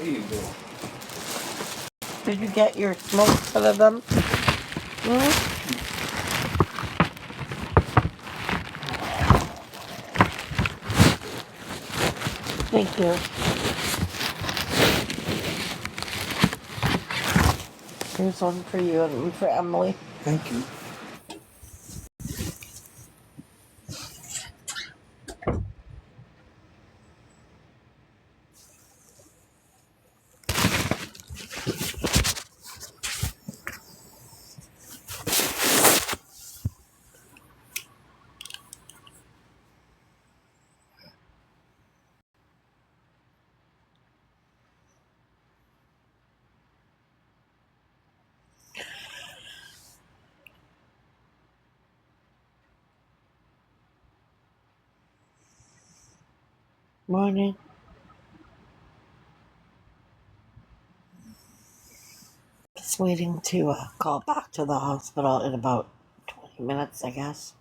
you go. Did you get your smoke out of them? Thank you. Here's one for you and one for Emily. Thank you. Morning. Just waiting to call back to the hospital in about 20 minutes, I guess.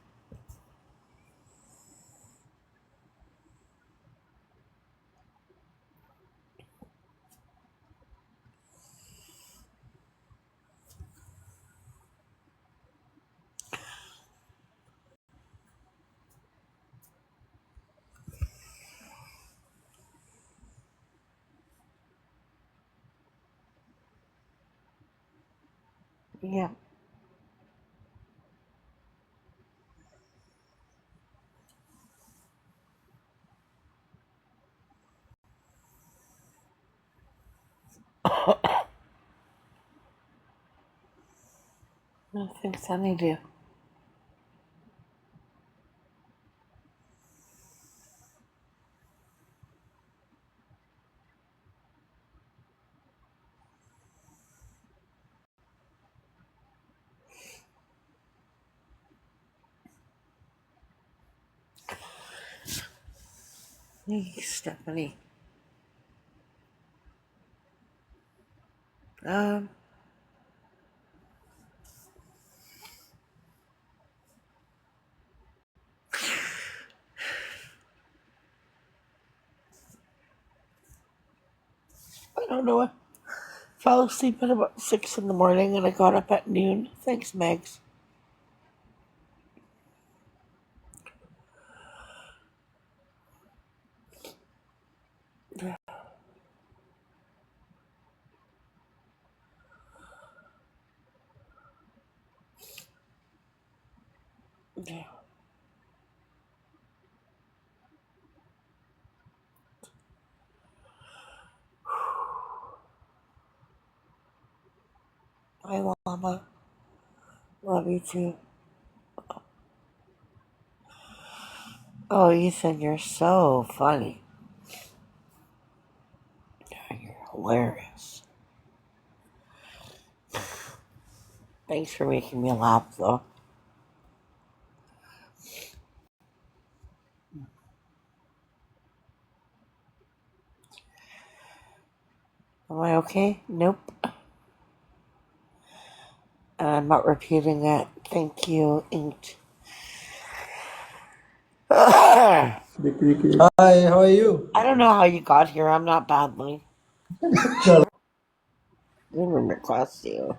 Yeah. No thanks, honeydew. Hey, Stephanie. I don't know. I fell asleep at about 6 in the morning and I got up at noon. Thanks, Megs. Yeah. Yeah. Hi, Llama. Love you too. Oh, Ethan, you're so funny. You're hilarious. Thanks for making me laugh, though. Am I okay? Nope. I'm not repeating it. Thank you, Inked. I Hi, how are you? don't know how you got here. I'm not badly. Chalo. I didn't request you.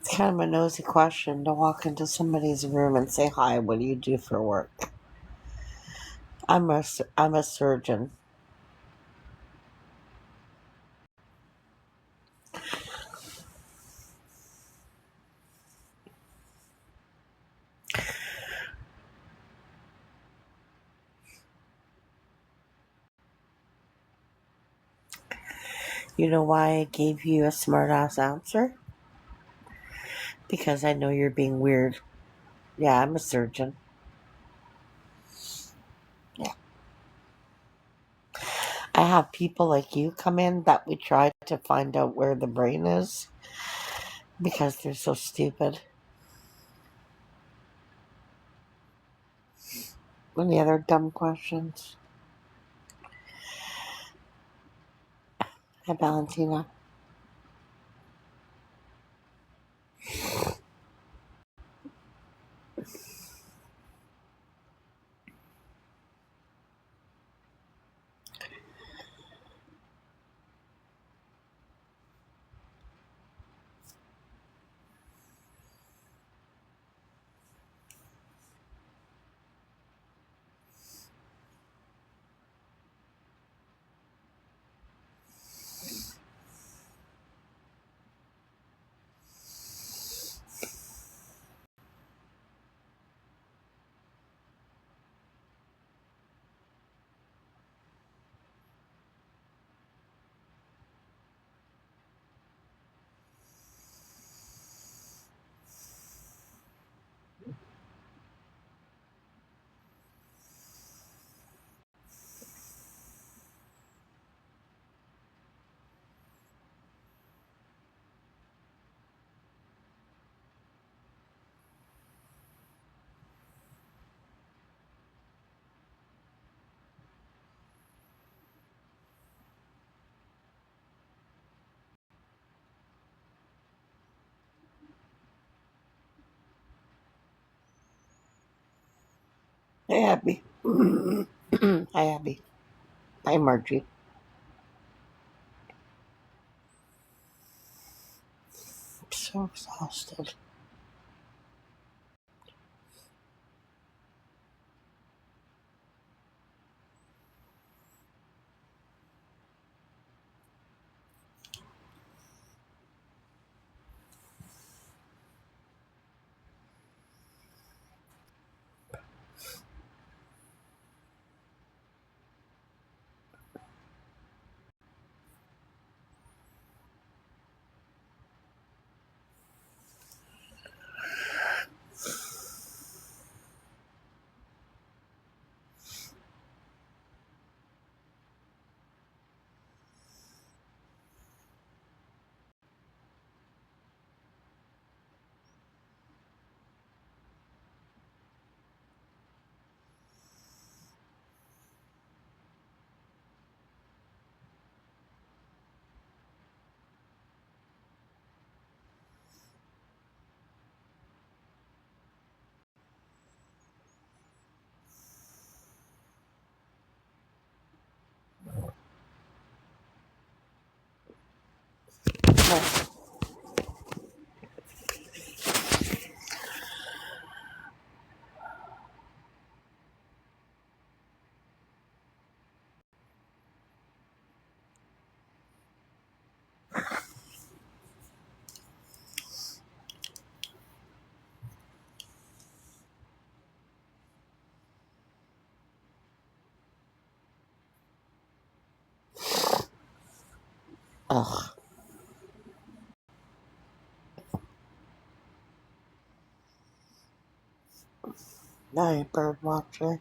It's kind of a nosy question to walk into somebody's room and say, "Hi, what do you do for work?" I'm a surgeon. You know why I gave you a smart ass answer? Because I know you're being weird. Yeah, I'm a surgeon. Yeah. I have people like you come in that we try to find out where the brain is because they're so stupid. Any other dumb questions? Hi, Valentina. Hey, Abby. Hi, Abby. Hi, Margie. I'm so exhausted. Hi. Ugh. Hi, bird watcher.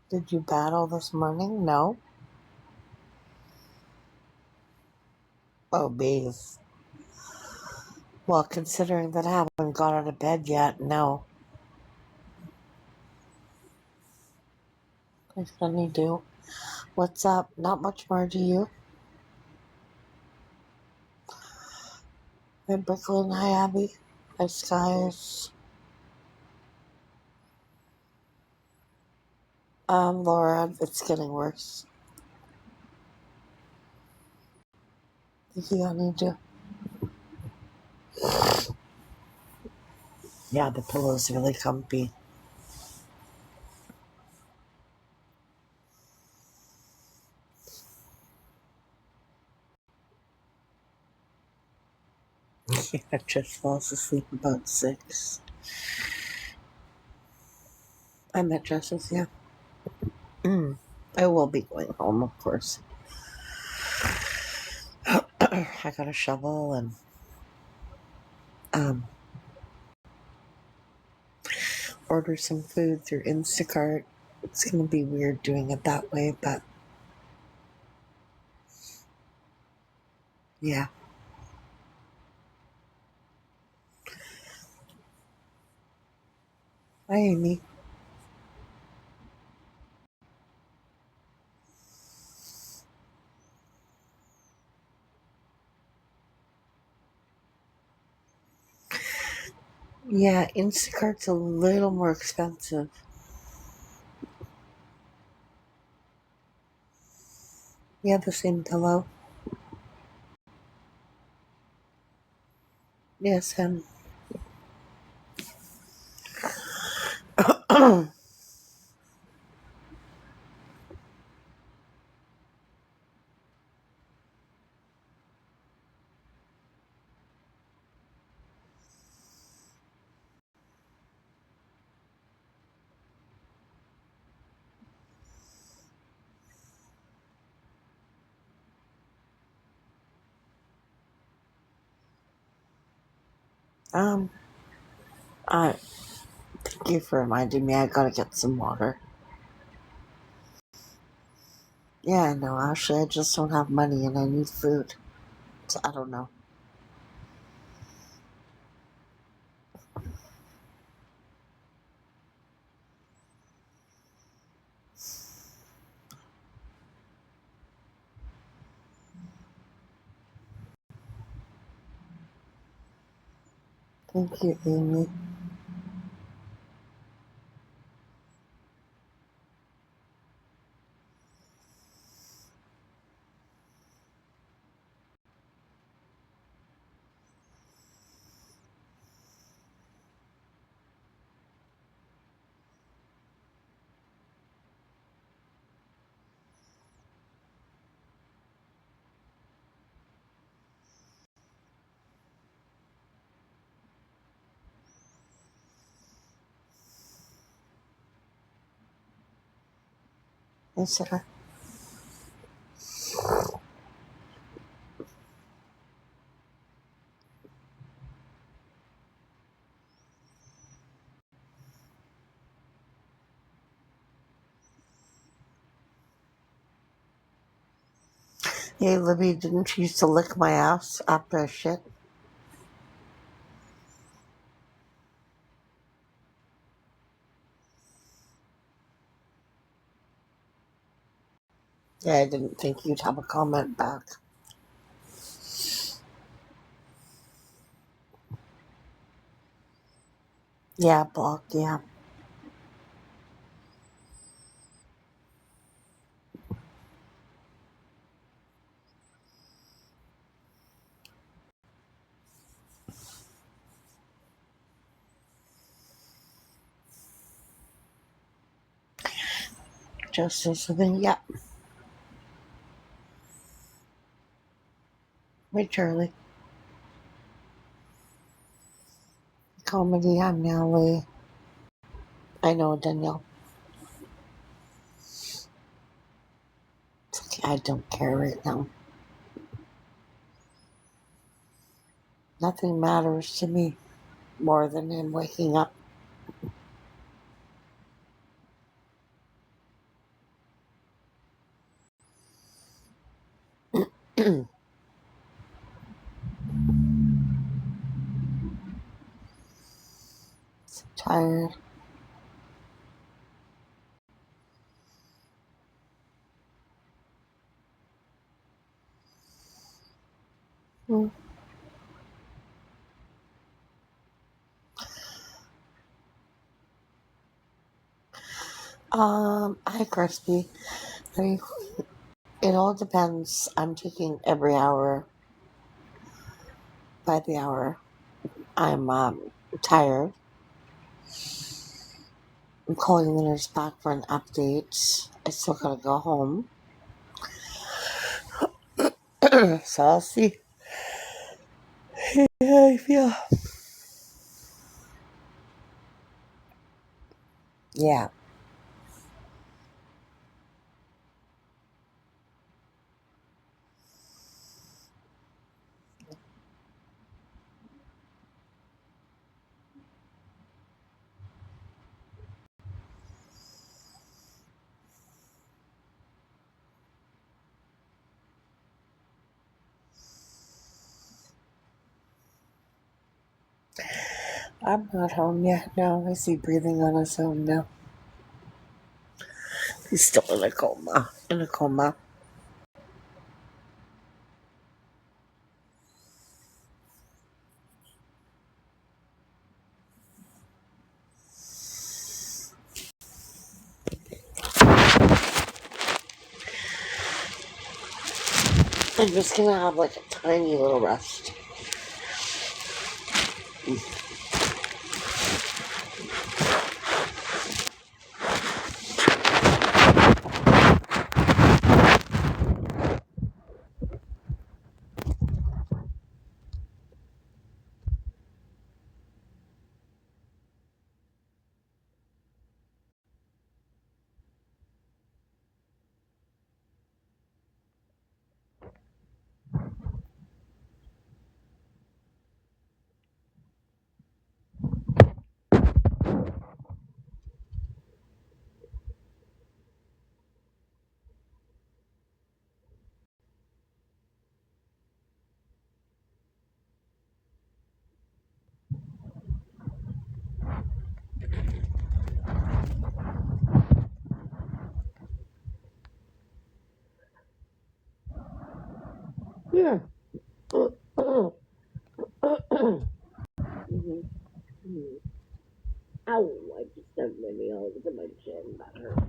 Did you battle this morning? No. Oh, bees. Well, considering that I haven't got out of bed yet, no. I suddenly do. What's up? Not much more to you. Hi, Brooklyn. Hi, Abby. Hi, Skies. Laura, it's getting worse. Think you need to. Yeah, the pillow's really comfy. I just falls asleep about 6. I'm at Jess's, yeah. I will be going home, of course. I got a shovel and um, order some food through Instacart. It's gonna be weird doing it that way, but yeah. Hi, Amy. Yeah, Instacart's a little more expensive. Yeah, the same pillow. Yes, and um, I thank you for reminding me. I gotta get some water. Yeah, no, actually, I just don't have money and I need food. So I don't know. Thank you, Amy. Hey, Sarah. Hey, Libby, didn't you used to lick my ass after I shit? Yeah, I didn't think you'd have a comment back. Yeah, block, yeah. Just listening, yeah. Hey, Charlie. Comedy, I'm Nelly. I know, Danielle. It's okay, I don't care right now. Nothing matters to me more than him waking up. So tired. Mm. Hi, Crispy. I mean, it all depends. I'm taking every hour by the hour. I'm tired. I'm calling the nurse back for an update. I still gotta go home. So I'll see. Yeah, I feel. Yeah, I'm not home yet. No, is he breathing on his own now? He's still in a coma. In a coma. I'm just gonna have like a tiny little rest. Yeah. Ow, I just stubbed my nail into my chin. That hurt.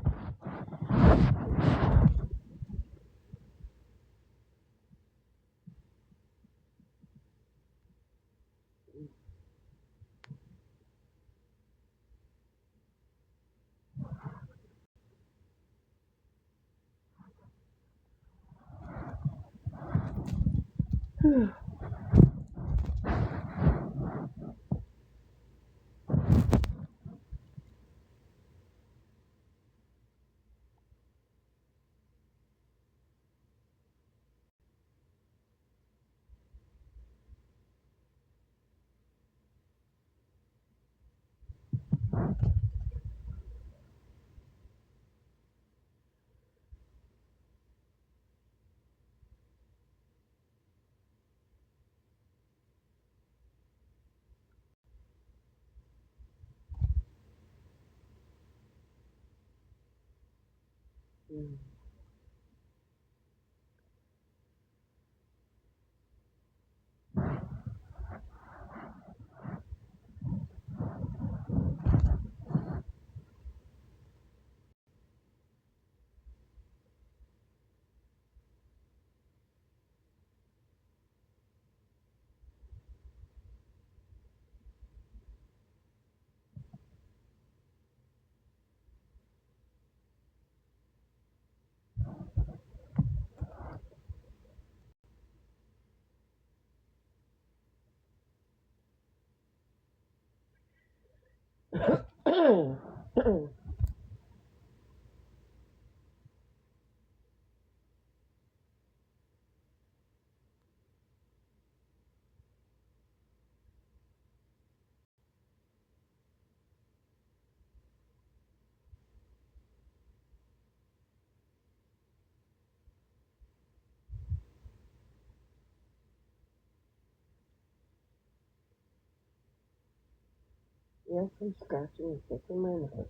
Yes, I'm scratching and picking my nose.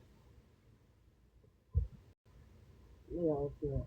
We all do it.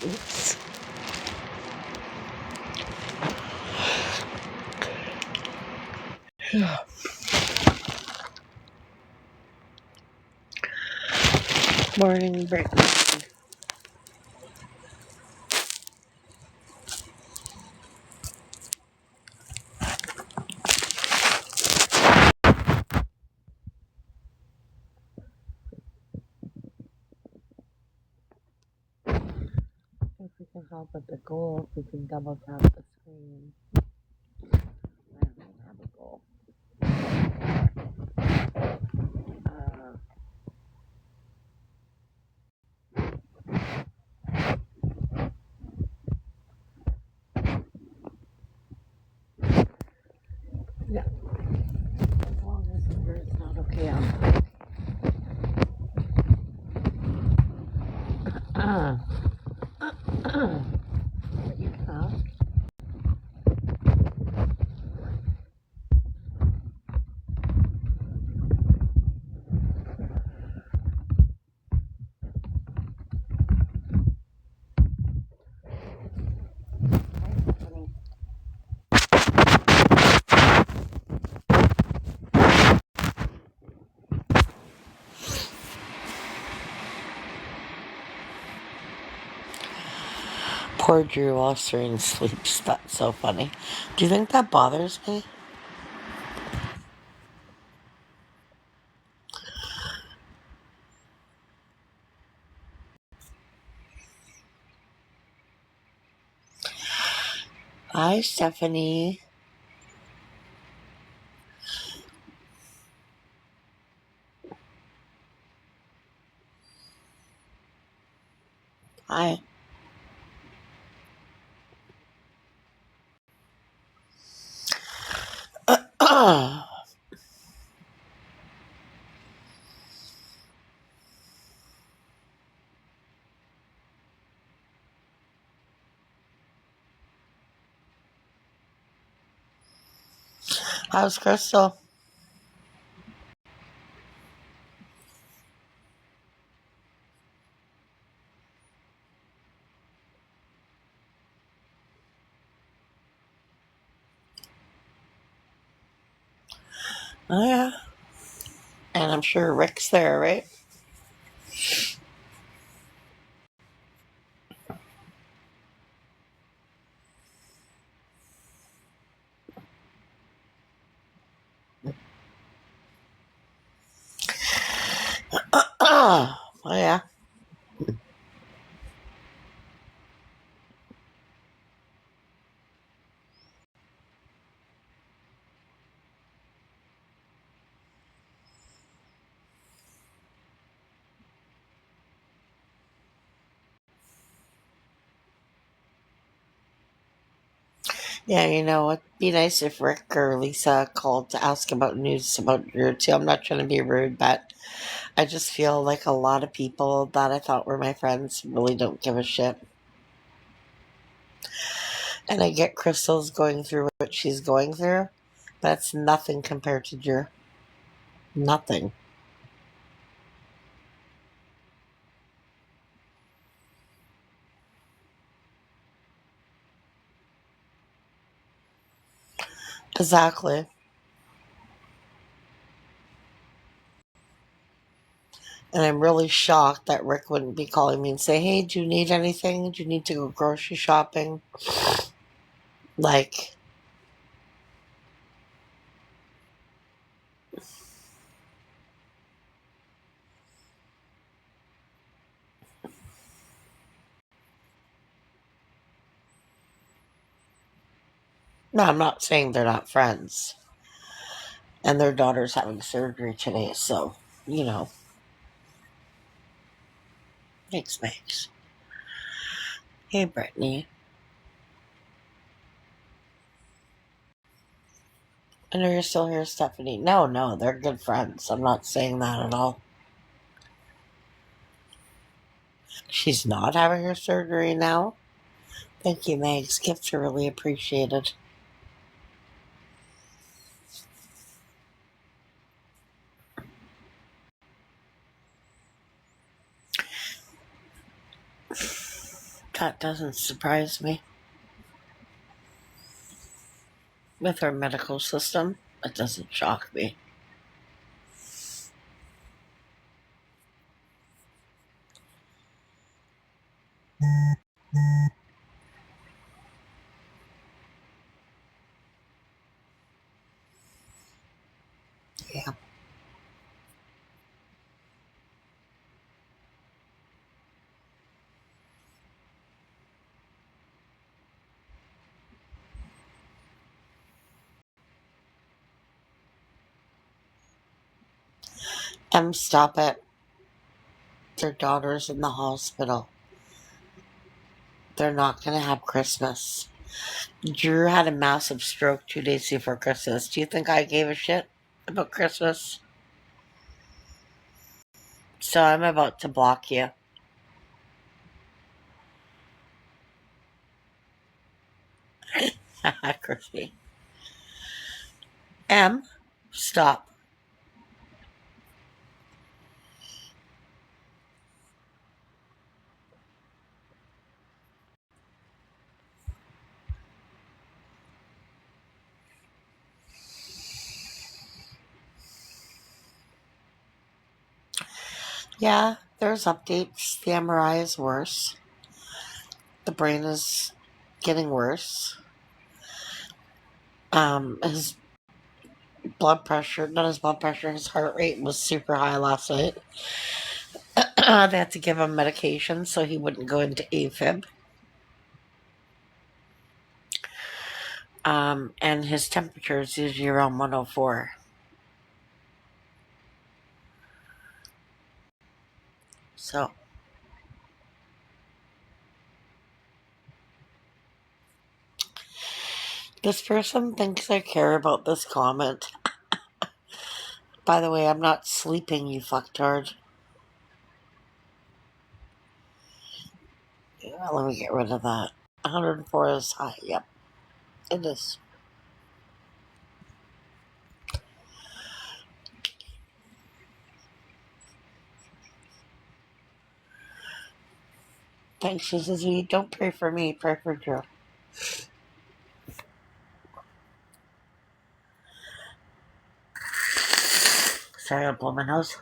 Oops. Morning, Brittany. If we can help with the goal, if we can double tap the screen. I don't even have a goal. Yeah. As long as it's not okay. Poor Drew while Serene sleeps. That's so funny. Do you think that bothers me? Hi, Stephanie. Hi. How's Crystal? Oh, yeah. And I'm sure Rick's there, right? Oh, yeah. Yeah, you know, it'd be nice if Rick or Lisa called to ask about news about Drew, too. I'm not trying to be rude, but I just feel like a lot of people that I thought were my friends really don't give a shit. And I get Crystal's going through what she's going through, but it's nothing compared to Drew. Nothing. Exactly. And I'm really shocked that Rick wouldn't be calling me and say, hey, do you need anything? Do you need to go grocery shopping? Like, no, I'm not saying they're not friends. And their daughter's having surgery today, so, you know, makes. Hey, Brittany. I know you're still here, Stephanie. No, they're good friends. I'm not saying that at all. She's not having her surgery now. Thank you, Megs. Gifts are really appreciated. That doesn't surprise me. With our medical system, it doesn't shock me. Yeah. Stop it. Their daughter's in the hospital. They're not going to have Christmas. Drew had a massive stroke 2 days before Christmas. Do you think I gave a shit about Christmas? So I'm about to block you. Chrissy. Stop. Yeah, there's updates. The MRI is worse. the brain is getting worse. His blood pressure, not his blood pressure, his heart rate was super high last night. They had to give him medication so he wouldn't go into AFib. And his temperature is usually around 104. So, this person thinks I care about this comment. By the way, I'm not sleeping, you fucktard. Yeah, let me get rid of that. 104 is high. Yep, it is. Thanks, Susie. Don't pray for me, pray for Joe. Sorry, I'll blow my nose.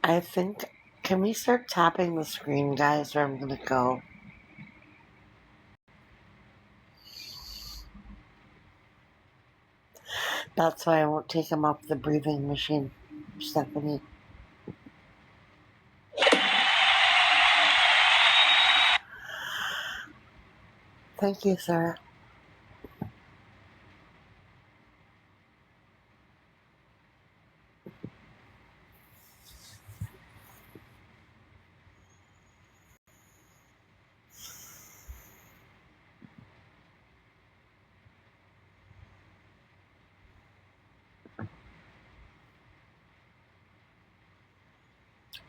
I think, can we start tapping the screen, guys, or I'm gonna go? That's why I won't take him off the breathing machine, Stephanie. Thank you, Sarah.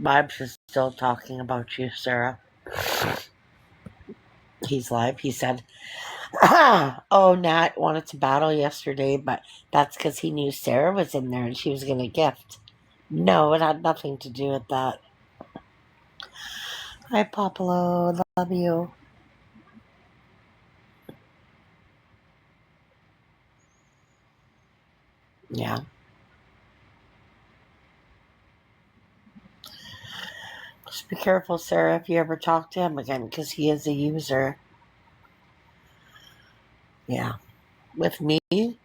Vibes is still talking about you, Sarah. He's live. He said, oh, Nat wanted to battle yesterday, but that's because he knew Sarah was in there and she was going to gift. No, it had nothing to do with that. Hi, Popolo. Love you. Yeah. Just be careful, Sarah, if you ever talk to him again, because he is a user. Yeah. With me, you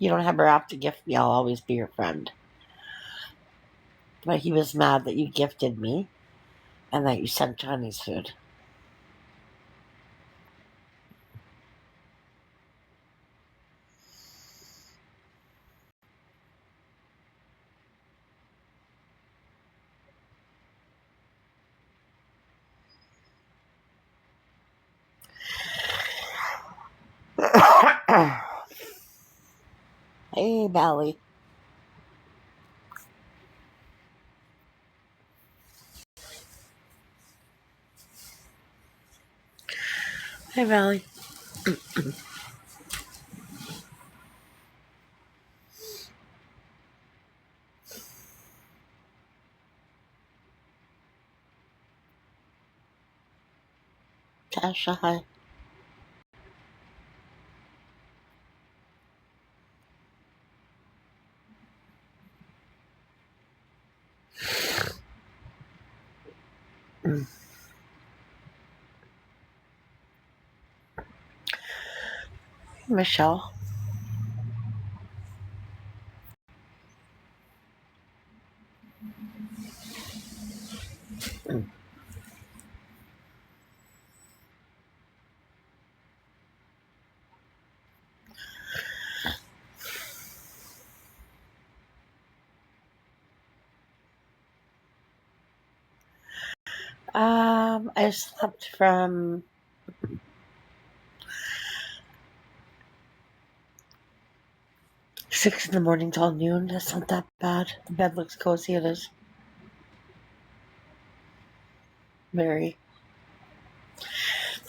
don't have to gift me. I'll always be your friend. But he was mad that you gifted me and that you sent Chinese food. Hey, Valley. Hey, Valley. Tasha, hi. Michelle. I slept from 6 in the morning till noon. That's not that bad. The bed looks cozy. It is. Very.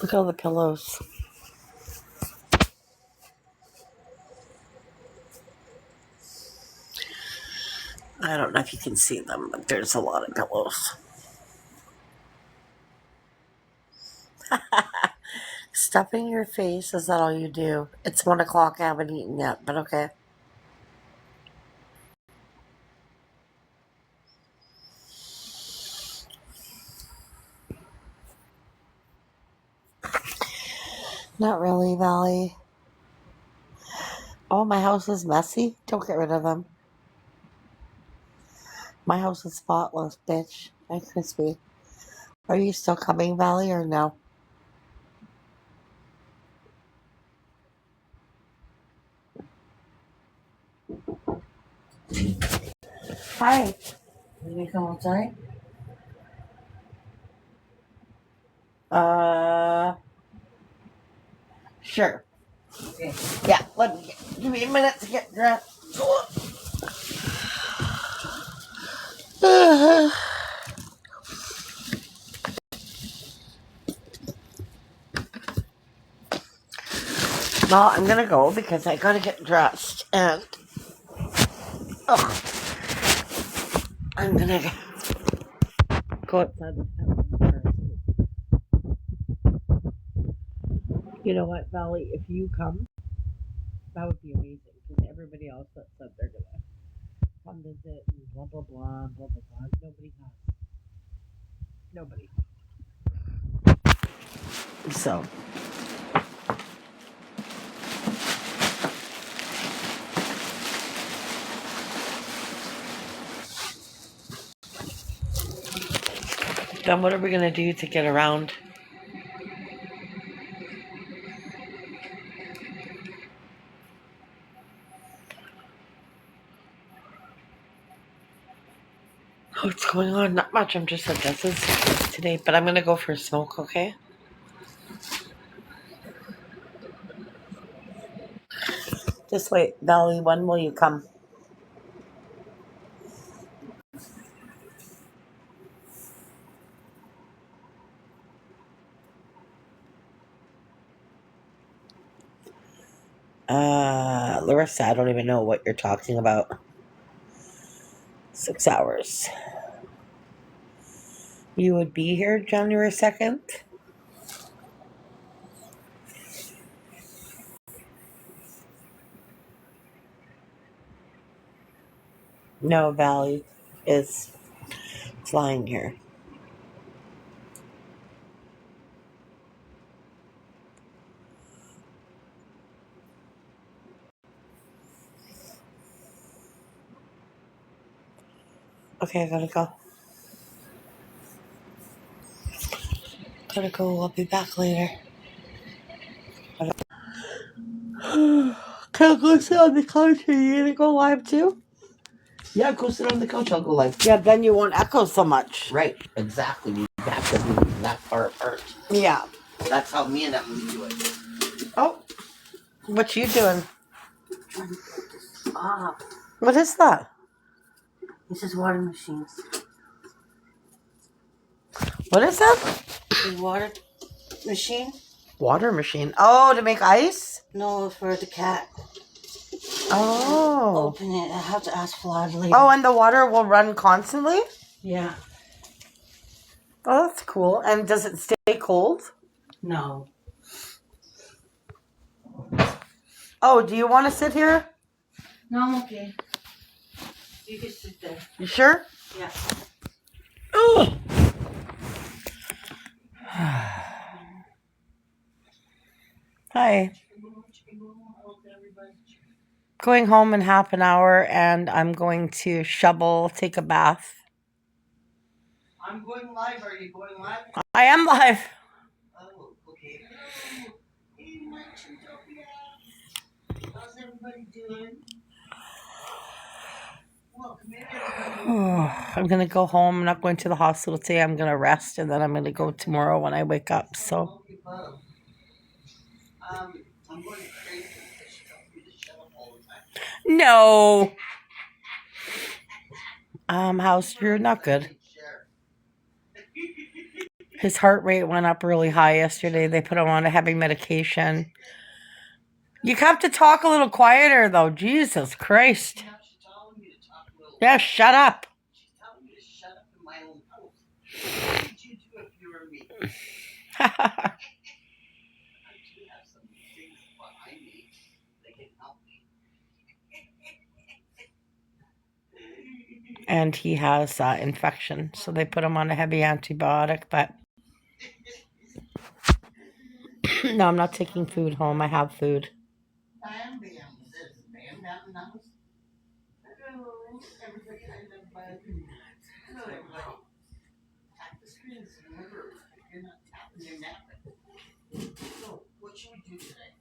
Look at all the pillows. I don't know if you can see them, but there's a lot of pillows. Stuffing your face, is that all you do? It's 1 o'clock, I haven't eaten yet, but okay. Not really, Valley. Oh, my house is messy? Don't get rid of them. My house is spotless, bitch. Hi, Crispy. Are you still coming, Valley, or no? Hi. Can you come outside? Sure. Okay. Yeah, give me a minute to get dressed. Well, I'm gonna go because I gotta get dressed and I'm gonna go outside the house. You know what, Valley? If you come, that would be amazing because everybody else that said they're gonna come visit and blah blah blah blah blah blah. Nobody has. Nobody. So. Then what are we gonna do to get around? What's going on? Not much. I'm just at Jess's today, but I'm gonna go for a smoke, okay? Just wait, Valley, when will you come? Larissa, I don't even know what you're talking about. 6 hours. You would be here January 2nd? No, Valley is flying here. Okay, I gotta go. I'll be back later. Can I go sit on the couch? Are you gonna go live too? Yeah, go sit on the couch. I'll go live. Yeah, then you won't echo so much. Right, exactly. You have to be that far apart. Yeah. That's how me and Emily do it. Oh, what you doing? Ah, What is that? this is water machines. What is that? The water machine? Water machine. Oh, to make ice? No, for the cat. Oh. Open it. I have to ask Vlad later. Oh, and the water will run constantly? Yeah. Oh, that's cool. And does it stay cold? No. Oh, do you want to sit here? No, I'm okay. You can sit there. You sure? Yeah. Ugh. Hi. Going home in half an hour and I'm going to shovel, take a bath. I'm going live. Are you going live? I am live. Oh, okay. Hey, my Utopia. How's everybody doing? Welcome in, everybody. I'm going to go home. I'm not going to the hospital today. I'm going to rest and then I'm going to go tomorrow when I wake up. So. I'm going crazy because she tells me to shut up all the time. No. House, you're not good. His heart rate went up really high yesterday. They put him on a heavy medication. You have to talk a little quieter, though. Jesus Christ. Yeah, shut up. She's telling me to shut up in my own house. What would you do if you were me? I'm and he has infection, so they put him on a heavy antibiotic. But no, I'm not taking food home. I have food. Bam, bam. Says bam, bam in the house. Hello, everybody. I love you. Hello, everybody. Tap the screens. Remember, if you're not tapping, you're napping. So, what should we do today?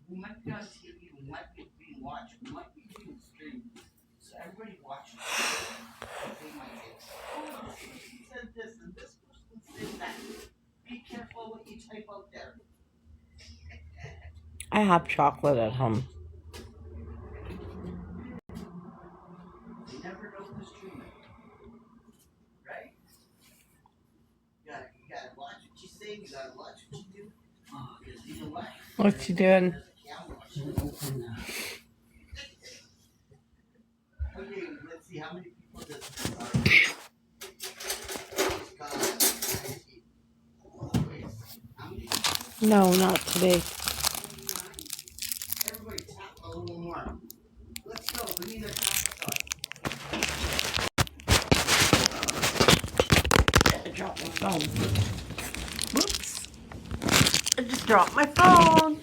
We might be on TV. We might be being watched. We might be being streamed. So everybody watching. They might say, oh, this person said this and this person said that. Be careful what you type out there. I have chocolate at home. You never know who's streaming. Right? You gotta watch what you say, you gotta watch what you do. Because you know what? What's he doing? Okay, let's see how many people does this No, not today. Everybody tap a little more. Let's go. We need a tap. I dropped my phone. Whoops. I just dropped my phone.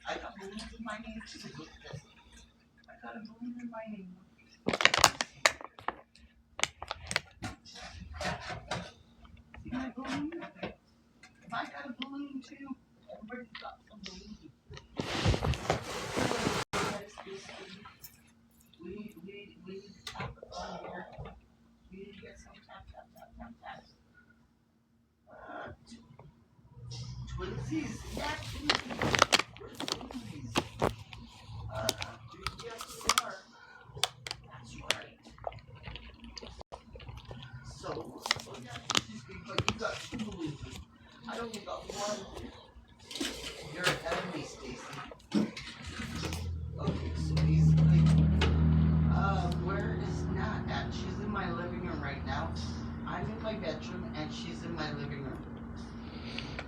I got balloons in my name too. Look at this. I got a balloon in my name. See my balloon? If I got a balloon too, everybody's got some balloons. We need to tap it on here. We need to get some tap. Twinsies. Yeah, twinsies. Where's twinsies? Yes, they are. That's right. So yeah, but you got two balloons. I only got one. You're ahead of me, Stacy. Okay, so basically, where is Nat at? She's in my living room right now. I'm in my bedroom and she's in my living room.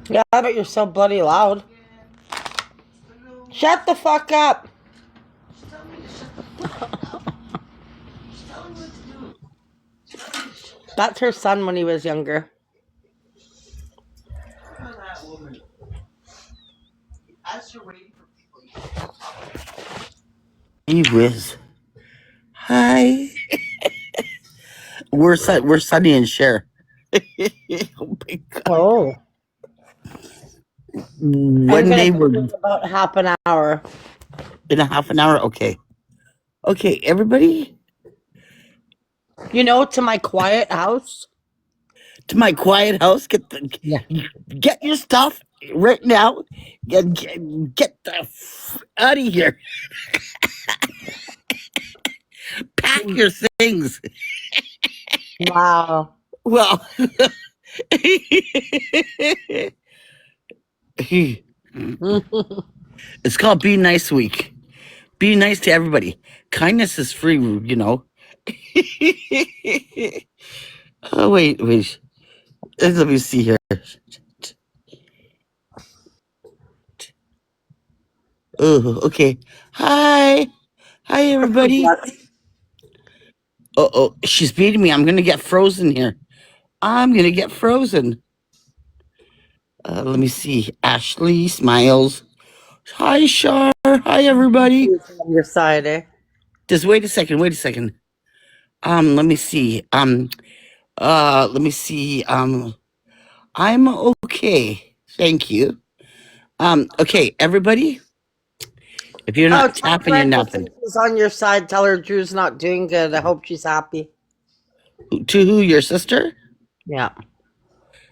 Yeah, but you're so bloody loud. Hello. Shut the fuck up. She's telling me to shut the fuck up. She's telling me what to do. She's telling me to shut up. That's her son when he was younger. Look at that woman. As you're waiting for people, you should talk. Gee whiz. Hi. We're Sunny and Cher. Oh my God. Oh. I'm One gonna day be we're in about half an hour. in a half an hour. Okay. Okay, everybody. You know, to my quiet house. To my quiet house. Yeah. Get your stuff right now. Get the out of here. Pack your things. Wow. Well, it's called Be Nice Week. Be nice to everybody. Kindness is free, you know. Oh, wait. Let me see here. Oh, okay. Hi, everybody. Oh, she's beating me. I'm gonna get frozen here. I'm gonna get frozen. Let me see. Ashley smiles. Hi, Shar. Hi, everybody. On your side, eh? Just wait a second. Let me see. Let me see. I'm okay. Thank you. Okay, everybody. If you're Oh, not tell tapping, you're Brenda nothing. since she's on your side. Tell her Drew's not doing good. I hope she's happy. To who? Your sister? Yeah.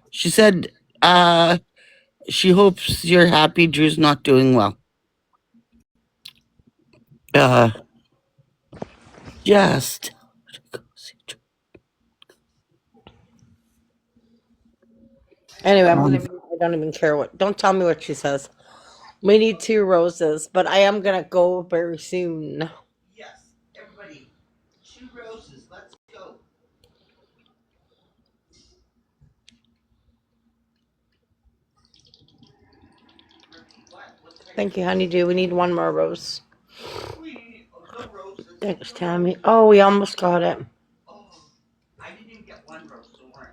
She said, she hopes you're happy. Drew's not doing well. Uh, just. Anyway, I'm Um, gonna. I don't even care what. Don't tell me what she says. We need 2 roses, but I am gonna go very soon. Yes, everybody, 2 roses. Let's go. Repeat what? What did I Thank you, say? honeydew. We need 1 more rose. No roses. Thanks, No Tammy. roses. Oh, we almost got it. Oh, I didn't even get 1 rose. Don't worry.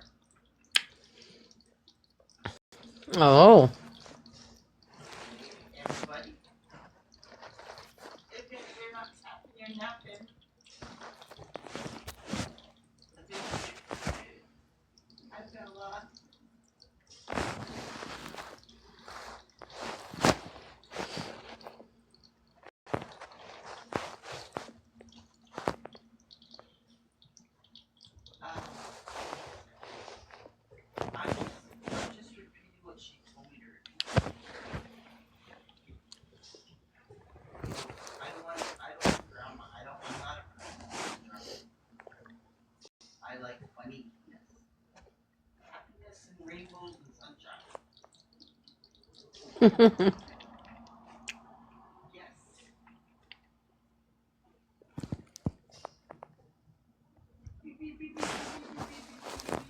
Oh, Everybody, if you're not tapping, you're napping. I've got a lot. I'm just repeating what she told me to repeat. I don't want drama. I'm not a person of drama. I like funniness. Happiness and rainbows and sunshine. Yes. Beep, beep, beep, beep, beep, beep, beep, beep, beep.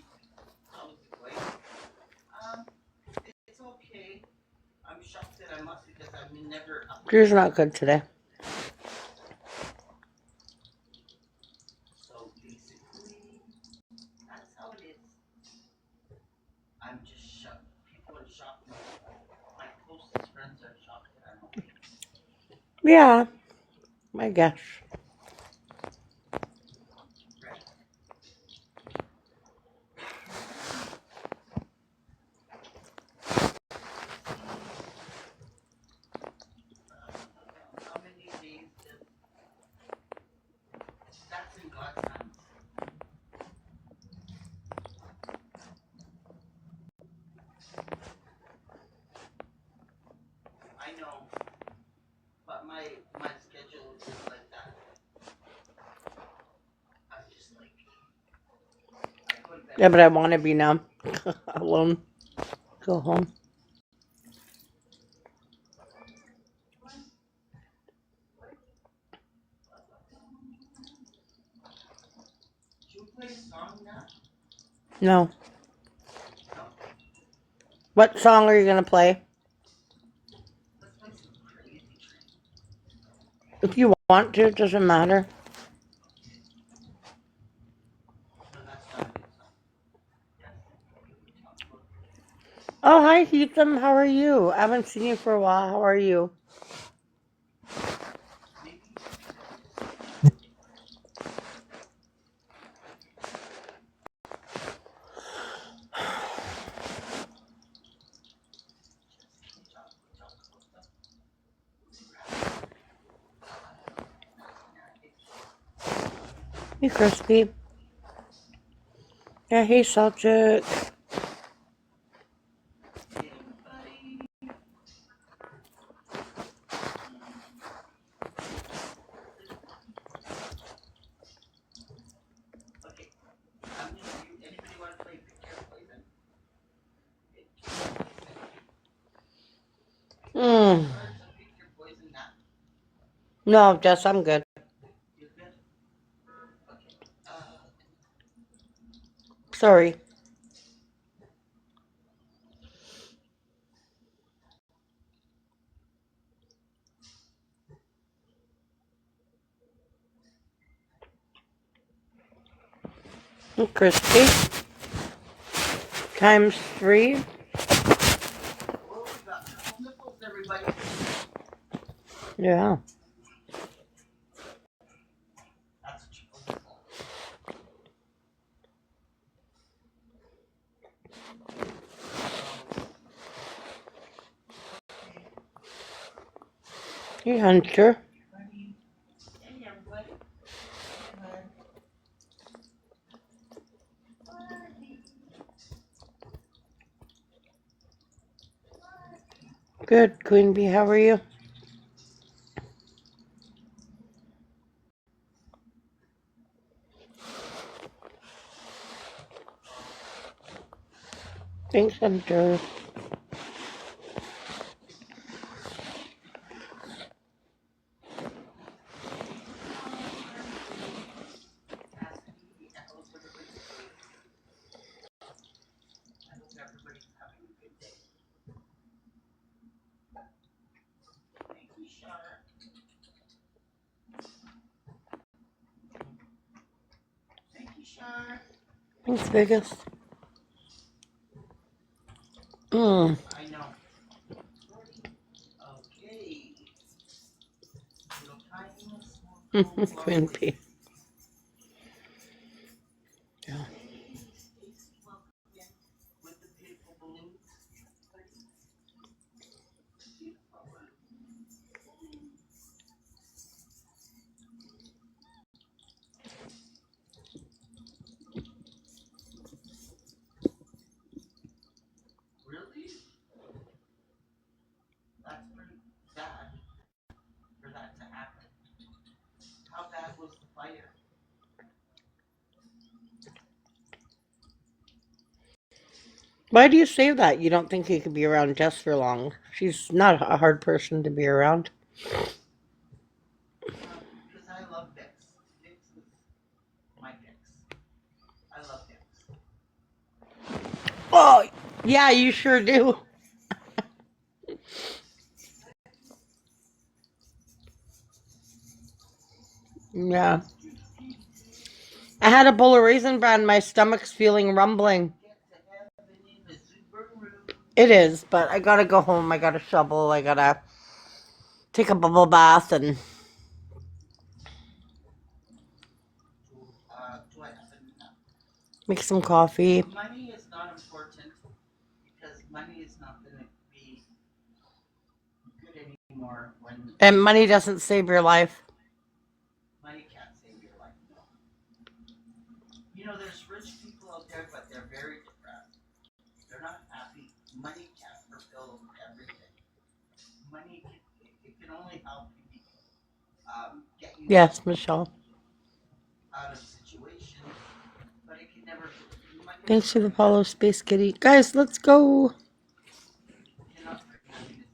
How's it going? Um, it's okay. I'm shocked that I must because I've never up. Drew's not good today. So basically, that's how it is. I'm just shocked. People are shocked. My closest friends are shocked that I'm okay. Yeah, I guess. Right. How many days is that's in God's hands? I know, but my schedule is like that. I'm just like I go to bed. Yeah, but I want to be now. Alone. Go home. Should we play a song now? No. No. What song are you gonna play? Let's play some crazy train. If you want to, it doesn't matter. No, that's not a good song. Yes. Oh, hi, Heatham. How are you? I haven't seen you for a while. How are you? Maybe. Hey, Crispy. Yeah, hey, Seljuk. Everybody. Okay. Anybody want to play Pick Your Poison? Pick Your Poison. Hmm. Cards and Pick Your Poison now. No, Jess, I'm good. You're good? Okay. Sorry. Hey, Crispy. Times 3. Well, we got triple nipples, everybody. Yeah. That's a triple nipple. Hey, Hunter. Everybody. Hey, everybody. Good, Queen Bee. How are you? Thanks, Hunter. I hope everybody's having a good day. Thank you, Shar. Thank you, Shar. Thanks, Vegas. Mm. I know. Okay. Little tiny small Queen P. Yeah. Stacy, welcome again with the beautiful balloons. Beautiful balloons. Really? That's pretty bad for that to happen. How bad was the fire? Why do you say that? You don't think you could be around Jess for long? She's not a hard person to be around. Because I love Dix. Dix is my Dix. I love Dix. Oh, yeah, you sure do. Yeah. I had a bowl of Raisin Bran. My stomach's feeling rumbling. Get to heaven in the Subaru. It is, but I gotta go home. I gotta shovel. I gotta take a bubble bath and Do I have enough? make some coffee. Money is not important because money is not going to be good anymore when And money doesn't save your life. money can't save your life. No. You know, there's rich people out there, but they're very depressed. They're not happy. Money can't fulfill everything. Money can, it can only help you get you Yes, Michelle. out of situations, but it can never. Money Thanks for the never follow, Space Kitty. Guys, let's go. cannot bring happiness.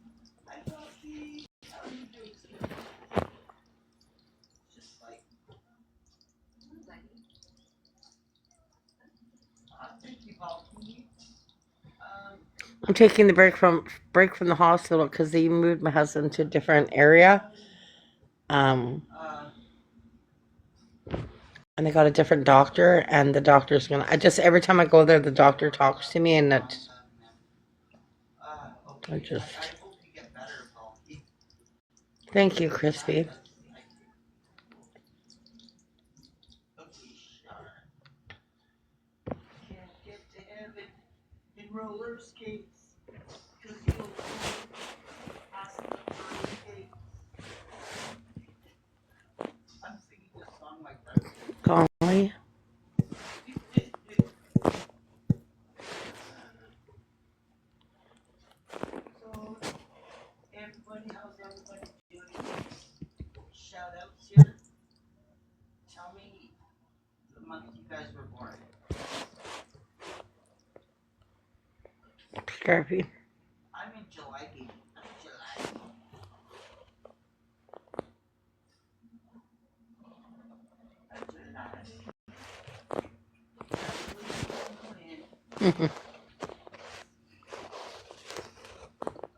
I love you. How are you doing, sweetie? Just like, thank you, Balky. Um, I'm taking the break from the hospital because they moved my husband to a different area. Um, and they got a different doctor, and the doctor's gonna. I just every time I go there, the doctor talks to me, and I okay. just. I hope you get better, Balky. Thank you, Crispy. Okay, Shar. Can't get to heaven in roller skates, cause you'll pass the pearly gates. I'm singing this song like that. Golly. So, everybody, how's everybody doing? Shout outs here. Tell me the month you guys were born. Scarfy. I'm in July, baby. I'm July.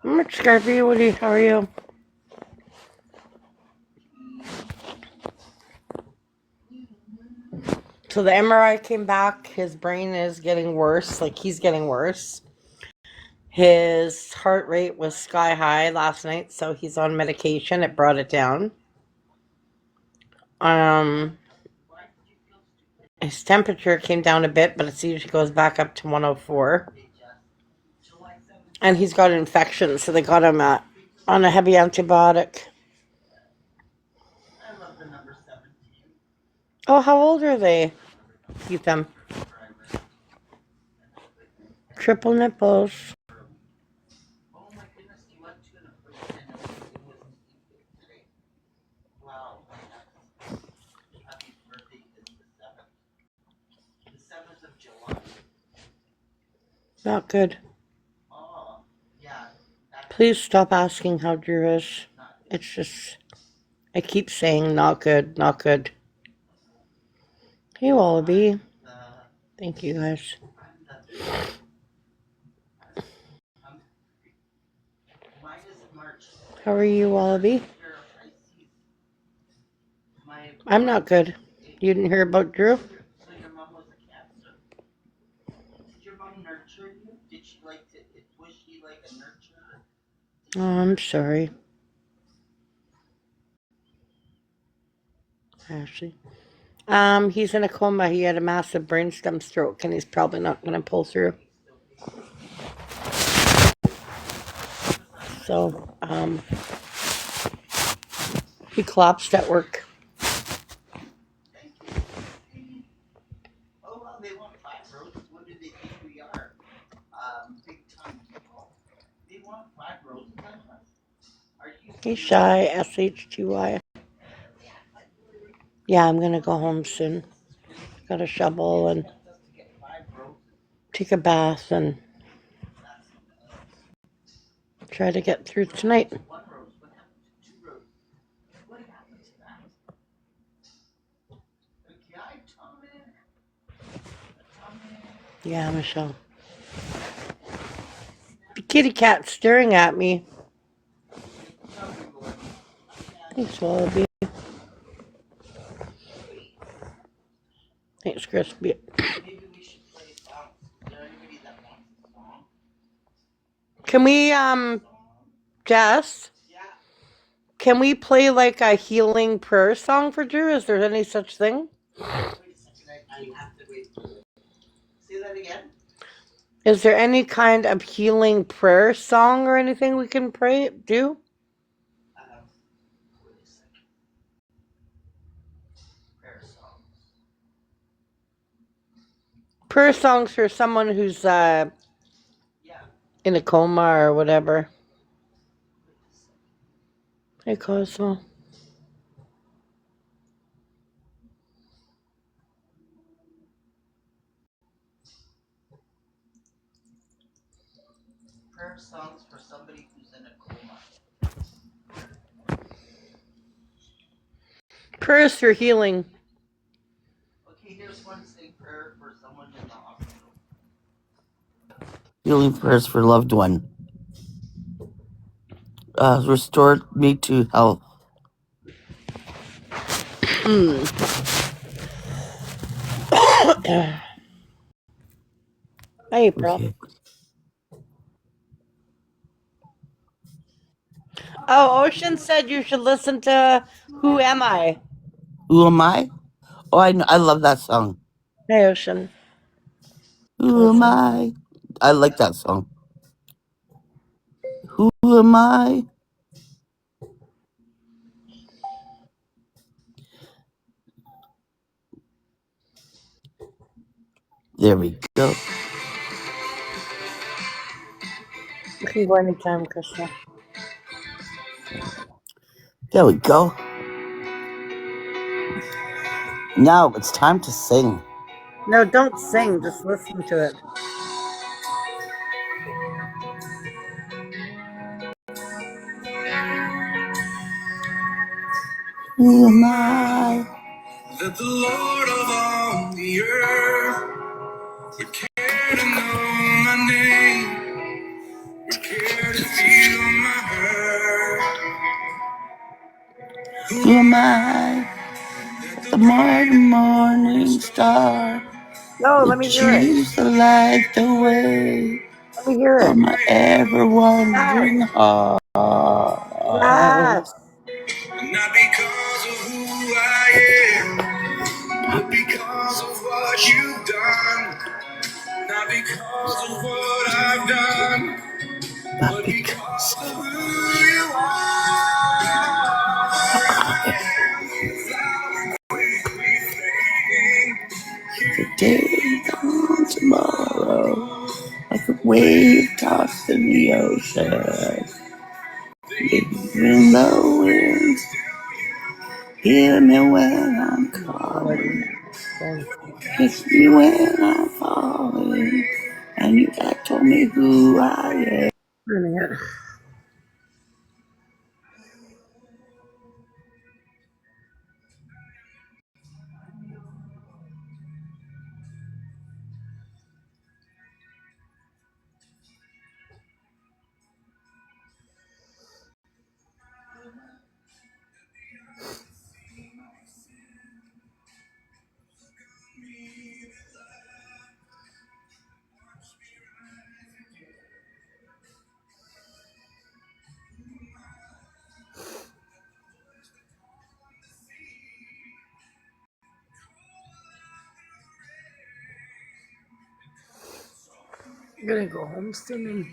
Scarfy, how are you? So the MRI came back. His brain is getting worse. Like, he's getting worse. His heart rate was sky high last night, so he's on medication. It brought it down. His temperature came down a bit, but it usually goes back up to 104. And he's got an infection, so they got him on a heavy antibiotic. I love the number 17. Oh, how old are they? Keep them. Triple nipples. Oh my goodness, you went to an appointment and it wasn't today. Wow, happy birthday is the 7th. The 7th of July. Not good. Oh, yeah. That's Please stop asking how Drew is. not good. It's just, I keep saying not good, not good. Hey, Wallaby. The, Thank you, guys. I'm, mine is March. How are you, Wallaby? You're a Pisces. My, I'm not good. You didn't hear about Drew? so your mom was a Cancer. Did your mom nurture you? Did she like to, was she like a nurturer? Oh, I'm sorry, Ashley. He's in a coma. He had a massive brainstem stroke, and he's probably not going to pull through. So, he collapsed at work. Thank you. Oh, well, they want 5 roses. What do they think we are? Big time people. They want 5 roses on us. Are you He's serious? shy, SH2Y. Yeah, I'm going to go home soon. Got a shovel and Want us to get 5 roses? take a bath and That's try to get through tonight. 1 rose. What happened to 2 roses? What happened to that? Okay, Tommy. Yeah, Michelle. The kitty cat's staring at me. Thanks, Wallaby. Thanks, Crispy. Maybe we should play songs. Is there anybody that wants a song? Can we, Jess? Yeah. Can we play like a healing prayer song for Drew? Is there any such thing? Wait a second. I have to wait for it. Say that again. Is there any kind of healing prayer song or anything we can do? Wait a second. Prayer songs. Prayer songs for someone who's Yeah. in a coma or whatever. Wait a second. Hey, Cosmo. Prayer songs for somebody who's in a coma. Prayers for healing. Okay, here's one saying prayer for someone in the hospital. Healing prayers for loved one. Restored me to health. Hi, April. Okay. Oh, Ocean said you should listen to Who Am I? Who am I? Oh, I love that song. Hey, Ocean. Who am Listen. I? I like that song. Who am I? There we go. You can go anytime, Krista. There we go. Now it's time to sing. No, don't sing. Just listen to it. Who am I? That the Lord of all the earth would care to know my name, would care to feel my hurt. Who am I? The morning star No, let would me hear it. choose to light the way Let me hear of it. my ever Yes. wandering heart. Yes. Not because of who I am, but because of what you've done. Not because of what I've done, but because of who you are. Today, gone tomorrow, like a wave tossed in the ocean. Even the wind, hear me when I'm calling. Sing. Kiss me when I'm falling, and you gotta tell me who I am. Wait a minute. I'm gonna go home soon and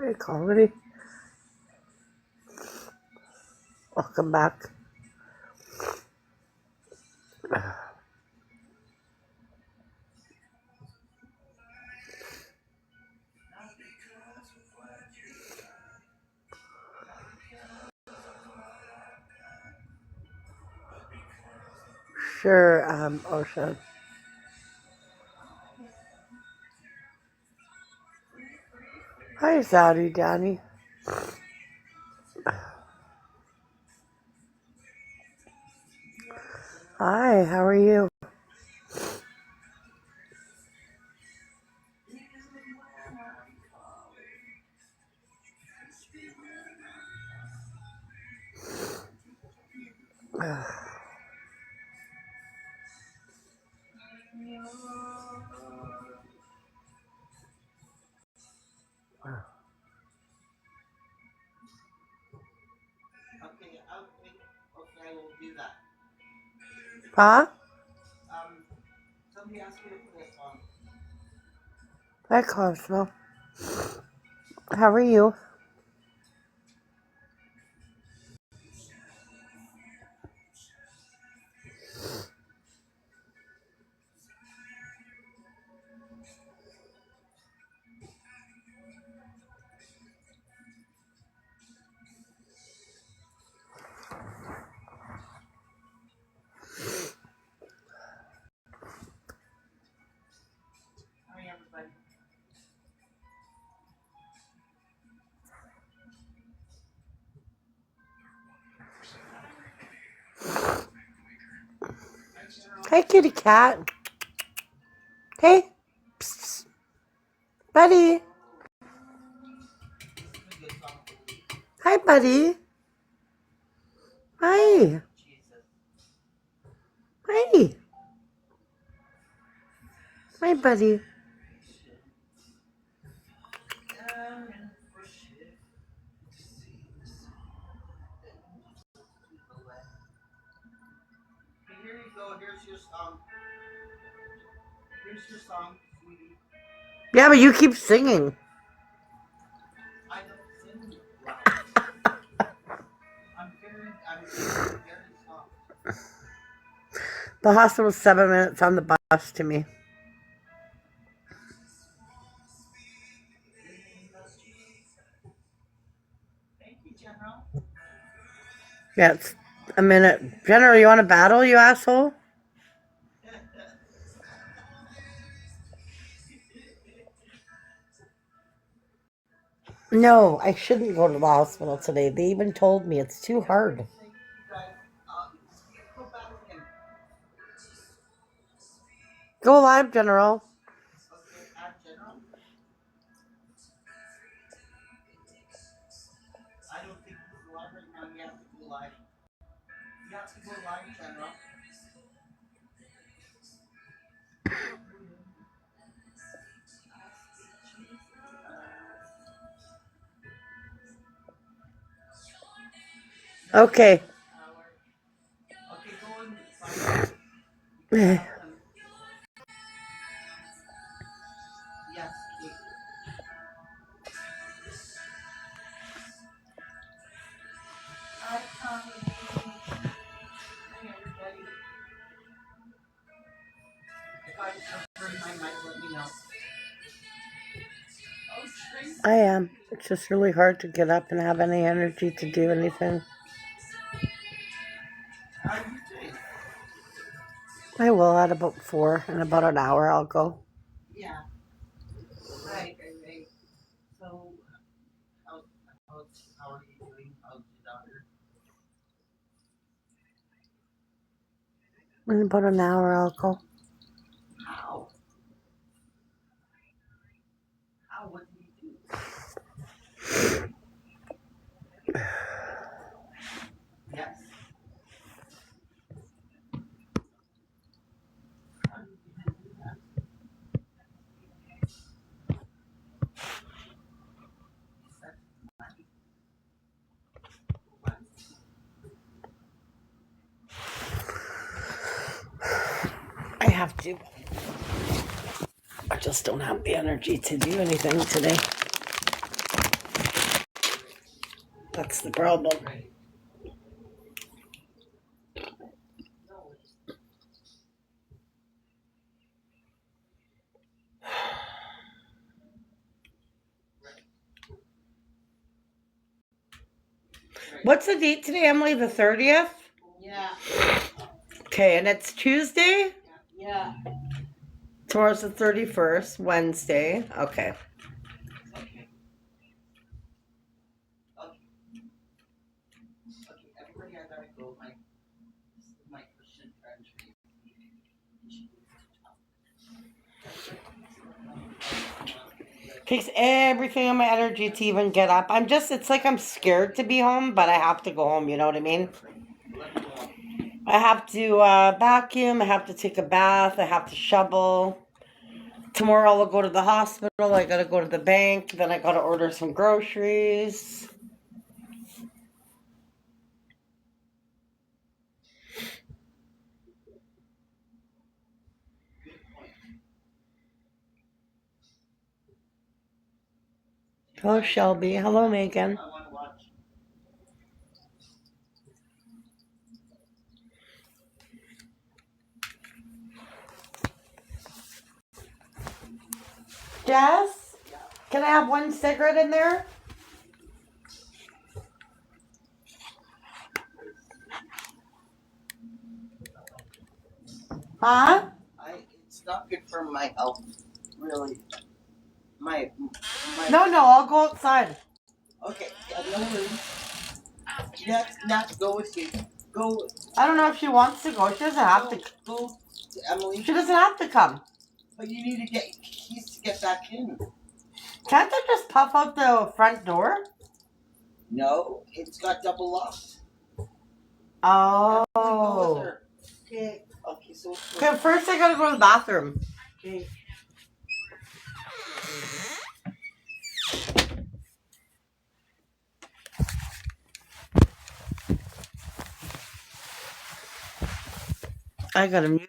hey, comedy. Welcome back. Sure, Ocean. Hi, Saudi Danny. Hi, how are you? Okay, I will do that. Huh? Somebody asked me to play a song. Hi, Cosmo. How are you? Hi, everybody. Hey, kitty cat. Hey. Psst. Buddy. This is a good song for me. Hi, buddy. Hi. Jesus. Hi. Hi, buddy. Here you go. Here's your song. Here's your song, sweetie. Yeah, but you keep singing. I don't sing loud. I'm very soft. The hospital's 7 minutes on the bus to me. Thank you, General. Yeah, it's a minute. General, you want to battle, you asshole? No, I shouldn't go to the hospital today. They even told me it's too hard. You guys, go back in. Go live, General. Okay, add General. I don't think he's live. You have to go live, General. Okay. Okay, go and sign Eh. them. Yes, Kate. Hi, Tommy. Hi, everybody. If I'm covering my mic, let me know. Oh, Tracy. I am. It's just really hard to get up and have any energy to do anything. How are you doing? I will at about 4. In about an hour, I'll go. Yeah. Right. So, how, how are you doing? How's your daughter? In about an hour, I'll go. How? How? What did you do? Yes. How did you do that? You said money. What? I have to. I just don't have the energy to do anything today. That's the problem. Right. No. Right. What's the date today, Emily? The 30th? Yeah. Okay, and it's Tuesday? Yeah. Tomorrow's the 31st, Wednesday. Okay. Okay. Okay. Okay. Everybody, I gotta go. This is my Christian friend. Takes everything on my energy to even get up. It's like I'm scared to be home, but I have to go home, you know what I mean? I have to vacuum, I have to take a bath, I have to shovel. Tomorrow I'll go to the hospital, I gotta go to the bank, then I gotta order some groceries. Hello, Shelby. Hello, Megan. I want to watch. Jess, can I have one cigarette in there? Huh? It's not good for my health, really. My. No, I'll go outside. Okay, no worries. Not go with you. Go. I don't know if she wants to go. She doesn't have to. Go to Emily. She doesn't have to come. But you need to get keys to get back in. Can't I just puff out the front door? No, it's got double locks. Oh. Go with her. Okay. Okay, so. Okay, first I gotta go to the bathroom. Okay. I gotta mute.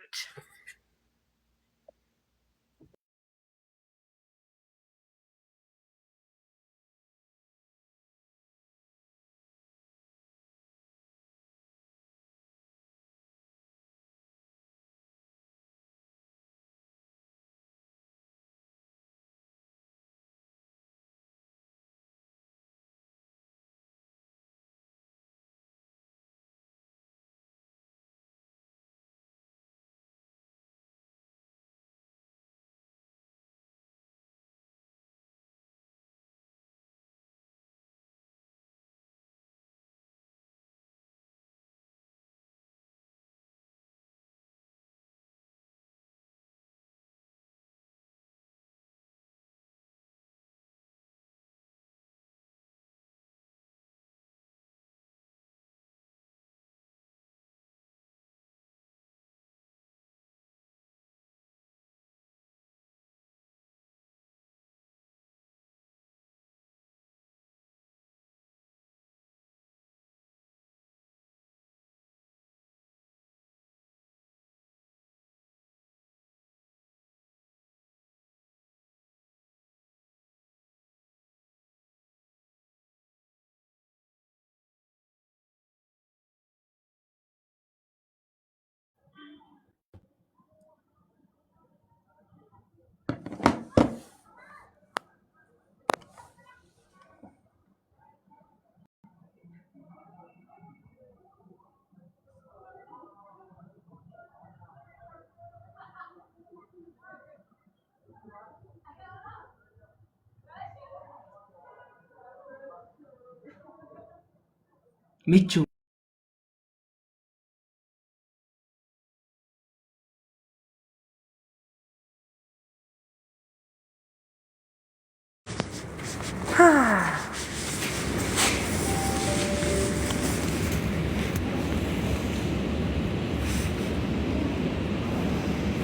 Michu.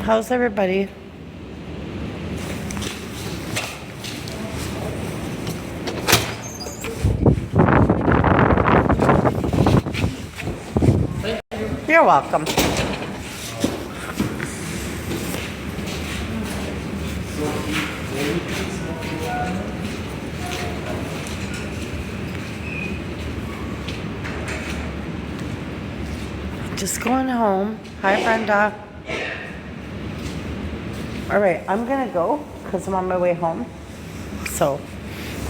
How's everybody? You're welcome. Just going home. Hi, Brenda. All right, I'm gonna go because I'm on my way home. So,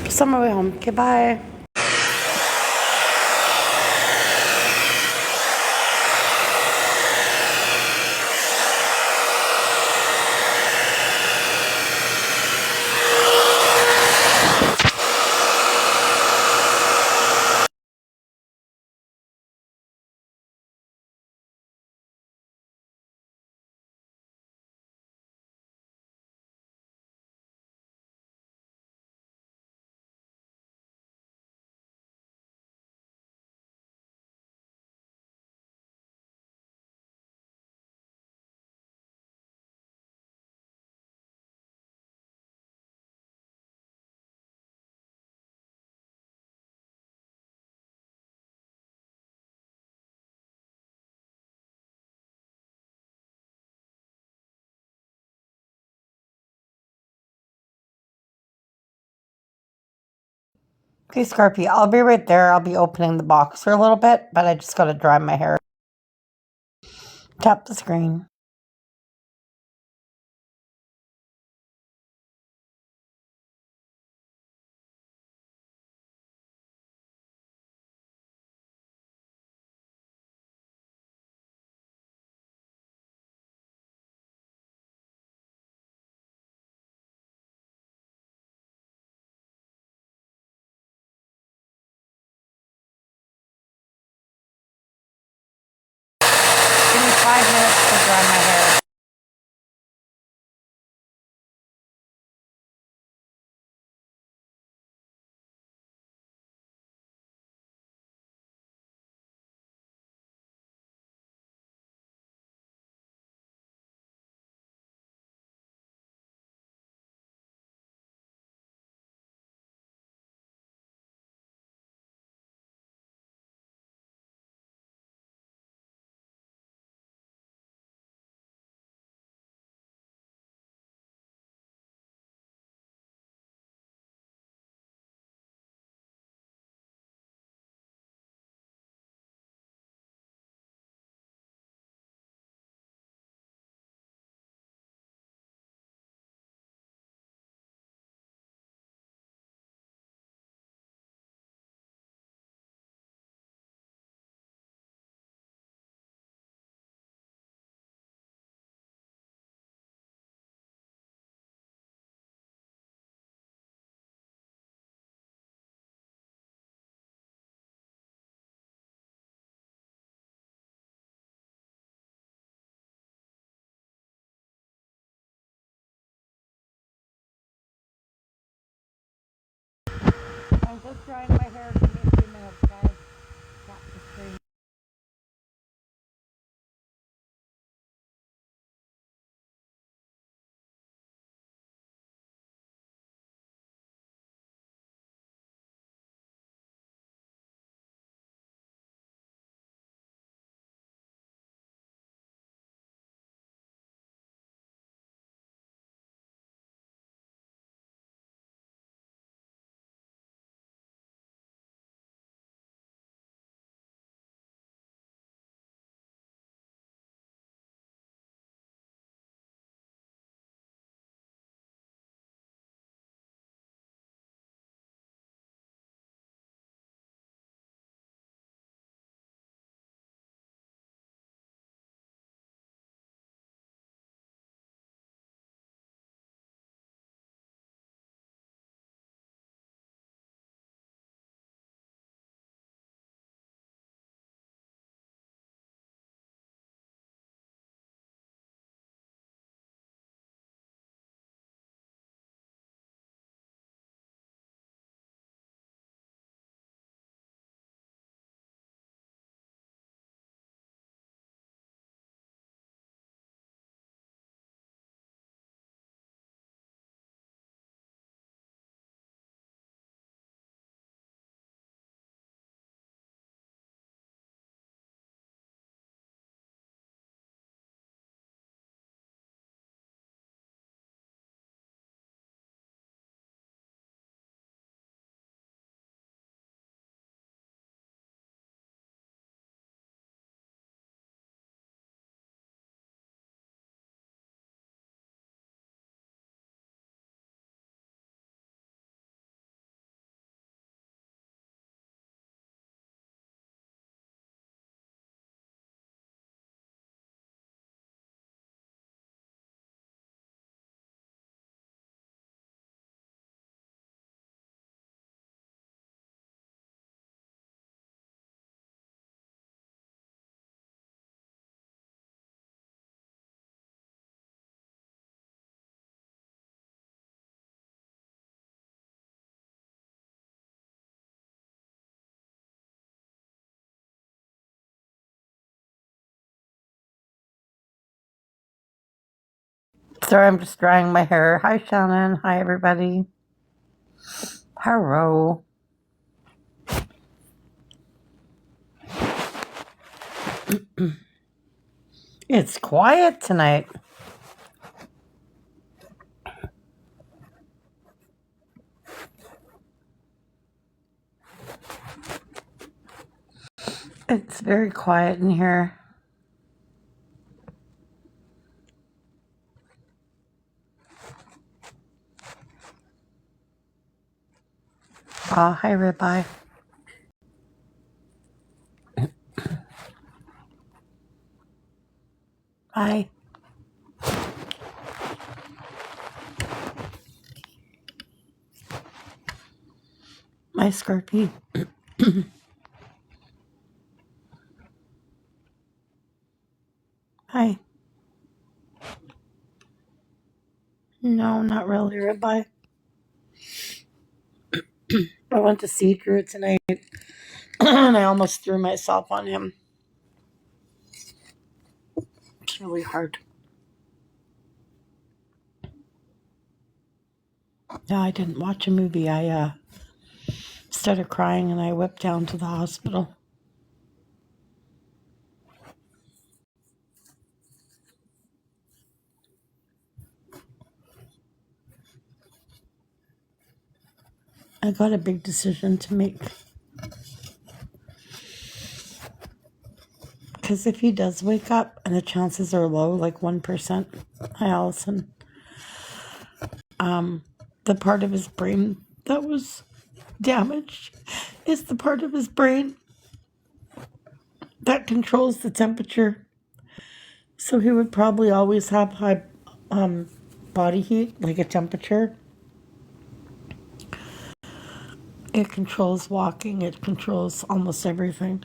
just on my way home. Okay, bye. Okay, Scarpy, I'll be right there. I'll be opening the box for a little bit, but I just gotta dry my hair. Tap the screen. Give me 5 minutes to dry my hair. I'm just drying my hair. Give me a few minutes, guys. Tap the screen. Sorry, I'm just drying my hair. Hi, Shannon. Hi, everybody. Hello. It's quiet tonight. It's very quiet in here. Oh, hi, Ribeye. Hi. My Scorpy. Hi. No, not really, Ribeye. I went to see Drew tonight, and I almost threw myself on him. It's really hard. No, I didn't watch a movie. I started crying, and I whipped down to the hospital. I got a big decision to make. Because if he does wake up, and the chances are low, like 1%, hi, Allison, the part of his brain that was damaged is the part of his brain that controls the temperature. So he would probably always have high body heat, like a temperature. It controls walking. It controls almost everything.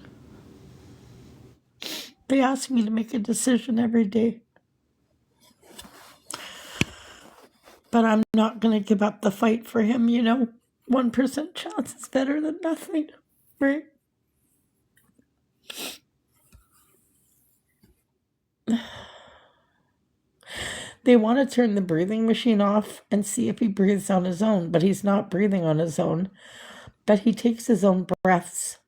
They ask me to make a decision every day. But I'm not going to give up the fight for him, 1% chance is better than nothing, right? They want to turn the breathing machine off and see if he breathes on his own, but he's not breathing on his own. But he takes his own breaths,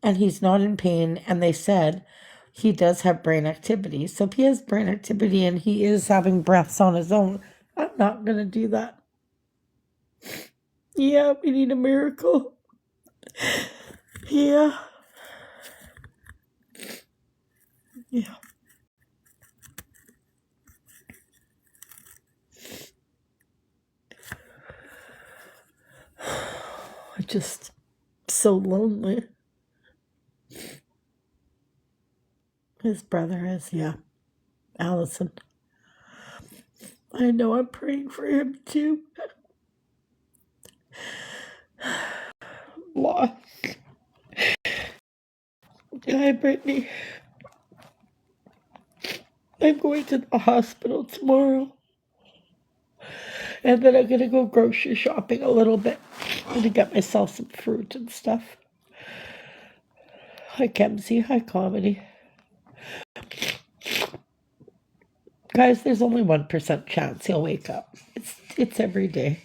and he's not in pain, and they said he does have brain activity. So if he has brain activity and he is having breaths on his own, I'm not going to do that. Yeah, we need a miracle. Yeah. Yeah. I'm just so lonely. His brother is, yeah. Allison. I know I'm praying for him too. Lost. Hi, Brittany. I'm going to the hospital tomorrow. And then I'm going to go grocery shopping a little bit. I'm going to get myself some fruit and stuff. Hi, Kemsey. Hi, Comedy. Guys, there's only 1% chance he'll wake up. It's every day.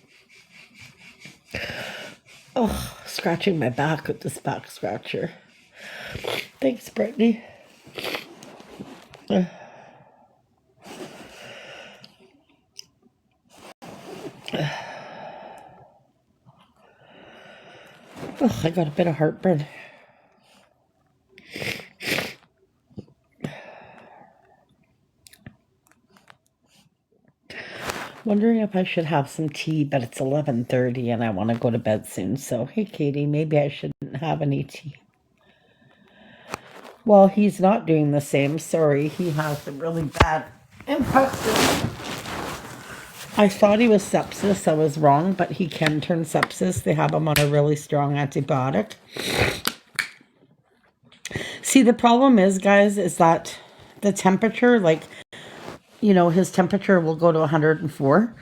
Oh, scratching my back with this back scratcher. Thanks, Brittany. Oh, I got a bit of heartburn. Wondering if I should have some tea, but it's 11:30 and I want to go to bed soon. So, hey, Katie, maybe I shouldn't have any tea. Well, he's not doing the same. Sorry, he has a really bad infection. I thought he was sepsis. I was wrong, but he can turn sepsis. They have him on a really strong antibiotic. See, the problem is, guys, is that the temperature, his temperature will go to 104.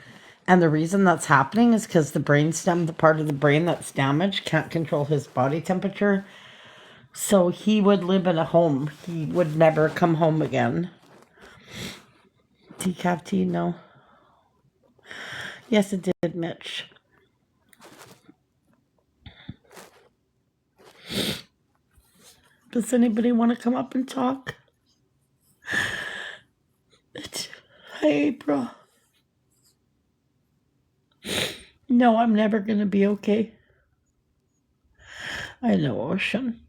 And the reason that's happening is because the brainstem, the part of the brain that's damaged, can't control his body temperature. So he would live in a home. He would never come home again. Decaf tea, no. Yes, it did, Mitch. Does anybody want to come up and talk? Hi, April. No, I'm never going to be okay. I know, Ocean.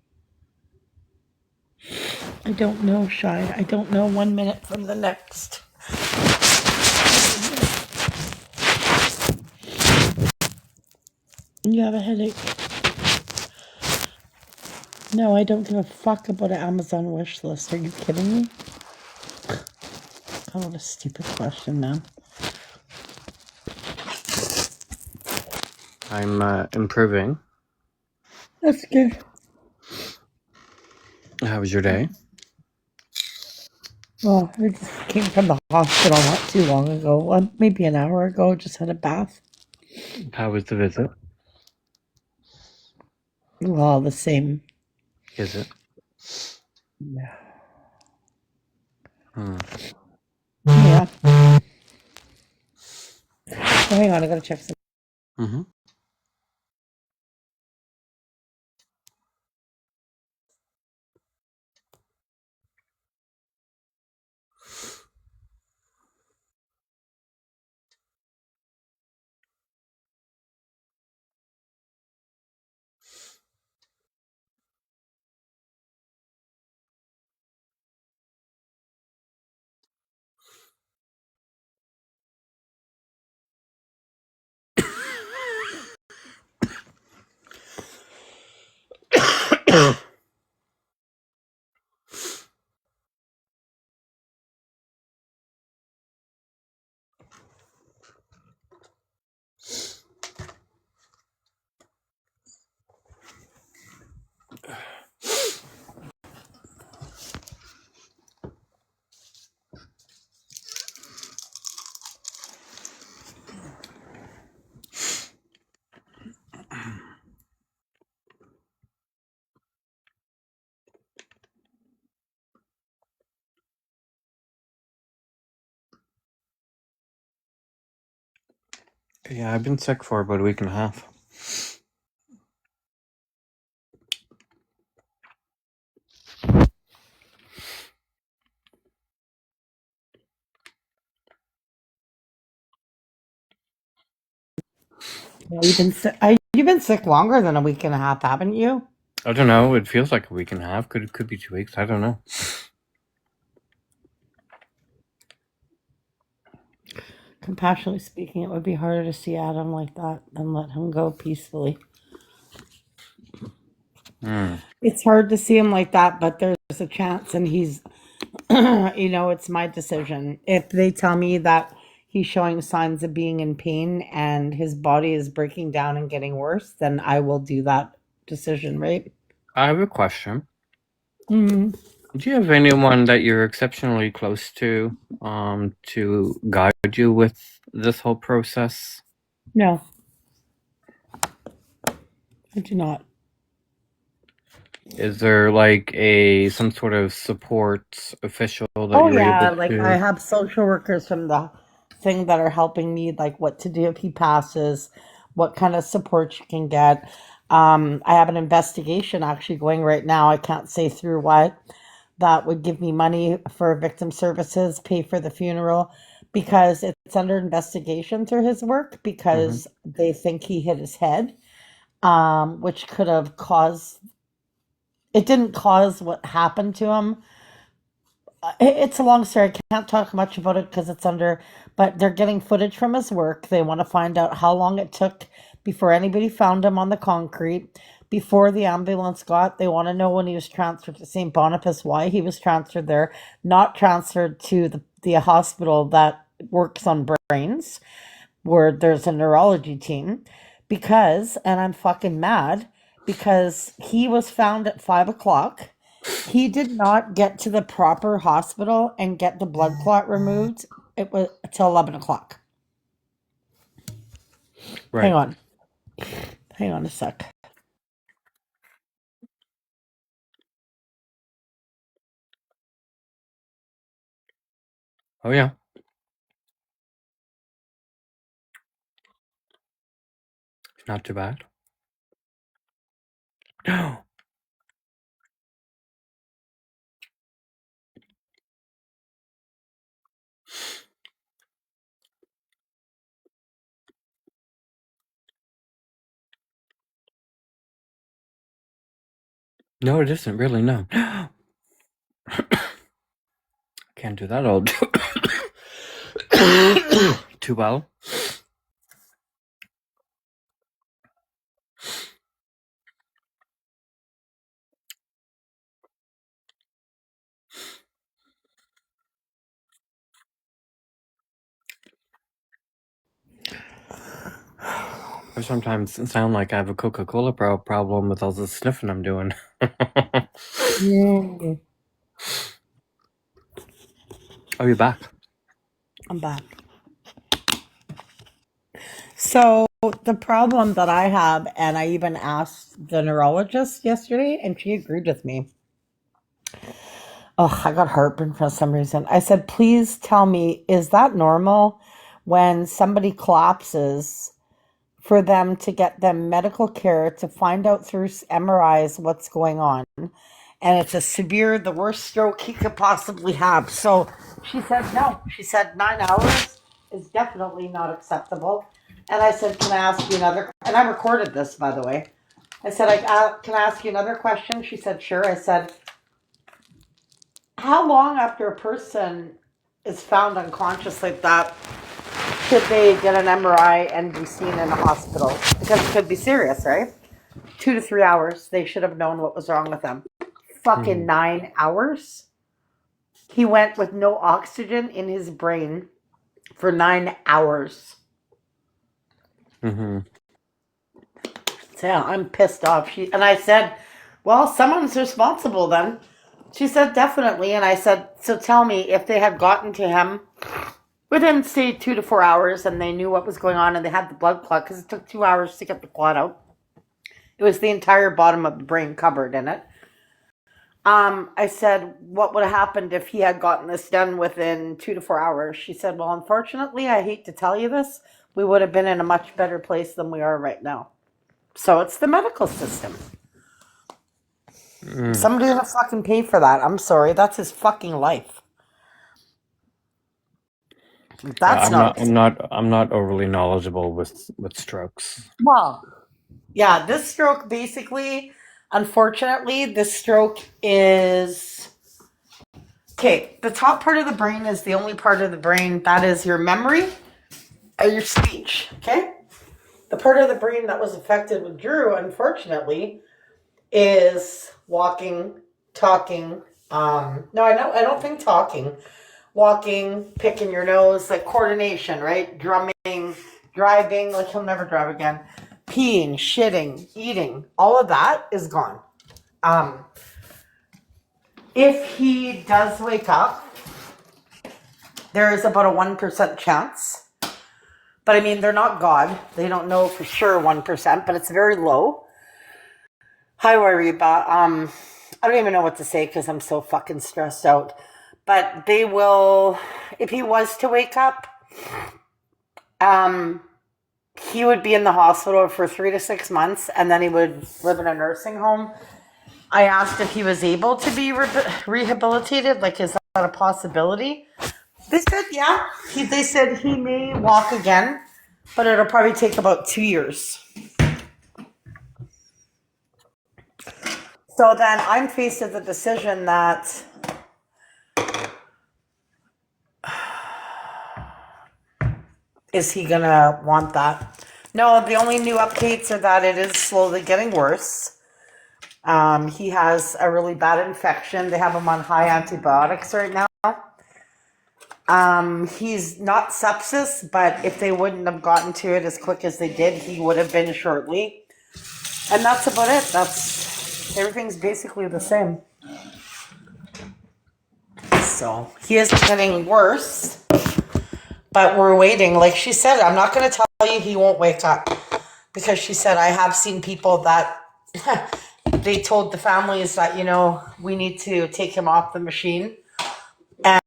I don't know, Shy. I don't know 1 minute from the next. You have a headache. No, I don't give a fuck about an Amazon wish list. Are you kidding me? Oh, what a stupid question, man. I'm improving. That's good. How was your day? Well, I just came from the hospital not too long ago. Maybe an hour ago. Just had a bath. How was the visit? Well, the same. Is it? Yeah. Hmm. Yeah. Oh, hang on, I gotta check some. Mm-hmm. Yeah, I've been sick for about a week and a half. Yeah, you've been sick longer than a week and a half, haven't you? I don't know. It feels like a week and a half. Could be 2 weeks. I don't know. Compassionately speaking, it would be harder to see Adam like that than let him go peacefully. It's hard to see him like that, but there's a chance, and he's, it's my decision. If they tell me that he's showing signs of being in pain and his body is breaking down and getting worse, then I will do that decision, right? I have a question. Mm-hmm. Do you have anyone that you're exceptionally close to guide you with this whole process? No, I do not. Is there like some sort of support official that Oh you're yeah, able like I to? have social workers from the thing that are helping me, like what to do if he passes, what kind of support you can get. I have an investigation actually going right now. I can't say through what that would give me money for victim services, pay for the funeral, because it's under investigation through his work Mm-hmm. because they think he hit his head, which could have caused. It didn't cause what happened to him. It's a long story. I can't talk much about it because it's under, but they're getting footage from his work. They want to find out how long it took before anybody found him on the concrete, before the ambulance got. They want to know when he was transferred to St. Boniface, why he was transferred there, not transferred to the hospital that works on brains, where there's a neurology team. Because, and I'm fucking mad, because he was found at 5 o'clock. He did not get to the proper hospital and get the blood clot removed. It was till 11 o'clock. Hang Right. on. Hang on a sec. Oh yeah. Not too bad. No, it isn't really, no. Can't do that all too well. I sometimes sound like I have a Coca-Cola problem with all the sniffing I'm doing. Oh, you're back. I'm back. So the problem that I have, and I even asked the neurologist yesterday, and she agreed with me. Oh, I got heartburn for some reason. I said, please tell me, is that normal when somebody collapses for them to get them medical care to find out through MRIs what's going on? And it's a severe, the worst stroke he could possibly have. So she said, no. She said 9 hours is definitely not acceptable. And I said, can I ask you another? And I recorded this, by the way. I said, can I ask you another question? She said, sure. I said, how long after a person is found unconscious like that should they get an MRI and be seen in a hospital? Because it could be serious, right? 2 to 3 hours. They should have known what was wrong with them. Fucking 9 hours. He went with no oxygen in his brain for 9 hours. Mm-hmm. So yeah, I'm pissed off. And I said, well, someone's responsible then. She said, definitely. And I said, so tell me, if they had gotten to him within, say, 2 to 4 hours and they knew what was going on and they had the blood clot, because it took 2 hours to get the clot out. It was the entire bottom of the brain covered in it. I said, what would have happened if he had gotten this done within 2 to 4 hours? She said, well, unfortunately, I hate to tell you this, we would have been in a much better place than we are right now. So it's the medical system. Somebody's gonna fucking pay for that. I'm sorry, that's his fucking life. That's I'm not overly knowledgeable with strokes. Well, yeah, this stroke basically, unfortunately, this stroke is okay. The top part of the brain is the only part of the brain that is your memory or your speech. Okay, the part of the brain that was affected with Drew, unfortunately, is walking, talking. No, I don't think talking. Walking, picking your nose, like coordination, right? Drumming, driving, like he'll never drive again. Peeing, shitting, eating, all of that is gone. If he does wake up, there is about a 1% chance. But I mean, they're not God. They don't know for sure 1%, but it's very low. Hi, Wariba. I don't even know what to say because I'm so fucking stressed out. But they will, if he was to wake up, he would be in the hospital for 3 to 6 months, and then he would live in a nursing home. I asked if he was able to be rehabilitated, like is that a possibility? They said, yeah. They said he may walk again, but it'll probably take about 2 years. So then I'm faced with the decision that is he gonna want that? No, the only new updates are that it is slowly getting worse. He has a really bad infection. They have him on high antibiotics right now. He's not sepsis, but if they wouldn't have gotten to it as quick as they did, he would have been shortly. And that's about it. Everything's basically the same. So he is getting worse, but we're waiting. Like she said, I'm not going to tell you he won't wake up, because she said, I have seen people that they told the families that, we need to take him off the machine.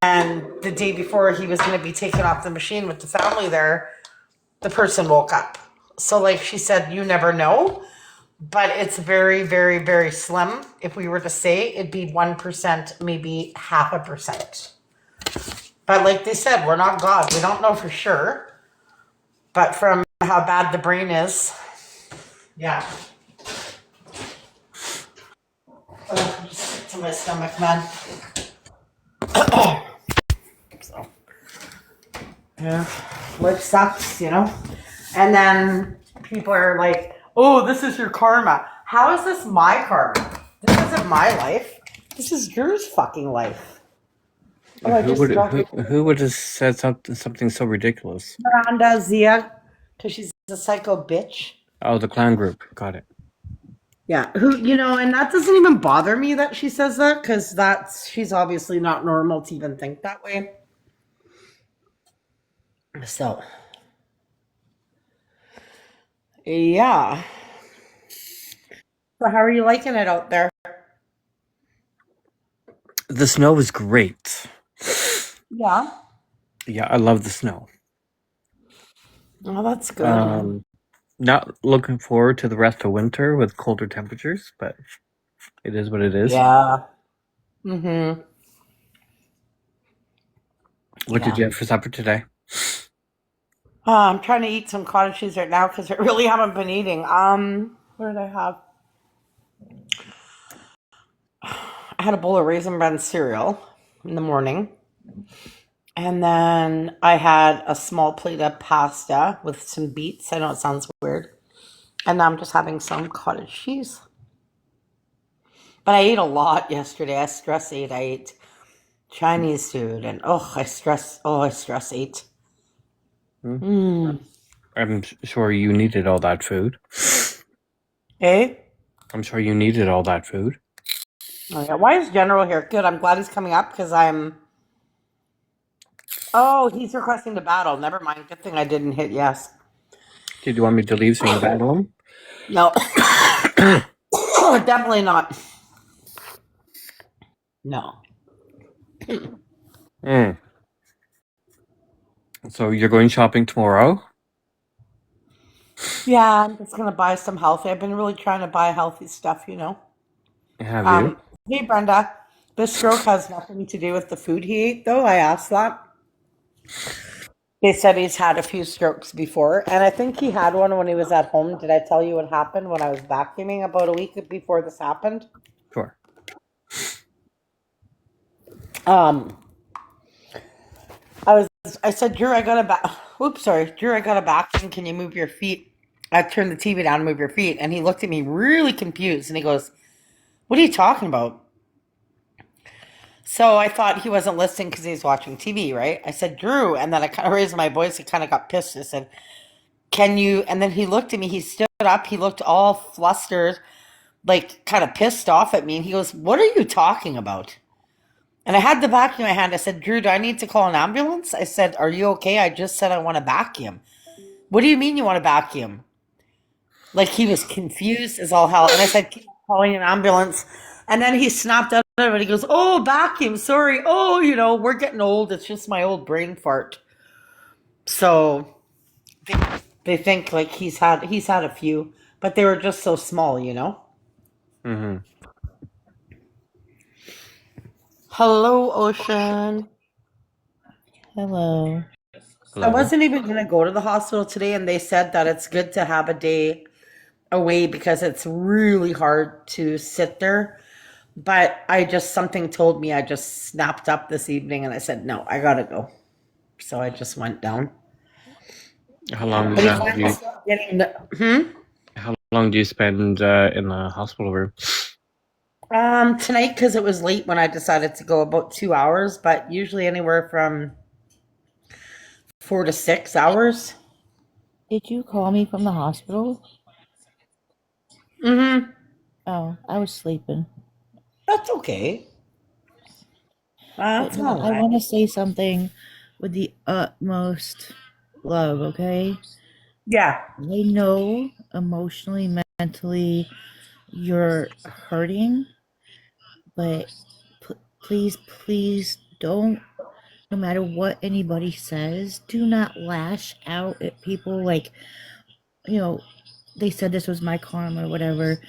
And the day before he was going to be taken off the machine with the family there, the person woke up. So, like she said, you never know, but it's very, very, very slim. If we were to say, it'd be 1%, maybe half a percent. But like they said, we're not God. We don't know for sure. But from how bad the brain is, yeah. Oh, I'm sick to my stomach, man. So, yeah, life sucks, you know? And then people are like, oh, this is your karma. How is this my karma? This isn't my life. This is Drew's fucking life. Oh, I Who just would dropped who would have said something so ridiculous? Miranda Zia because she's a psycho bitch. Oh, the clown group. Got it. Yeah, who, and that doesn't even bother me that she says that because she's obviously not normal to even think that way. So, yeah. So, how are you liking it out there? The snow is great. Yeah. Yeah, I love the snow. Oh, that's good. Not looking forward to the rest of winter with colder temperatures, but it is what it is. Yeah. Mm-hmm. What did Yeah. you have for supper today? I'm trying to eat some cottage cheese right now because I really haven't been eating. What did I have? I had a bowl of Raisin Bran cereal in the morning. And then I had a small plate of pasta with some beets. I know it sounds weird. And now I'm just having some cottage cheese. But I ate a lot yesterday. I stress ate. I ate Chinese food and I stress ate. Hmm? Mm. I'm sure you needed all that food. Eh? I'm sure you needed all that food. Oh yeah. Why is General here? Good. I'm glad he's coming up because I'm. Oh, he's requesting the battle. Never mind. Good thing I didn't hit yes. Did you want me to leave so you can battle him? No. Definitely not. No. Mm. So you're going shopping tomorrow? Yeah, I'm just gonna buy some healthy. I've been really trying to buy healthy stuff. Have you? Hey Brenda, this stroke has nothing to do with the food he ate, though. I asked that. They said he's had a few strokes before, and I think he had one when he was at home. Did I tell you what happened when I was vacuuming about a week before this happened? Sure. Um, I said, Drew, I got a Oops, sorry, Drew, I got a vacuum. Can you move your feet? I turned the TV down and move your feet, and he looked at me really confused, and he goes, "What are you talking about?" So I thought he wasn't listening because he was watching TV, right? I said, Drew, and then I kind of raised my voice. He kind of got pissed. I said, can you? And then he looked at me. He stood up. He looked all flustered, like kind of pissed off at me. And he goes, what are you talking about? And I had the vacuum in my hand. I said, Drew, do I need to call an ambulance? I said, are you okay? I just said I want to vacuum. What do you mean you want to vacuum? Like he was confused as all hell. And I said, keep calling an ambulance. And then he snapped out of it. He goes, oh, vacuum. Sorry. Oh, we're getting old. It's just my old brain fart. So they, they think like he's had a few, but they were just so small. Mm-hmm. Hello, Ocean. Hello. I Hello. wasn't even going to go to the hospital today, and they said that it's good to have a day away because it's really hard to sit there. But something told me I just snapped up this evening and I said, no, I gotta go. So I just went down. How long But he do can't you stop getting the. how long do you spend in the hospital room? Tonight, because it was late when I decided to go, about 2 hours, but usually anywhere from 4 to 6 hours. Did you call me from the hospital? Mm-hmm. Oh, I was sleeping. That's okay. But That's no, all I right. want to say something with the utmost love, okay? Yeah. I know emotionally, mentally, you're hurting, but please, please don't, no matter what anybody says, do not lash out at people. Like, you know, they said this was my karma or whatever.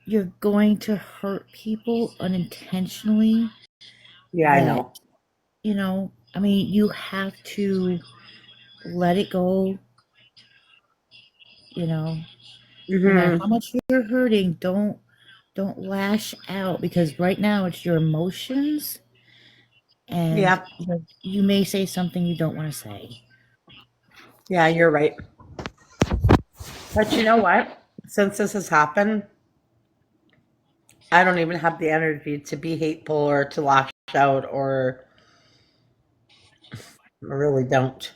You're going to hurt people unintentionally. Yeah, I That, know. you know, I mean, you have to let it go. You know, no matter Hmm. how much you're hurting, don't lash out, because right now it's your emotions, and Yeah, you may say something you don't want to say. yeah, you're right. But you know what? Since this has happened, I don't even have the energy to be hateful or to lash out, or I really don't.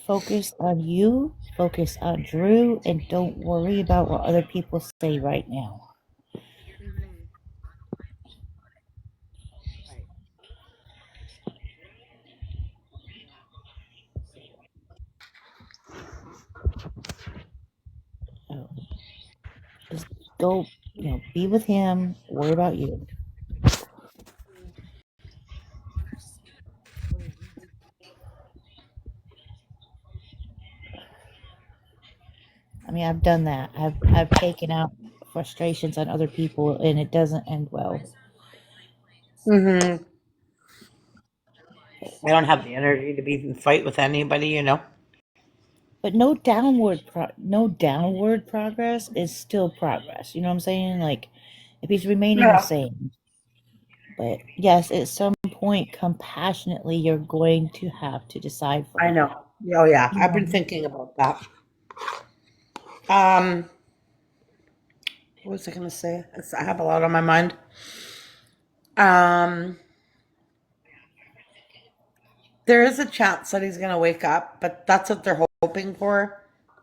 Focus on you, focus on Drew, and don't worry about what other people say right now. Mhm. Right. So just go, be with him, worry about you. I mean, I've done that. I've taken out frustrations on other people, and it doesn't end well. Hmm. I don't have the energy to be in fight with anybody, you know. But no downward progress is still progress. You know what I'm saying? Like, if he's remaining the Yeah. same. But yes, at some point, compassionately, you're going to have to decide for I him. know. Oh yeah, You I've know, been thinking about that. Um, what was I gonna say? I have a lot on my mind. Um, there is a chance that he's gonna wake up, but that's what they're hoping for.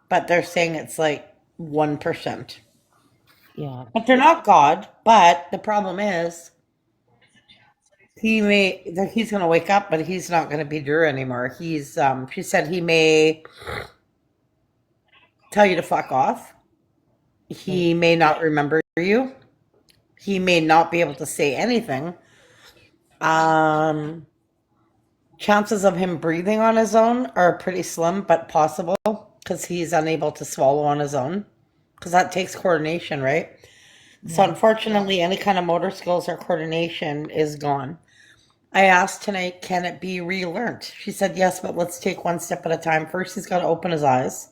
But they're saying it's like 1%. yeah. But they're not God. But the problem is he may that he's gonna wake up, but he's not gonna be Drew anymore. She said he may tell you to fuck off. Right. He may not remember you. He may not be able to say anything. Um, Chances of him breathing on his own are pretty slim, but possible because he's unable to swallow on his own. Because that takes coordination, right? So, Yeah. unfortunately, any kind of motor skills or coordination is gone. I asked tonight, can it be relearned? She said, yes, but let's take one step at a time. First, he's got to open his eyes.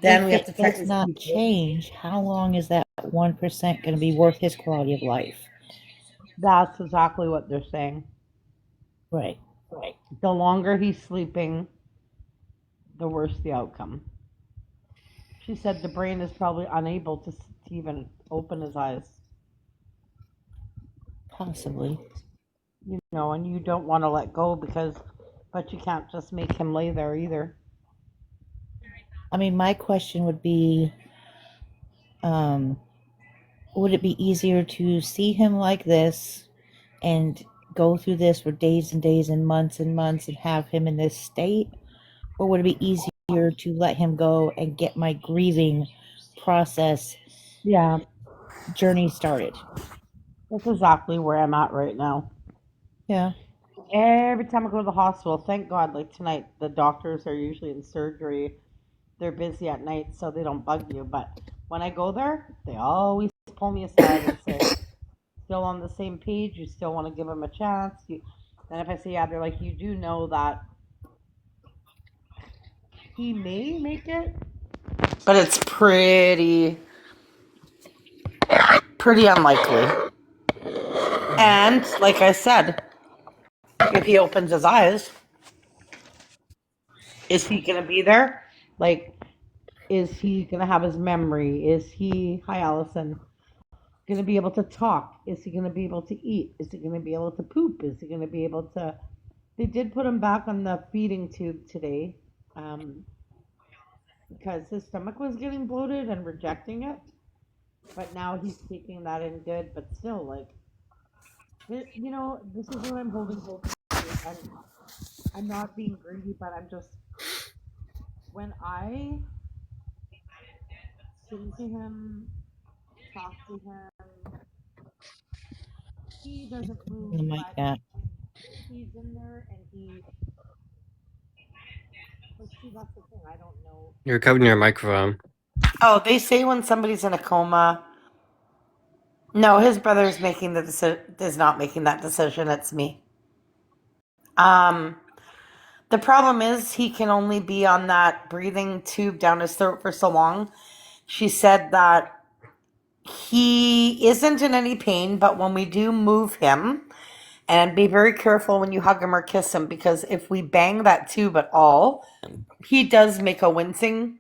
Then we If have it to check does his not pupils. change, how long is that 1% going to be worth his quality of life? That's exactly what they're saying. Right. The longer he's sleeping, the worse the outcome. She said the brain is probably unable to even open his eyes. Possibly. And you don't want to let go but you can't just make him lay there either. I mean, my question would be, um, would it be easier to see him like this and go through this for days and days and months and have him in this state? Or would it be easier to let him go and get my grieving process Yeah, journey started? that's exactly where I'm at right now. Yeah. Every time I go to the hospital, thank God, like tonight, the doctors are usually in surgery. They're busy at night, so they don't bug you. But when I go there, they always pull me aside and say, still on the same page? You still want to give him a chance? Then if I say, yeah, they're like, you do know that he may make it, but it's pretty unlikely. Right. And like I said, if he opens his eyes, is he gonna be there? Like, is he gonna have his memory? Is he, hi Allison, gonna be able to talk? Is he gonna be able to eat? Is he gonna be able to poop? Is he gonna be able to? They did put him back on the feeding tube today, um, because his stomach was getting bloated and rejecting it. But now he's taking that in good. But still, like, this is what I'm holding hope to, and I'm not being greedy, but I'm just when I sing to him, talk to him, he doesn't move, Something like but that. he's in there and he But see, that's the thing. I don't know. You're covering your microphone. Oh, they say when somebody's in a coma. No, his brother's making the decision. Is not making that decision. It's me. Um, the problem is he can only be on that breathing tube down his throat for so long. She said that he isn't in any pain, but when we do move him, and be very careful when you hug him or kiss him, because if we bang that tube at all, he does make a wincing.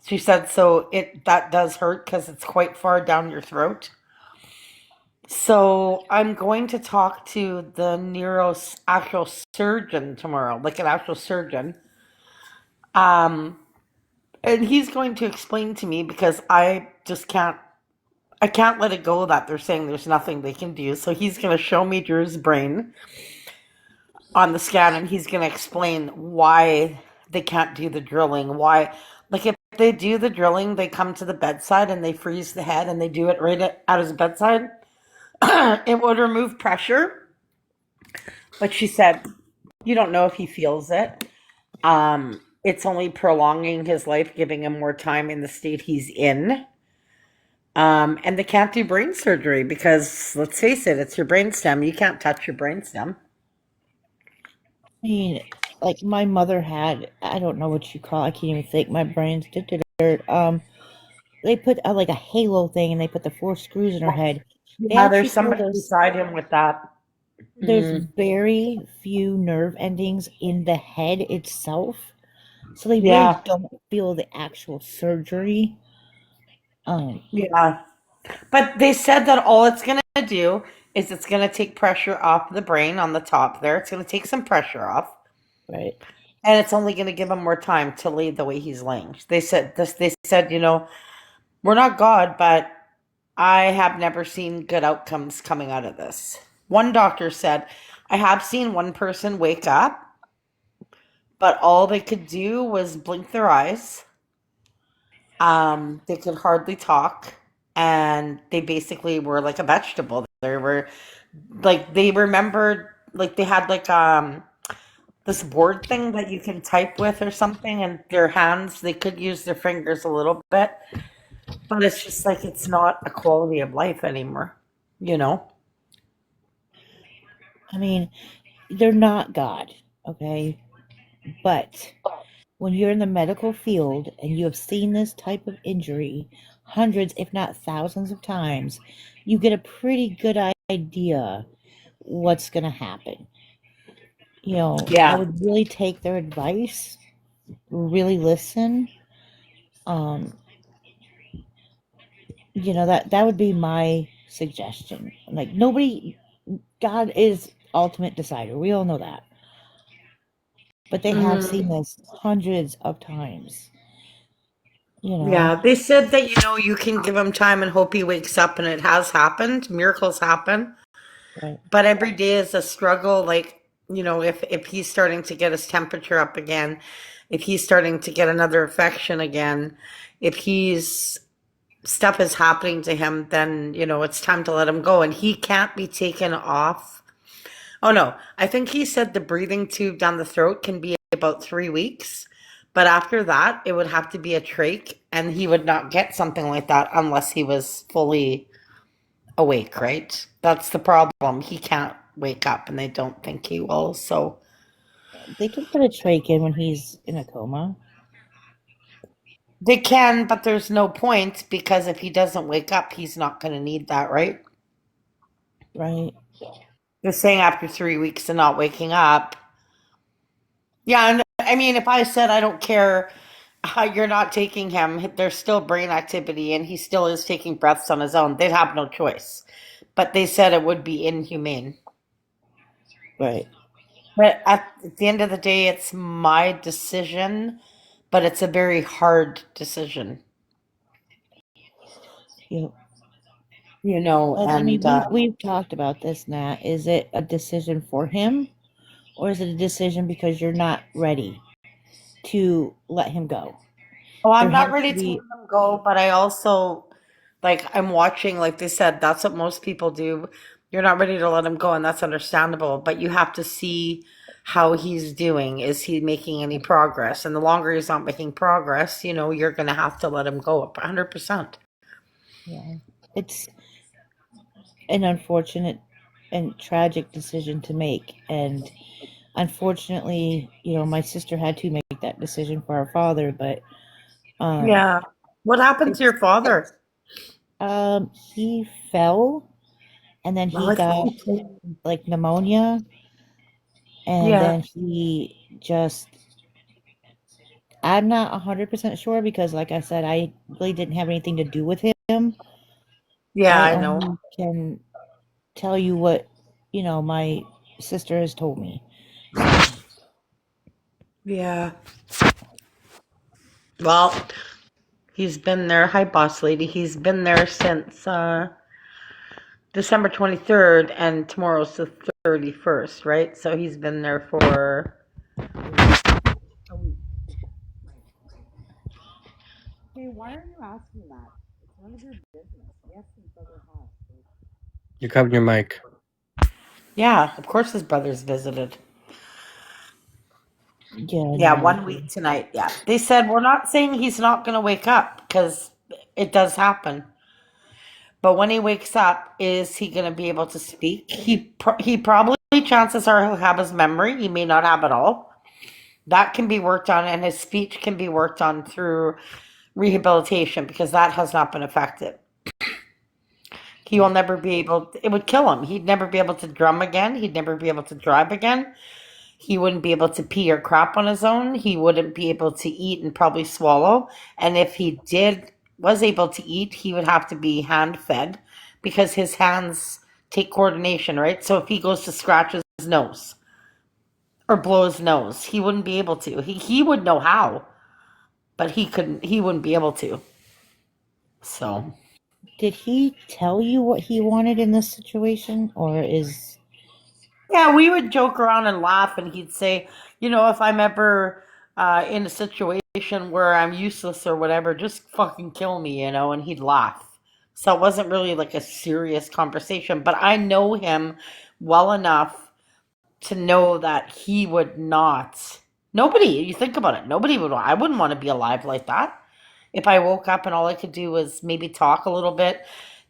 She said so it that does hurt because it's quite far down your throat. So I'm going to talk to the neuro actual surgeon tomorrow, like an actual surgeon. Um, and he's going to explain to me because I just can't. I can't let it go that they're saying there's nothing they can do. So he's going to show me Drew's brain on the scan, and he's going to explain why they can't do the drilling. Why, like if they do the drilling, they come to the bedside and they freeze the head, and they do it right at his bedside. It would remove pressure, but she said you don't know if he feels it. It's only prolonging his life, giving him more time in the state he's in. And they can't do brain surgery because, let's face it, it's your brainstem. You can't touch your brainstem. I mean, like my mother had, I don't know what you call it, I can't even think, my brain's dirt. They put like a halo thing and they put the 4 screws in her head. They Yeah, actually there's told somebody us beside him with that. there's Mm, very few nerve endings in the head itself. So they really yeah, don't feel the actual surgery. Um, yeah. But they said that all it's going to do is it's going to take pressure off the brain on the top there. It's going to take some pressure off. right. And it's only going to give him more time to lay the way he's laying. They said this. They said, we're not God, but I have never seen good outcomes coming out of this. One doctor said, I have seen one person wake up, but all they could do was blink their eyes. They could hardly talk, and they basically were like a vegetable. They were like they remembered like they had like this board thing that you can type with or something, and their hands they could use their fingers a little bit, but it's just like it's not a quality of life anymore, you know? I mean, they're not God, okay? But when you're in the medical field and you have seen this type of injury hundreds, if not thousands of times, you get a pretty good idea what's going to happen. I Yeah. would really take their advice, really listen. Um, that would be my suggestion. Like nobody, God is ultimate decider. We all know that, but they have seen Mm, this hundreds of times. You know, yeah, they said that you can give him time and hope he wakes up, and it has happened. Miracles happen, right? but every day is a struggle. Like if he's starting to get his temperature up again, if he's starting to get another infection again, if he's stuff is happening to him, then it's time to let him go, and he can't be taken off. Oh no, I think he said the breathing tube down the throat can be about 3 weeks. But after that, it would have to be a trach, and he would not get something like that unless he was fully awake, right? That's the problem. He can't wake up, and they don't think he will. So They can put a trach in when he's in a coma, they can, but there's no point because if he doesn't wake up, he's not going to need that, right? right? They're saying after 3 weeks of not waking up. Yeah, and I mean, if I said I don't care how you're not taking him, there's still brain activity and he still is taking breaths on his own. They'd have no choice. But they said it would be inhumane. Right. But at the end of the day, it's my decision, but it's a very hard decision, You But I mean, and we've talked about this, Nat. Is it a decision for him, or is it a decision because you're not ready to let him go? well, There I'm has not ready to to be let them go, but I also, like, I'm watching, like they said, that's what most people do. You're not ready to let them go, and that's understandable, but you have to see how he's doing. Is he making any progress? And the longer he's not making progress, you're going to have to let him go up 100%. Yeah. It's an unfortunate and tragic decision to make. And unfortunately, my sister had to make that decision for our father, but Yeah. What happened to it's your father? he fell and then Oh, he I thought got you told. like pneumonia, and Yeah. then he just, I'm not 100% sure because like I said, I really didn't have anything to do with him. Yeah, I I know. only can tell you what, my sister has told me. So Yeah. Well, he's been there. Hi, boss lady. He's been there since December 23rd, and tomorrow's the 31st, right? So he's been there for a week. Hey, why are you asking that? It's none of your business. Yes, his brother has. You covered your mic. Yeah, of course his brothers visited. yeah, Yeah, no. 1 week tonight. Yeah. They said we're not saying he's not going to wake up because it does happen. But when he wakes up, is he going to be able to speak? He probably, chances are, he'll have his memory. He may not have it all. That can be worked on, and his speech can be worked on through rehabilitation because that has not been affected. He will never be able. It would kill him. He'd never be able to drum again. He'd never be able to drive again. He wouldn't be able to pee or crap on his own. He wouldn't be able to eat and probably swallow. And if he was able to eat, he would have to be hand fed because his hands take coordination, right? So if he goes to scratch his nose or blow his nose, he wouldn't be able to. He would know how, but he wouldn't be able to. So Did he tell you what he wanted in this situation, or is yeah, we would joke around and laugh, and he'd say, if I'm ever in a situation where I'm useless or whatever, just fucking kill me, and he'd laugh. So it wasn't really like a serious conversation, but I know him well enough to know that he would not. Nobody, you think about it, nobody would, I wouldn't want to be alive like that. If I woke up and all I could do was maybe talk a little bit,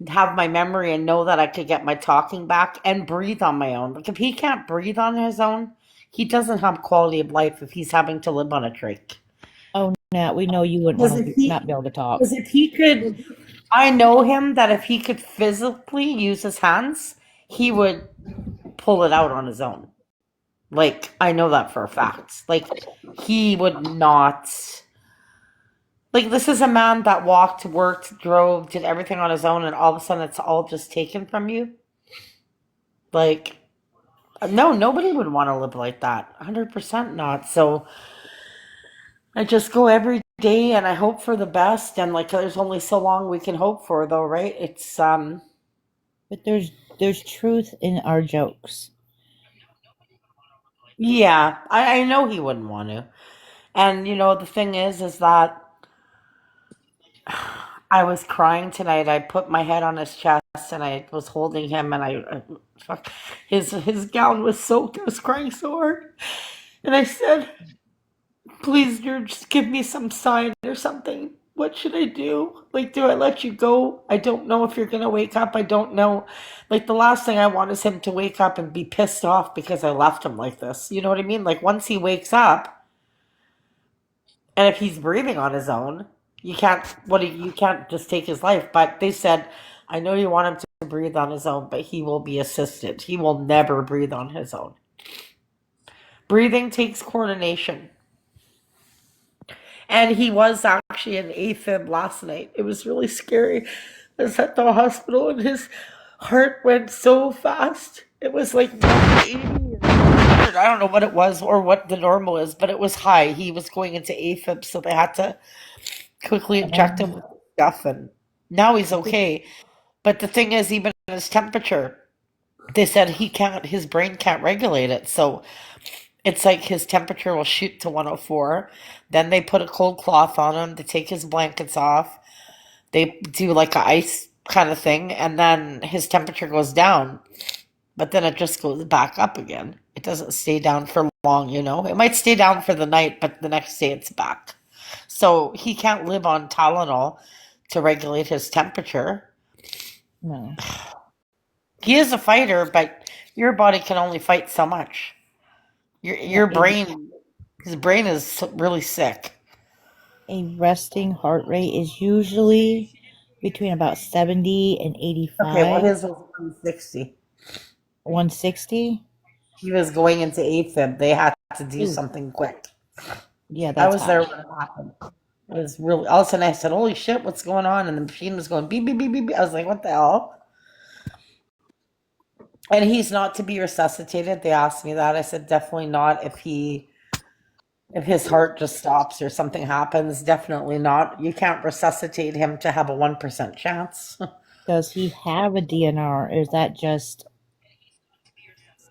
have my memory and know that I could get my talking back and breathe on my own. Like if he can't breathe on his own, he doesn't have quality of life if he's having to live on a trach. oh Nat, we know you wouldn't Because want if to he not be able to talk. because if he could I know him that if he could physically use his hands, he would pull it out on his own. Like I know that for a fact. Like he would not. Like this is a man that walked, worked, drove, did everything on his own, and all of a sudden it's all just taken from you. Like no, nobody would want to live like that. 100% not. So I just go every day and I hope for the best. And like there's only so long we can hope for, though, right? It's But there's truth in our jokes. yeah. I know he wouldn't want to. And the thing is that I was crying tonight. I put my head on his chest and I was holding him, and fuck, his gown was soaked. I was crying so hard, and I said, "Please, dear, just give me some sign or something. What should I do? Like, do I let you go? I don't know if you're gonna wake up. I don't know. Like, the last thing I want is him to wake up and be pissed off because I left him like this. You know what I mean? Like, once he wakes up, and if he's breathing on his own, you can't just take his life. But they said, I know you want him to breathe on his own, but he will be assisted. He will never breathe on his own. Breathing takes coordination. And he was actually in AFib last night. It was really scary. I was at the hospital and his heart went so fast. It was like 180 or 200. I don't know what it was or what the normal is, but it was high. He was going into AFib, so they had to quickly inject him with stuff, and now he's okay. But the thing is, even his temperature, they said his brain can't regulate it. So it's like his temperature will shoot to 104. Then they put a cold cloth on him. They take his blankets off. They do like a ice kind of thing, and then his temperature goes down. But then it just goes back up again. It doesn't stay down for long, you know. It might stay down for the night, but the next day it's back. So he can't live on Tylenol to regulate his temperature. No. He is a fighter, but your body can only fight so much. Yeah, Your brain, his brain is really sick. a resting heart rate is usually between about 70 and Okay, well 85. his was 160. 160? He was going into AFib. They had to do Ooh, something quick. yeah, I that's was there high. when it happened. It was really all of a sudden I said, "Holy shit, what's going on?" And the machine was going beep beep beep beep. Beep. I was like, "What the hell?" And he's not to be resuscitated. They asked me that. I said, "Definitely not. If his heart just stops or something happens, definitely not. You can't resuscitate him to have a 1% chance." Does he have a DNR? Is that just,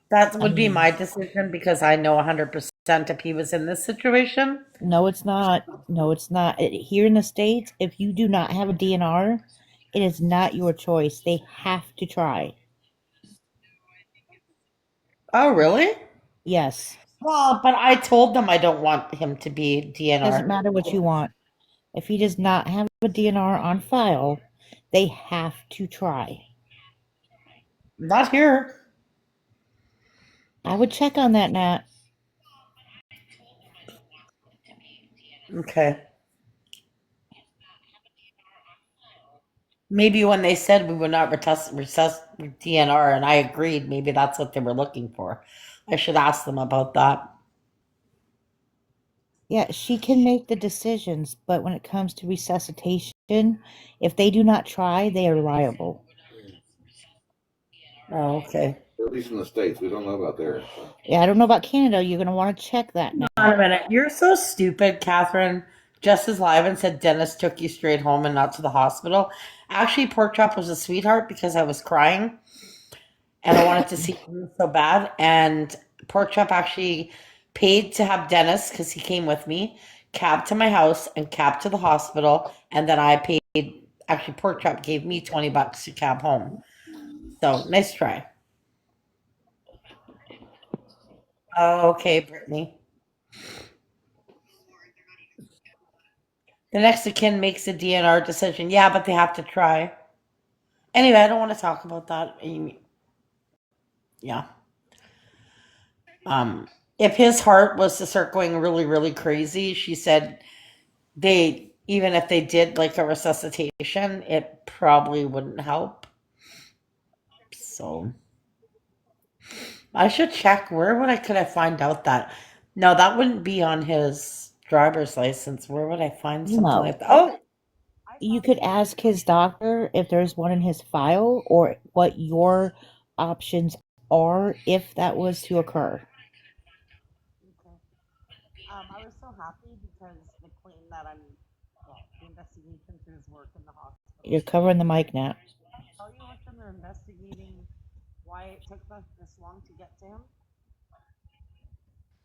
That I would be mean, my decision because I know 100% if he was in this situation. no, it's not. No, it's not. Here in the States, if you do not have a DNR, it is not your choice. They have to try. Oh, really? Yes. Well, but I told them I don't want him to be Doesn't DNR. matter what you want. If he does not have a DNR on file, they have to try. Not here. I would check on that, Nat. Okay. Maybe when they said we would not resusc DNR, and I agreed, maybe that's what they were looking for. I should ask them about that. Yeah, she can make the decisions, but when it comes to resuscitation, if they do not try, they are liable. Oh, okay. At least in the States, we don't know about there. Yeah, I don't know about Canada. You're going to want to check that, Hold on Nat. a minute. You're so stupid, Catherine. Just as live and said Dennis took you straight home and not to the hospital. Actually, Pork Chop was a sweetheart because I was crying and I wanted to see him so bad. And Pork Chop actually paid to have Dennis because he came with me, cab to my house and cab to the hospital, and then I paid. Actually, Pork Chop gave me $20 to cab home. So nice try. Oh, okay, Brittany. The next of kin makes a DNR decision. Yeah, but they have to try. Anyway, I don't want to talk about that. Yeah. If his heart was to start going really, really crazy, she said they even if they did like a resuscitation, it probably wouldn't help. So I should check where would I could I find out that? No, that wouldn't be on his driver's license. Where would I find something No. like that? Oh, You could ask his doctor if there's one in his file or what your options are if that was to occur. okay. I was so happy because the claim that the investigation through his work in the hospital. You're covering the mic, Nat. Tell you what they're investigating why it took this long to get to him?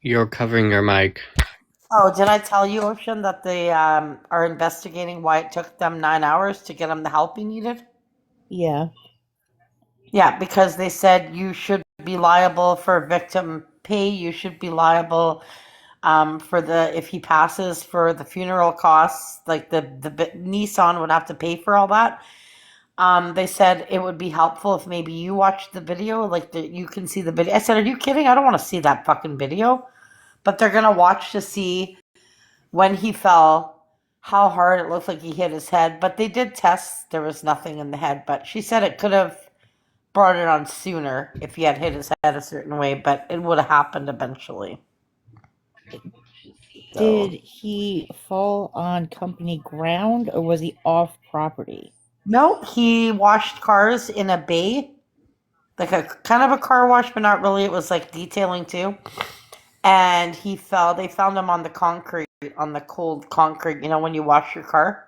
You're covering your mic. Oh, did I tell you, Ocean, that they are investigating why it took them 9 hours to get him the help he needed? Yeah. Yeah, because they said you should be liable for victim pay. You should be liable for the if he passes for the funeral costs. Like the Nissan would have to pay for all that. They said it would be helpful if maybe you watched the video, like you can see the video. I said, "Are you kidding? I don't want to see that fucking video." But they're gonna watch to see when he fell, how hard it looked like he hit his head. But they did test; there was nothing in the head. But she said it could have brought it on sooner if he had hit his head a certain way, but it would have happened eventually. Did So he fall on company ground or was he off property? no, he washed cars in a bay, like a kind of a car wash, but not really. It was like detailing too. And he fell. They found him on the concrete, on the cold concrete. You know, when you wash your car,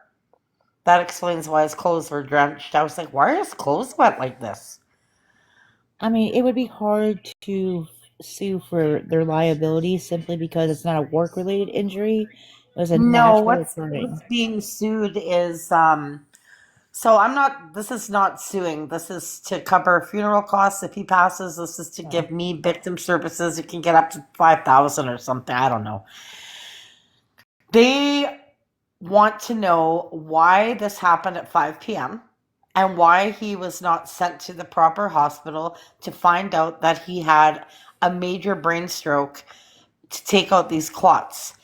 that explains why his clothes were drenched. I was like, why are his clothes wet like this? I mean, it would be hard to sue for their liability simply because it's not a work related injury. It was a No, natural what's occurring. being sued is So I'm not, this is not suing. This is to cover funeral costs if he passes. This is to Oh, give me victim services. It can get up to 5,000 or something. I don't know. They want to know why this happened at 5 p.m. and why he was not sent to the proper hospital to find out that he had a major brain stroke to take out these clots.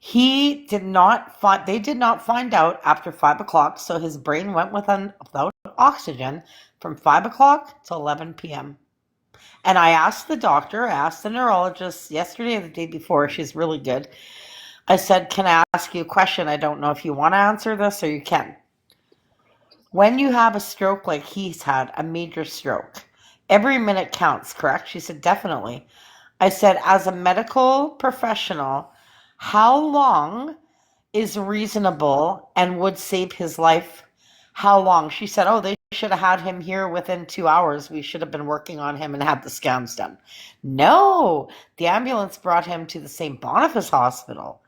He did not find, they did not find out after 5 o'clock, so his brain went without oxygen from 5 o'clock to 11 p.m. And I asked the doctor, I asked the neurologist yesterday or the day before, she's really good. I said, can I ask you a question? I don't know if you want to answer this or you can. When you have a stroke like he's had, a major stroke, every minute counts, correct? She said, definitely. I said, as a medical professional, how long is reasonable and would save his life? How long? She said, oh, they should have had him here within 2 hours. We should have been working on him and had the scans done. No, the ambulance brought him to the St. Boniface Hospital,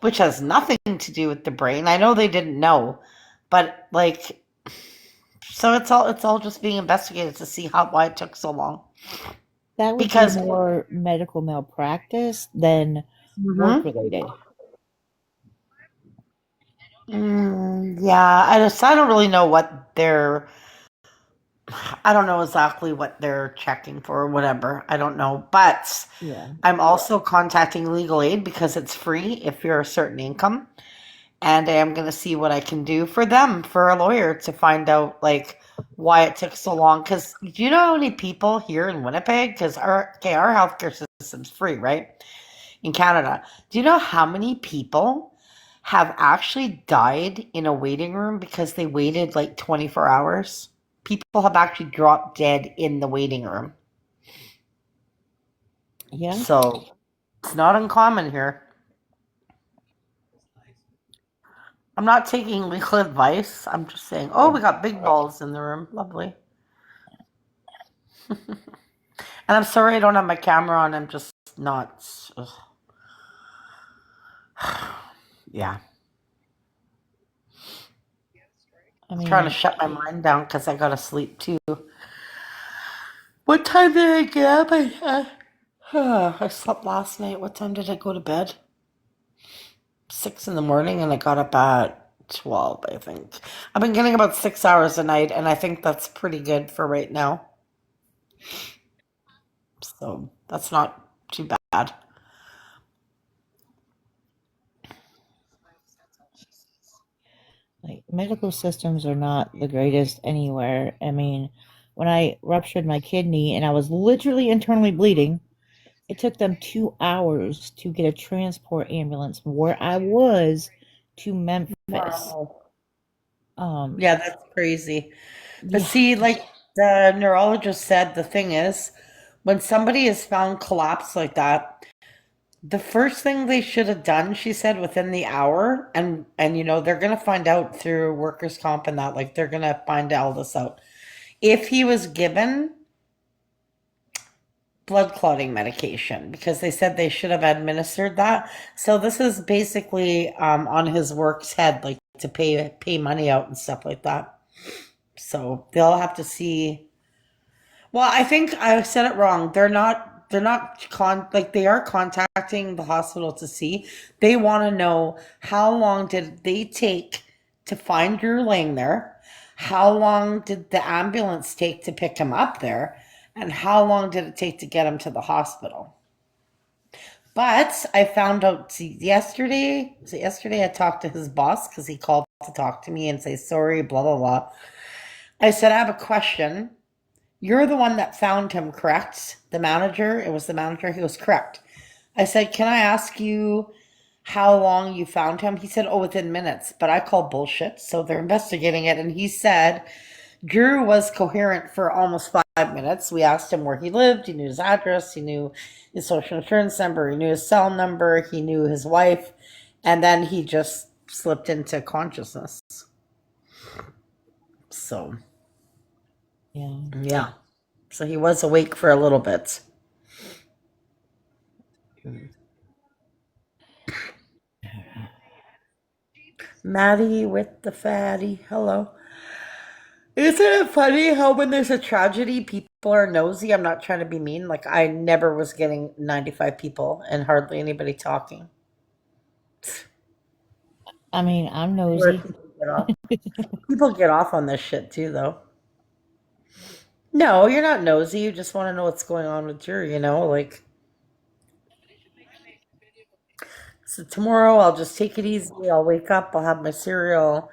which has nothing to do with the brain. I know they didn't know, but like, so it's all just being investigated to see why it took so long. that would be Because more medical malpractice than work Mhm. related. Yeah, I don't really know what they're. I don't know exactly what they're checking for or whatever. I don't know, but Yeah. I'm also contacting legal aid because it's free if you're a certain income, and I am going to see what I can do for them for a lawyer to find out like why it took so long. Because do you know how many people here in Winnipeg? Because our healthcare system's free, right? In Canada. Do you know how many people have actually died in a waiting room because they waited like 24 hours? People have actually dropped dead in the waiting room. Yeah. So it's not uncommon here. I'm not taking legal advice. I'm just saying, oh, we got big balls in the room. Lovely. And I'm sorry I don't have my camera on. I'm just not. Ugh. Yeah. I I'm trying to mean, shut my mind down because I got to sleep too. What time did I get up? I slept last night. What time did I go to bed? 6 in the morning, and I got up at 12, I think. I've been getting about 6 hours a night, and I think that's pretty good for right now. So that's not too bad. like medical systems are not the greatest anywhere. I mean, when I ruptured my kidney and I was literally internally bleeding, it took them 2 hours to get a transport ambulance from where I was to Memphis. Wow. Um, Yeah, that's crazy. But yeah, see, like the neurologist said, the thing is, when somebody is found collapsed like that, the first thing they should have done, she said, within the hour, and they're gonna find out through workers' comp and that, like they're gonna find all this out. If he was given blood clotting medication, because they said they should have administered that. So this is basically on his work's head, like to pay money out and stuff like that. So they'll have to see. Well, I think I said it wrong. They're not they are contacting the hospital to see. They want to know how long did they take to find Drew laying there? How long did the ambulance take to pick him up there? And how long did it take to get him to the hospital? But I found out yesterday, was it yesterday I talked to his boss because he called to talk to me and say sorry, blah blah blah. I said, I have a question. You're the one that found him, correct? The manager? It was the manager. He was correct. I said, can I ask you how long you found him? He said, oh, within minutes. But I call bullshit. So they're investigating it. And he said, Drew was coherent for almost 5 minutes. We asked him where he lived. He knew his address. He knew his social insurance number. He knew his cell number. He knew his wife. And then he just slipped into consciousness. So, yeah. yeah. So he was awake for a little bit. Maddie with the fatty. Hello. Isn't it funny how when there's a tragedy, people are nosy? I'm not trying to be mean. Like, I never was getting 95 people and hardly anybody talking. I mean, I'm Where nosy. people get off. People get off on this shit too, though. No, you're not nosy. You just want to know what's going on with your. Like, so tomorrow I'll just take it easy. I'll wake up, I'll have my cereal.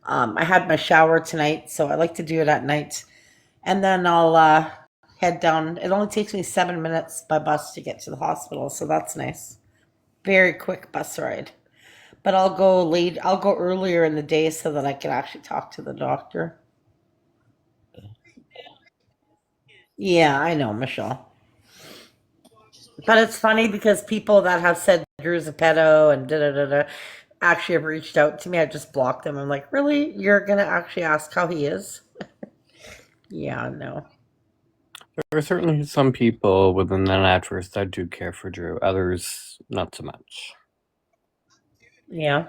I had my shower tonight, so I like to do it at night. And then I'll head down. It only takes me 7 minutes by bus to get to the hospital, so that's nice. Very quick bus ride. But I'll go late. I'll go earlier in the day so that I can actually talk to the doctor. Yeah, I know, Michelle. But it's funny because people that have said Drew's a pedo and da da da da actually have reached out to me. I just blocked them. I'm like, really? You're gonna actually ask how he is? Yeah, no. There are certainly some people within the Natchers that do care for Drew, others not so much. Yeah.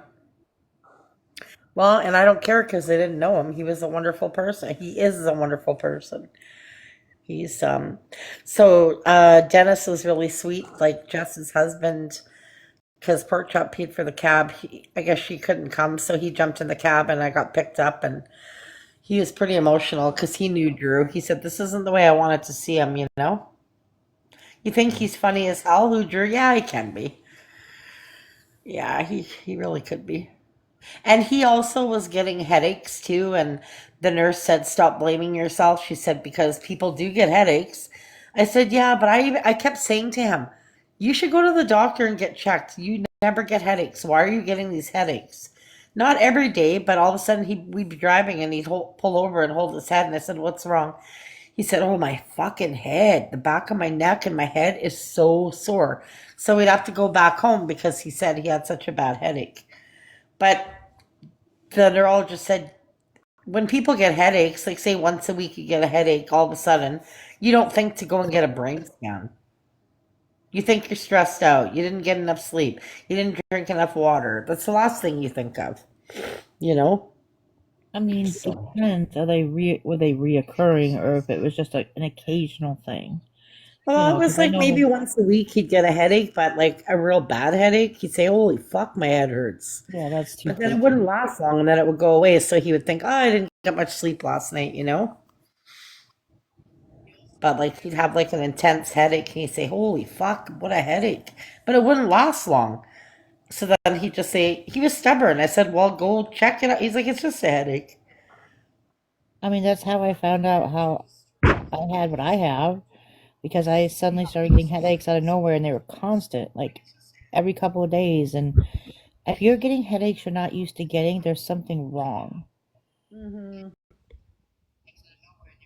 Well, and I don't care because they didn't know him. He was a wonderful person. He is a wonderful person. He's so Dennis was really sweet, like Jess's husband, because Pork Chop paid for the cab. I guess she couldn't come, so he jumped in the cab and I got picked up and he was pretty emotional because he knew Drew. He said, "This isn't the way I wanted to see him." You think he's funny as hell, who Drew? Yeah, he can be. Yeah, he really could be. And he also was getting headaches too. And the nurse said, "Stop blaming yourself." She said, "Because people do get headaches." I said, "Yeah, but I kept saying to him, you should go to the doctor and get checked. You never get headaches. Why are you getting these headaches?" Not every day, but all of a sudden we'd be driving and pull over and hold his head. And I said, "What's wrong?" He said, "Oh, my fucking head. The back of my neck and my head is so sore." So we'd have to go back home because he said he had such a bad headache. But the neurologist said when people get headaches, like say once a week you get a headache all of a sudden, you don't think to go and get a brain scan. You think you're stressed out. You didn't get enough sleep. You didn't drink enough water. That's the last thing you think of, you know? I mean, So, depends. Were they reoccurring, or if it was just like an occasional thing? well, it Because was I like maybe know, once a week he'd get a headache, but like a real bad headache, he'd say, "Holy fuck, my head hurts." yeah, that's too But then it wouldn't freaky. last long and then it would go away. So he would think, "Oh, I didn't get much sleep last night." But like he'd have like an intense headache and he'd say, "Holy fuck, what a headache." But it wouldn't last long. So then he'd just say, he was stubborn. I said, "Well, go check it out." He's like, "It's just a headache." I mean, that's how I found out how I had what I have because I suddenly started getting headaches out of nowhere and they were constant, like every couple of days. And if you're getting headaches you're not used to getting, there's something wrong. Hmm.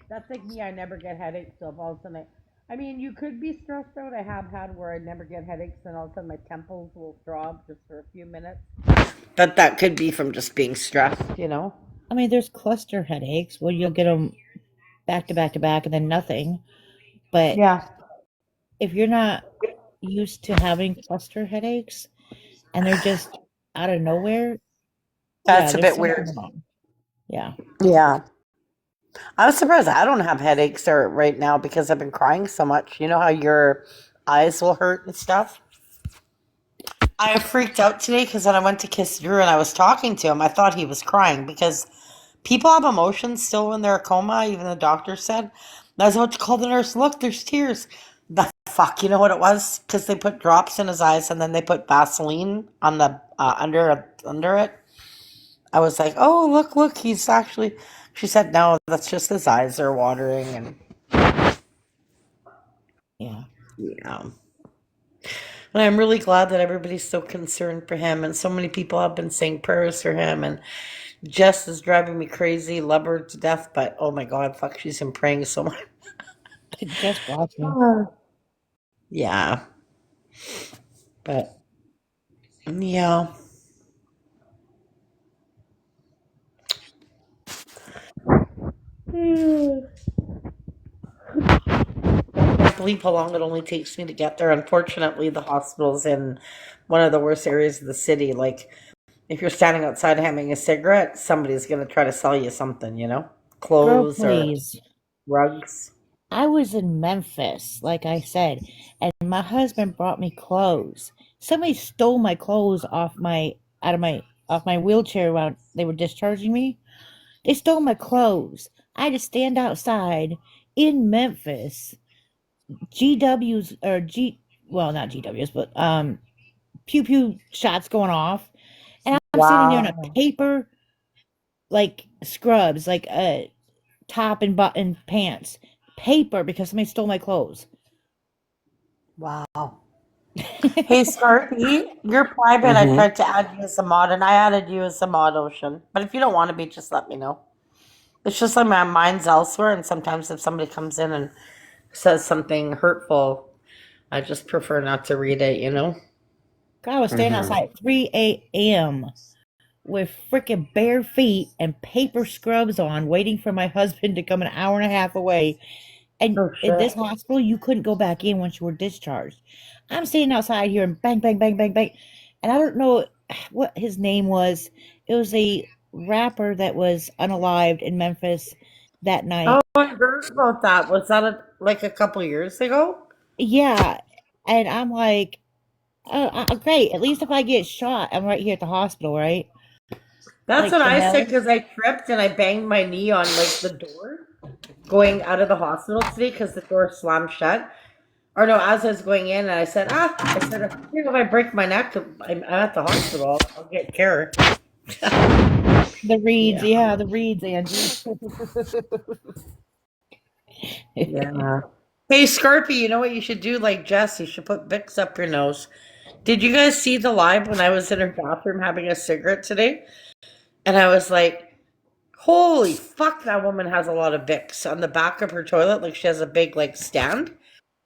That's like me. I never get headaches. So if all of a sudden I mean, you could be stressed out. I have had where I never get headaches and all of a sudden my temples will throb just for a few minutes. But that could be from just being stressed. I mean, there's cluster headaches where you'll get them back to back to back and then nothing. But Yeah. if you're not used to having cluster headaches and they're just out of nowhere, yeah, That's a there's bit weird. something wrong. Yeah. Yeah. I was surprised I don't have headaches right now because I've been crying so much. You know how your eyes will hurt and stuff? I freaked out today because when I went to kiss Drew and I was talking to him, I thought he was crying because people have emotions still when they're a coma, even the doctor said. And I was about to call the nurse, "Look, there's tears." The fuck, you know what it was? Because they put drops in his eyes and then they put Vaseline on the under it. I was like, "Oh, look, look, he's actually." She said, "No, that's just his eyes are watering." And Yeah. yeah. And I'm really glad that everybody's so concerned for him, and so many people have been saying prayers for him. And Jess is driving me crazy, love her to death, but oh my God, fuck, she's been praying so much. Just watching. Yeah, but yeah. I can't believe how long it only takes me to get there. Unfortunately, the hospital's in one of the worst areas of the city. Like, if you're standing outside having a cigarette, somebody's going to try to sell you something. Girl, clothes or please. rugs. I was in Memphis, like I said, and my husband brought me clothes. Somebody stole my clothes off my wheelchair while they were discharging me. They stole my clothes. I had to stand outside in Memphis. GW's or G well, not GW's, but pew pew shots going off. And I'm sitting there in a Wow. paper like scrubs, like top and button pants. Paper because somebody stole my clothes. Wow. Hey, Scarpy, you're private. I Mm-hmm. tried to add you as a mod, and I added you as a mod, Ocean. But if you don't want to be, just let me know. It's just like my mind's elsewhere, and sometimes if somebody comes in and says something hurtful, I just prefer not to read it, you know? God, I was standing Mm-hmm. outside at 3 a.m. with freaking bare feet and paper scrubs on, waiting for my husband to come an hour and a half away. And Oh, in this shit. hospital, you couldn't go back in once you were discharged. I'm standing outside here and bang, bang, bang, bang, bang. And I don't know what his name was. It was a rapper that was unalived in Memphis that Oh, night. I heard about that. Was that like a couple years ago? Yeah. And I'm like, great. At least if I get shot, I'm right here at the hospital, right? That's Like what the I said hell? because I tripped and I banged my knee on like the door going out of the hospital today because the door slammed shut. Or no, as I was going in, and I said, if I break my neck, I'm at the hospital. I'll get care. The reeds, Yeah. yeah, the reeds, Angie. Yeah. Hey, Scarpy, you know what you should do? Like Jess, you should put Vicks up your nose. Did you guys see the live when I was in her bathroom having a cigarette today? And I was like, holy fuck, that woman has a lot of Vicks on the back of her toilet. Like she has a big like stand.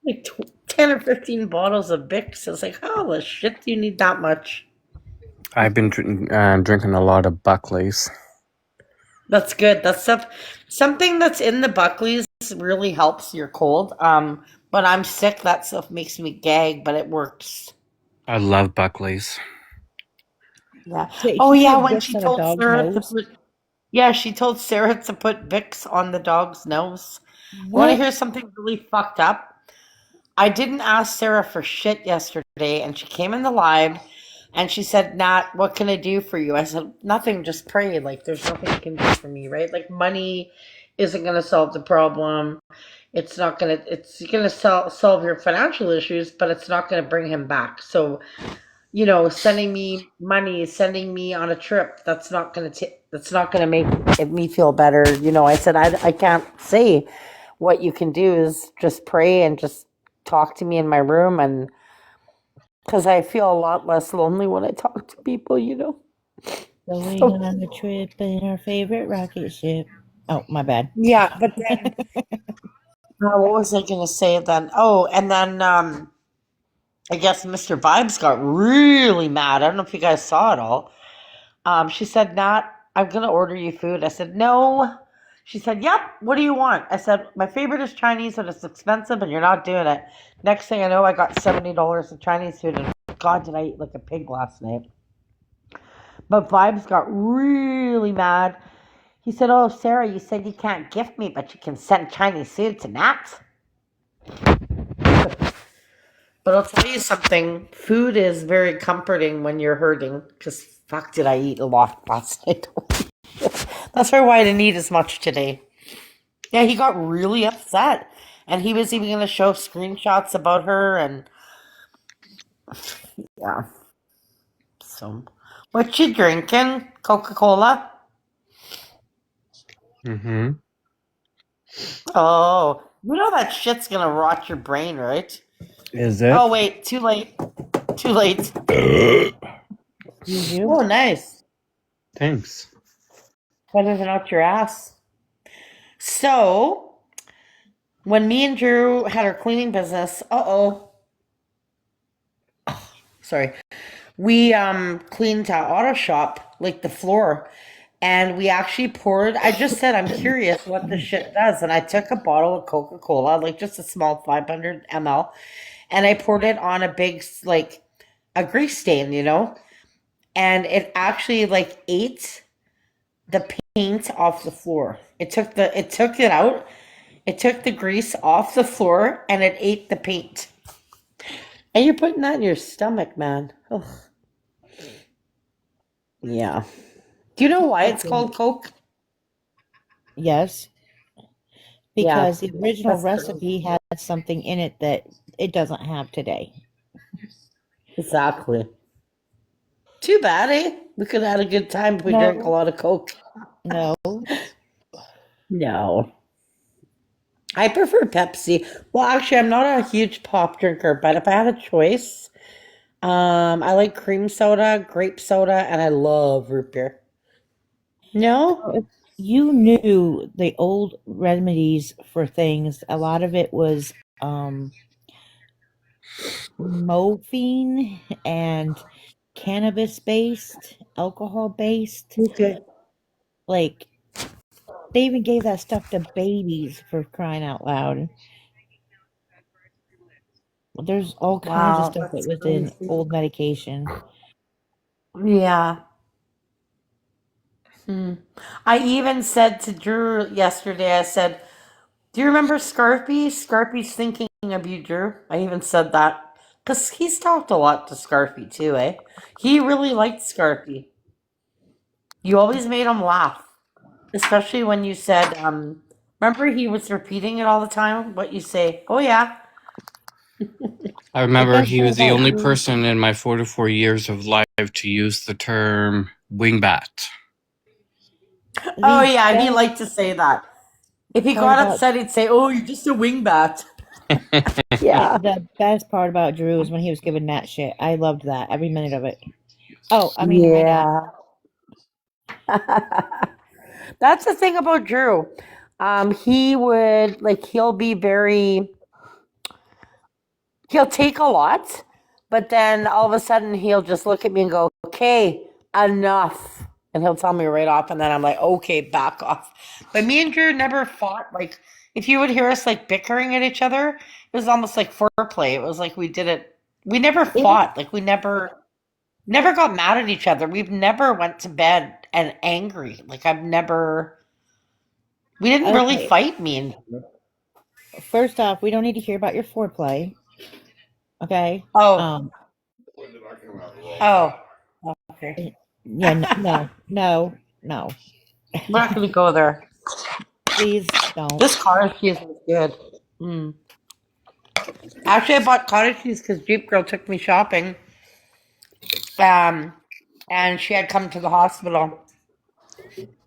Like 10 or 15 bottles of Vicks. I was like, how the shit do you need that much? I've been drinking a lot of Buckley's. That's good. That's something that's in the Buckley's really helps your cold. But I'm sick. That stuff makes me gag, but it works. I love Buckley's. Yeah. Oh She yeah, put when Vicks she on a told dog's Sarah to nose. put yeah, she told Sarah to put Vicks on the dog's nose. Want to What? hear something really fucked up? I didn't ask Sarah for shit yesterday, and she came in the live and she said, Nat, what can I do for you? I said, nothing, just pray. Like, there's nothing you can do for me, right? Like, money isn't going to solve the problem. It's going to solve your financial issues, but it's not going to bring him back. So, sending me money, sending me on a trip, that's not going to make me feel better. I said, I can't say what you can do is just pray and just talk to me in my room. And because I feel a lot less lonely when I talk to people. Going So, on a trip in our favorite rocket ship. Oh, my bad. yeah, but then, what was I going to say then? Oh, and then, I guess Mr. Vibes got really mad. I don't know if you guys saw it all. She said, Nat, I'm going to order you food. I said, no. She said, yep, what do you want? I said, my favorite is Chinese and it's expensive and you're not doing it. Next thing I know, I got $70 of Chinese food and God, did I eat like a pig last night. But Vibes got really mad. He said, oh, Sarah, you said you can't gift me, but you can send Chinese food to Nat. But I'll tell you something, food is very comforting when you're hurting because fuck, did I eat a lot last night. That's probably why I didn't eat as much today. Yeah, he got really upset. And he was even going to show screenshots about her. And yeah, so what you drinking? Coca-Cola? Mm-hmm. Oh, you know that shit's going to rot your brain, right? Is it? Oh, wait, too late. Too late. Excuse you. Oh, nice. Thanks. Better than out your ass. So, when me and Drew had our cleaning business, sorry, we cleaned our auto shop, like the floor, and we actually poured. I just said I'm curious what this shit does, and I took a bottle of Coca Cola, like just a small 500 ml, and I poured it on a big like a grease stain, and it actually like ate the paint off the floor. It took it out. It took the grease off the floor and it ate the paint. And you're putting that in your stomach, man. Ugh. Yeah. Do you know why I it's called think Coke? yes, Yeah, because the original that's crazy. recipe had something in it that it doesn't have today. Exactly. Too bad, eh? We could have had a good time if we drank a No, lot of Coke. no. No. I prefer Pepsi. Well, actually, I'm not a huge pop drinker, but if I had a choice, I like cream soda, grape soda, and I love root beer. No? If you knew the old remedies for things, a lot of it was morphine and cannabis based, alcohol based. Okay. Like they even gave that stuff to babies for crying out loud. There's all kinds of Wow, stuff that that's was in crazy. old medication. Yeah. Hmm. I even said to Drew yesterday, I said, do you remember Scarpy? Scarpy's thinking of you, Drew. I even said that. Because he's talked a lot to Scarpy too, eh? He really liked Scarpy. You always made him laugh. Especially when you said, remember he was repeating it all the time? What you say? Oh, yeah. I The remember best he part was the about only Drew, person in my 44 years of life to use the term wingbat. Oh, the yeah, he best liked to say that. If he part got about upset, he'd say, oh, you're just a wingbat. Yeah. the best part about Drew is when he was giving that shit. I loved that every minute of it. Oh, I mean, hi Nat. Yeah. That's the thing about Drew. He would, like, he'll take a lot, but then all of a sudden he'll just look at me and go, okay, enough. And he'll tell me right off, and then I'm like, okay, back off. But me and Drew never fought. Like, if you would hear us like bickering at each other, it was almost like foreplay. It was like we did it. We never It fought. Like we never got mad at each other. We've never went to bed and angry. Like we didn't really okay. fight me and First off, we don't need to hear about your foreplay. Okay. oh Um. oh okay. Yeah. No. We're not gonna go there. Please don't. This cottage cheese was good. Mm. Actually, I bought cottage cheese because Jeep Girl took me shopping. Um, and she had come to the hospital,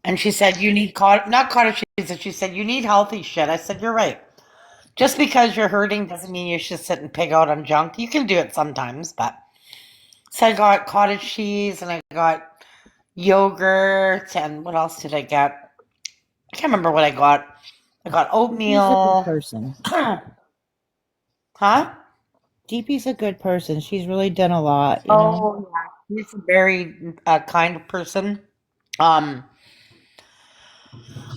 and she said, "You need not cottage cheese." And she said, "You need healthy shit." I said, "You're right. Just because you're hurting doesn't mean you should sit and pig out on junk. You can do it sometimes, but." So I got cottage cheese, and I got yogurt, and what else did I get? I can't remember what I got. I got GP's a good oatmeal. person. Huh? GP's a good person. She's really done a lot, you know. Oh, yeah. He's a very kind person. Um,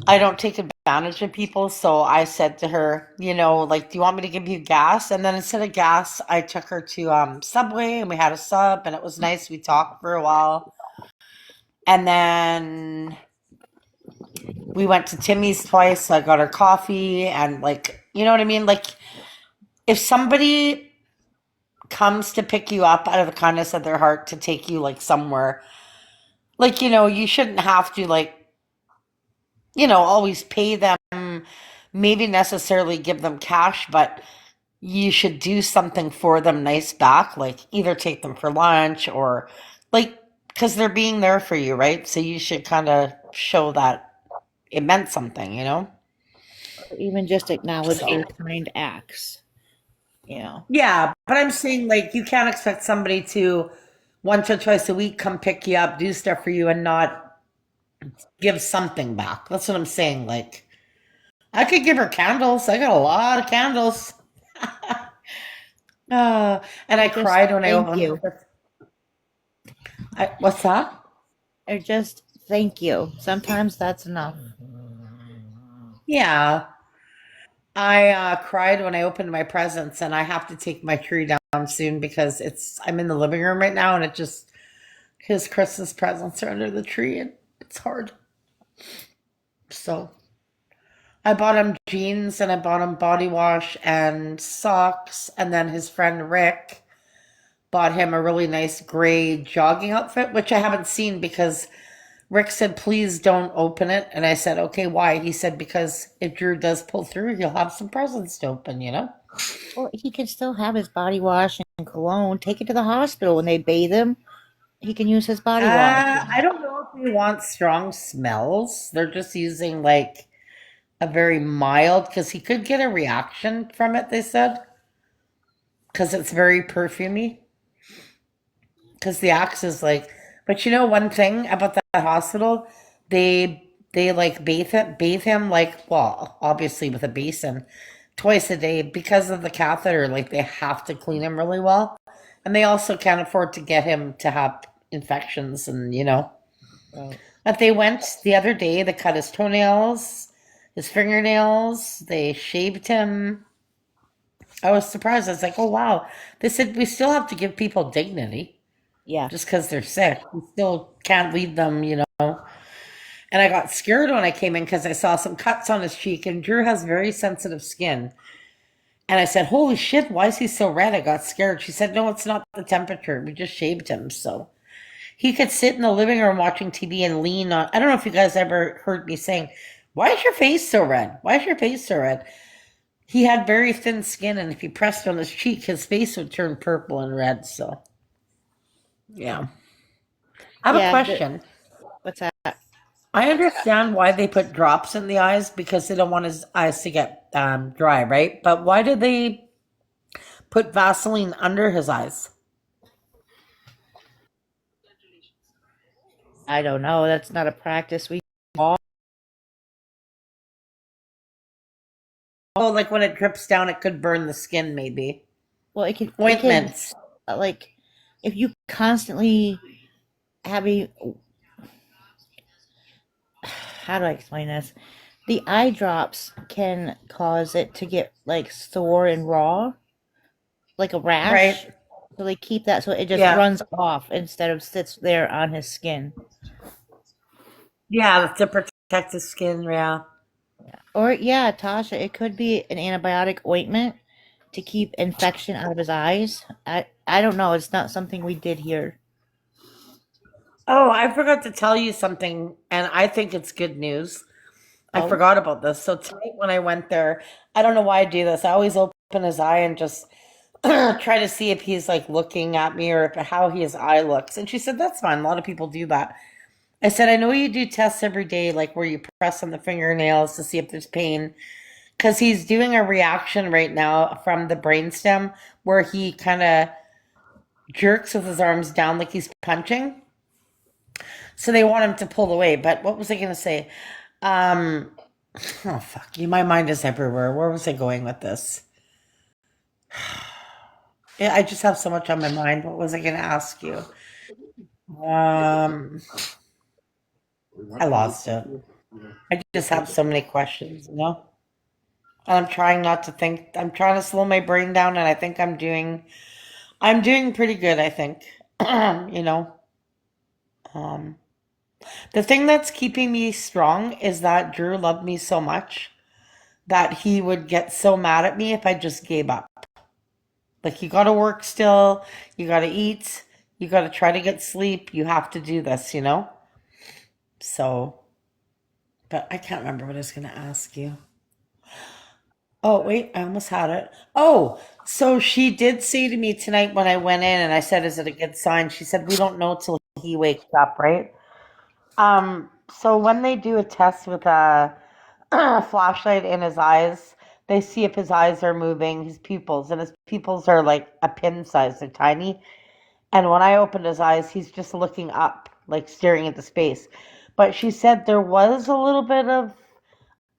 I don't take advantage of people, so I said to her, like, do you want me to give you gas? And then instead of gas, I took her to Subway and we had a sub and it was nice. We talked for a while. And then we went to Timmy's twice. So I got her coffee and like, you know what I mean? Like if somebody comes to pick you up out of the kindness of their heart to take you like somewhere, like, you shouldn't have to like, always pay them, maybe necessarily give them cash, but you should do something for them nice back, like either take them for lunch or like, because they're being there for you, right? So you should kind of show that it meant something. Or even just acknowledge their kind acts, you know. Yeah, but I'm saying like you can't expect somebody to once or twice a week come pick you up, do stuff for you, and not give something back. That's what I'm saying. Like I could give her candles. I got a lot of candles. And I Or just cried when I thank opened. you. What's that? Or just thank you. Sometimes that's enough. Yeah, I cried when I opened my presents, and I have to take my tree down soon because I'm in the living room right now, and it just his Christmas presents are under the tree, and it's hard. So I bought him jeans and I bought him body wash and socks. And then his friend Rick bought him a really nice gray jogging outfit, which I haven't seen because Rick said, please don't open it. And I said, okay, why? He said, because if Drew does pull through, he'll have some presents to open, you know? Well, he can still have his body wash and cologne. Take it to the hospital when they bathe him. He can use his body wash. I don't know if we want strong smells. They're just using like a very mild, because he could get a reaction from it, they said, because it's very perfumey. Because the Axe is like, but you know one thing about that hospital, they like bathe him like, well, obviously with a basin twice a day because of the catheter. Like they have to clean him really well, and they also can't afford to get him to have infections, and you know. Right. But they went the other day. They cut his toenails, his fingernails. They shaved him. I was surprised. I was like, oh wow. They said we still have to give people dignity Yeah. just because they're sick. We still can't leave them, you know. And I got scared when I came in because I saw some cuts on his cheek, and Drew has very sensitive skin. And I said, holy shit, why is he so red? I got scared. She said, no, it's not the temperature. We just shaved him. So he could sit in the living room watching TV and lean on. I don't know if you guys ever heard me saying, why is your face so red? Why is your face so red? He had very thin skin, and if he pressed on his cheek, his face would turn purple and red. So, yeah. I have a Yeah. question. What's that? I understand why they put drops in the eyes because they don't want his eyes to get dry, right? But why did they put Vaseline under his eyes? I don't know. That's not a practice we all. Oh, like when it drips down, it could burn the skin, maybe. Well, it can Ointments. like if you constantly having how do I explain this? The eye drops can cause it to get like sore and raw, like a rash. Right? So they keep that so it just Yeah. runs off instead of sits there on his skin. Yeah, to protect the skin, yeah. Or yeah, Tasha, it could be an antibiotic ointment to keep infection out of his eyes. I don't know. It's not something we did here. Oh, I forgot to tell you something, and I think it's good news. I Oh, forgot about this. So tonight when I went there, I don't know why I do this. I always open his eye and just try to see if he's like looking at me or if, how his eye looks. And she said, that's fine. A lot of people do that. I said, I know you do tests every day, like where you press on the fingernails to see if there's pain. Because he's doing a reaction right now from the brainstem where he kind of jerks with his arms down like he's punching. So they want him to pull away. But what was I going to say? Um, oh, fuck you. My mind is everywhere. Where was I going with this? Yeah, I just have so much on my mind. What was I going to ask you? Um, I lost it. I just have so many questions, you know? And I'm trying not to think. I'm trying to slow my brain down, and I think I'm doing pretty good, I think. You know, um, the thing that's keeping me strong is that Drew loved me so much that he would get so mad at me if I just gave up. Like, you gotta work still, you gotta eat, you gotta try to get sleep, you have to do this, you know? So, but I can't remember what I was gonna ask you. Oh, wait, I almost had it. Oh, so she did say to me tonight when I went in and I said, is it a good sign? She said, we don't know till he wakes up, right? So when they do a test with a flashlight in his eyes, they see if his eyes are moving, his pupils, and his pupils are like a pin size, they're tiny. And when I opened his eyes, he's just looking up, like staring into space. But she said there was a little bit of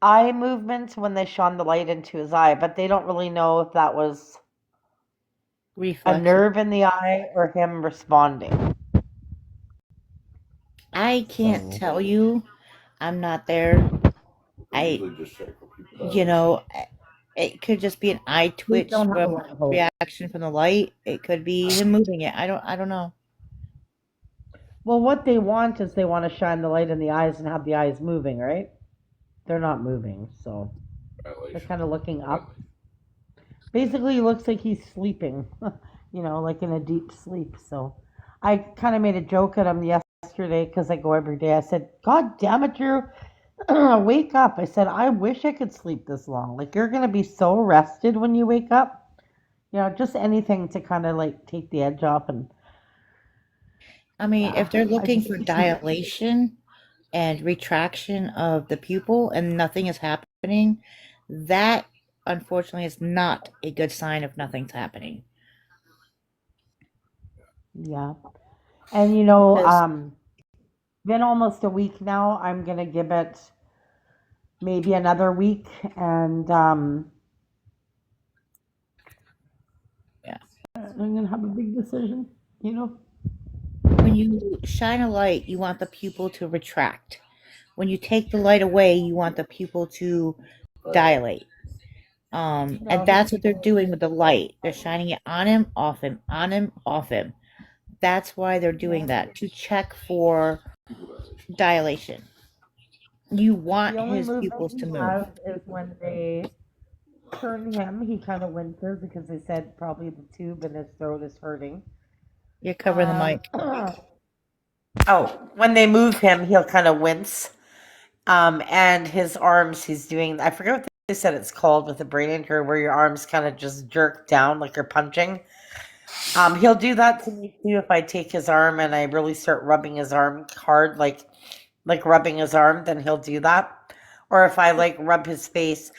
eye movement when they shone the light into his eye, but they don't really know if that was a reflexes. nerve in the eye or him responding. I can't So, tell you. I'm not there. I, you know, it could just be an eye please twitch don't have a from lot of hope. reaction from the light. It could be him moving it. I don't know. Well, what they want is they want to shine the light in the eyes and have the eyes moving, right? They're not moving, so they're kind of looking up. Basically, he looks like he's sleeping, like in a deep sleep. So I kind of made a joke at him yesterday because I go every day. I said, God damn it, Drew, wake up. I said, I wish I could sleep this long. Like, you're going to be so rested when you wake up. Just anything to kind of like take the edge off. And I mean, if they're I looking just, for dilation and retraction of the pupil and nothing is happening, that unfortunately is not a good sign if nothing's happening. yeah. And, Because been almost a week now. I'm going to give it maybe another week. And yeah, I'm going to have a big decision. when you shine a light, you want the pupil to retract. When you take the light away, you want the pupil to dilate. And No, that's what they're doing with the light. They're shining it on him, off him, on him, off him. That's why they're doing yeah. that, to check for dilation. You The want only his movement pupils he to move. has is when they turn him. He kind of winces because they said probably the tube in his throat is hurting. You're covering the mic. Oh, when they move him, he'll kind of wince. And his arms, he's doing, I forget what they said it's called with the brain injury, where your arms kind of just jerk down like you're punching. He'll do that to me too if I take his arm and I really start rubbing his arm hard, like rubbing his arm, then he'll do that. Or if I like rub his face.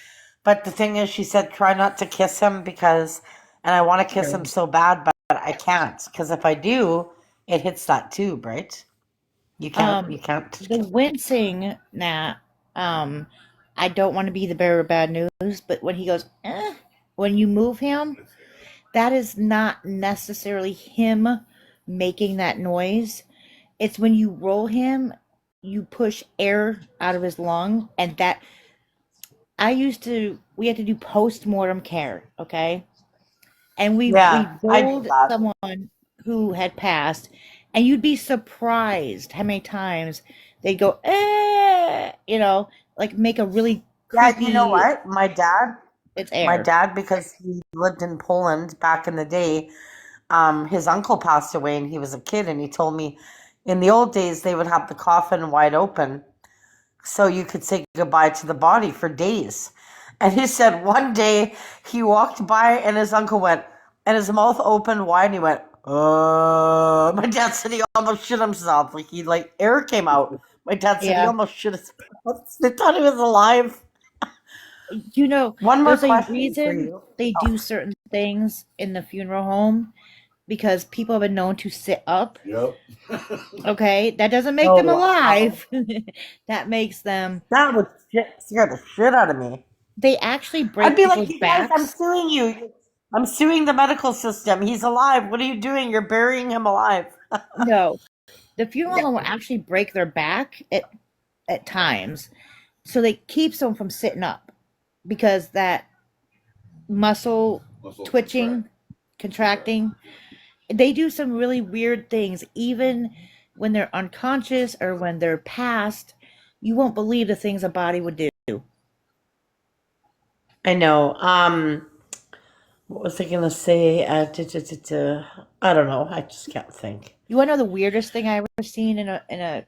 But the thing is, she said try not to kiss him and I want to kiss him so bad, but I can't because if I do, it hits that tube, right? You can't. The wincing, nah, I don't want to be the bearer of bad news, but when he goes, when you move him, that is not necessarily him making that noise. It's when you roll him, you push air out of his lung, and that we had to do post mortem care, okay? And we Yeah, I do rolled that. someone who had passed, and you'd be surprised how many times they'd go, like make a really Yeah, you know creepy, what? it's My air. dad, because he lived in Poland back in the day, his uncle passed away and he was a kid, and he told me in the old days they would have the coffin wide open so you could say goodbye to the body for days. And he said one day he walked by and his uncle went, and his mouth opened wide, and he went, My dad said he almost shit himself. Like air came out. My dad said he Yeah. almost shit his pants. They thought he was alive. One more There's a question for reason you. they Oh, do certain things in the funeral home because people have been known to sit up. Yep. Okay, that doesn't make oh them wow. alive. That makes them. That would scare the shit out of me. They actually I'd break be like, people's you guys, I'm backs. suing you. I'm suing the medical system. He's alive. What are you doing? You're burying him alive. No, the funeral home will actually break their back at times, so they keeps them from sitting up because that muscle twitching, contracting. They do some really weird things, even when they're unconscious or when they're passed. You won't believe the things a body would do. I know. What was I gonna say? I don't know. I just can't think. You want to know the weirdest thing I ever seen in a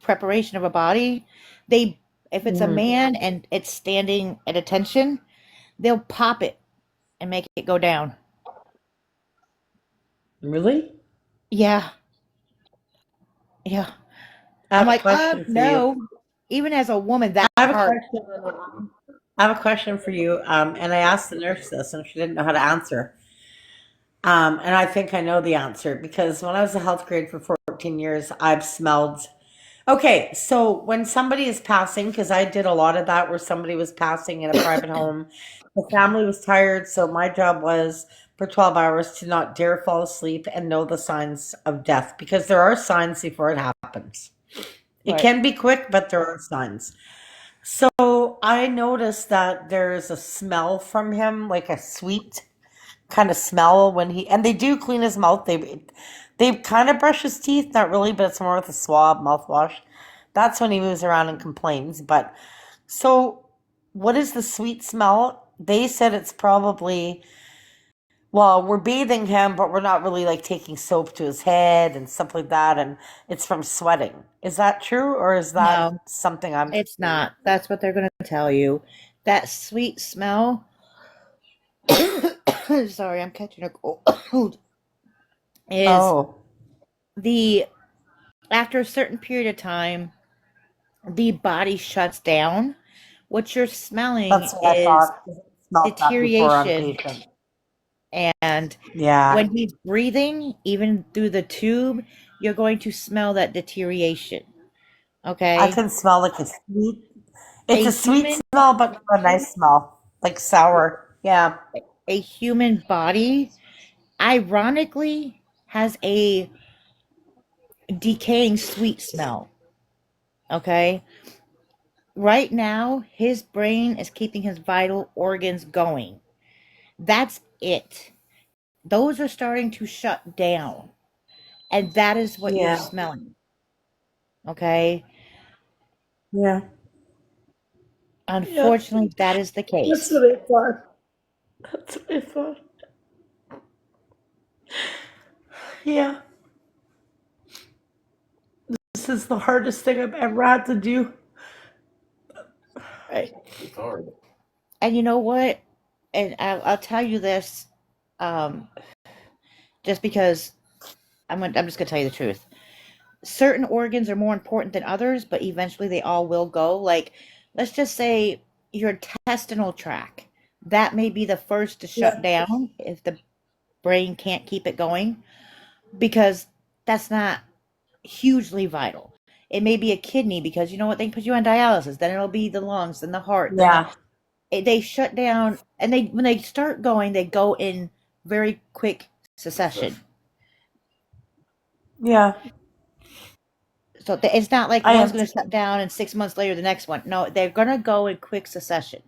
preparation of a body? They, if it's a Mhm. man and it's standing at attention, they'll pop it and make it go down. Really? Yeah, yeah. I I'm have a like, question for you. no. Even as a woman, I that have a part. question. I have a question for you. And I asked the nurse this, and she didn't know how to answer. And I think I know the answer because when I was a health grade for 14 years, I've smelled. Okay, so when somebody is passing, because I did a lot of that where somebody was passing in a private home, the family was tired, so my job was for 12 hours to not dare fall asleep and know the signs of death because there are signs before it happens. It Right. can be quick, but there are signs. So I noticed that there is a smell from him, like a sweet kind of smell when and they do clean his mouth. They kind of brush his teeth, not really, but it's more with a swab, mouthwash. That's when he moves around and complains. But so, what is the sweet smell? They said it's probably, well, we're bathing him, but we're not really like taking soap to his head and stuff like that, and it's from sweating. Is that true, or is that No, something I'm it's thinking? not. That's what they're going to tell you. That sweet smell. Sorry, I'm catching a cold. Is Oh, the after a certain period of time, the body shuts down. What you're smelling that's what I is thought. 'Cause I smelled that before on deterioration. patient. And Yeah, when he's breathing, even through the tube, you're going to smell that deterioration. I Okay? can smell like a sweet. It's A a sweet human smell, but not a nice smell, like sour. Yeah, a human body ironically has a decaying sweet smell. Okay? Right now, his brain is keeping his vital organs going. That's it. Those are starting to shut down. And that is what you're yeah, smelling. Okay? yeah, yeah. Unfortunately, that is the That's case. what I thought. That's what I thought. Yeah, this is the hardest thing I've ever had to do. Right. And you know what? And I'll tell you this, um, just because I'm just gonna tell you the truth. Certain organs are more important than others, but eventually they all will go. Like, let's just say your intestinal tract. That may be the first to shut Yeah, down if the brain can't keep it going, because that's not hugely vital. It may be a kidney because you know what, they can put you on dialysis. Then it'll be the lungs, then the heart, then yeah, they shut down, and they when they start going, they go in very quick succession. yeah. So it's not like I one's going to understand. shut down and 6 months later the next one. No, they're going to go in quick succession.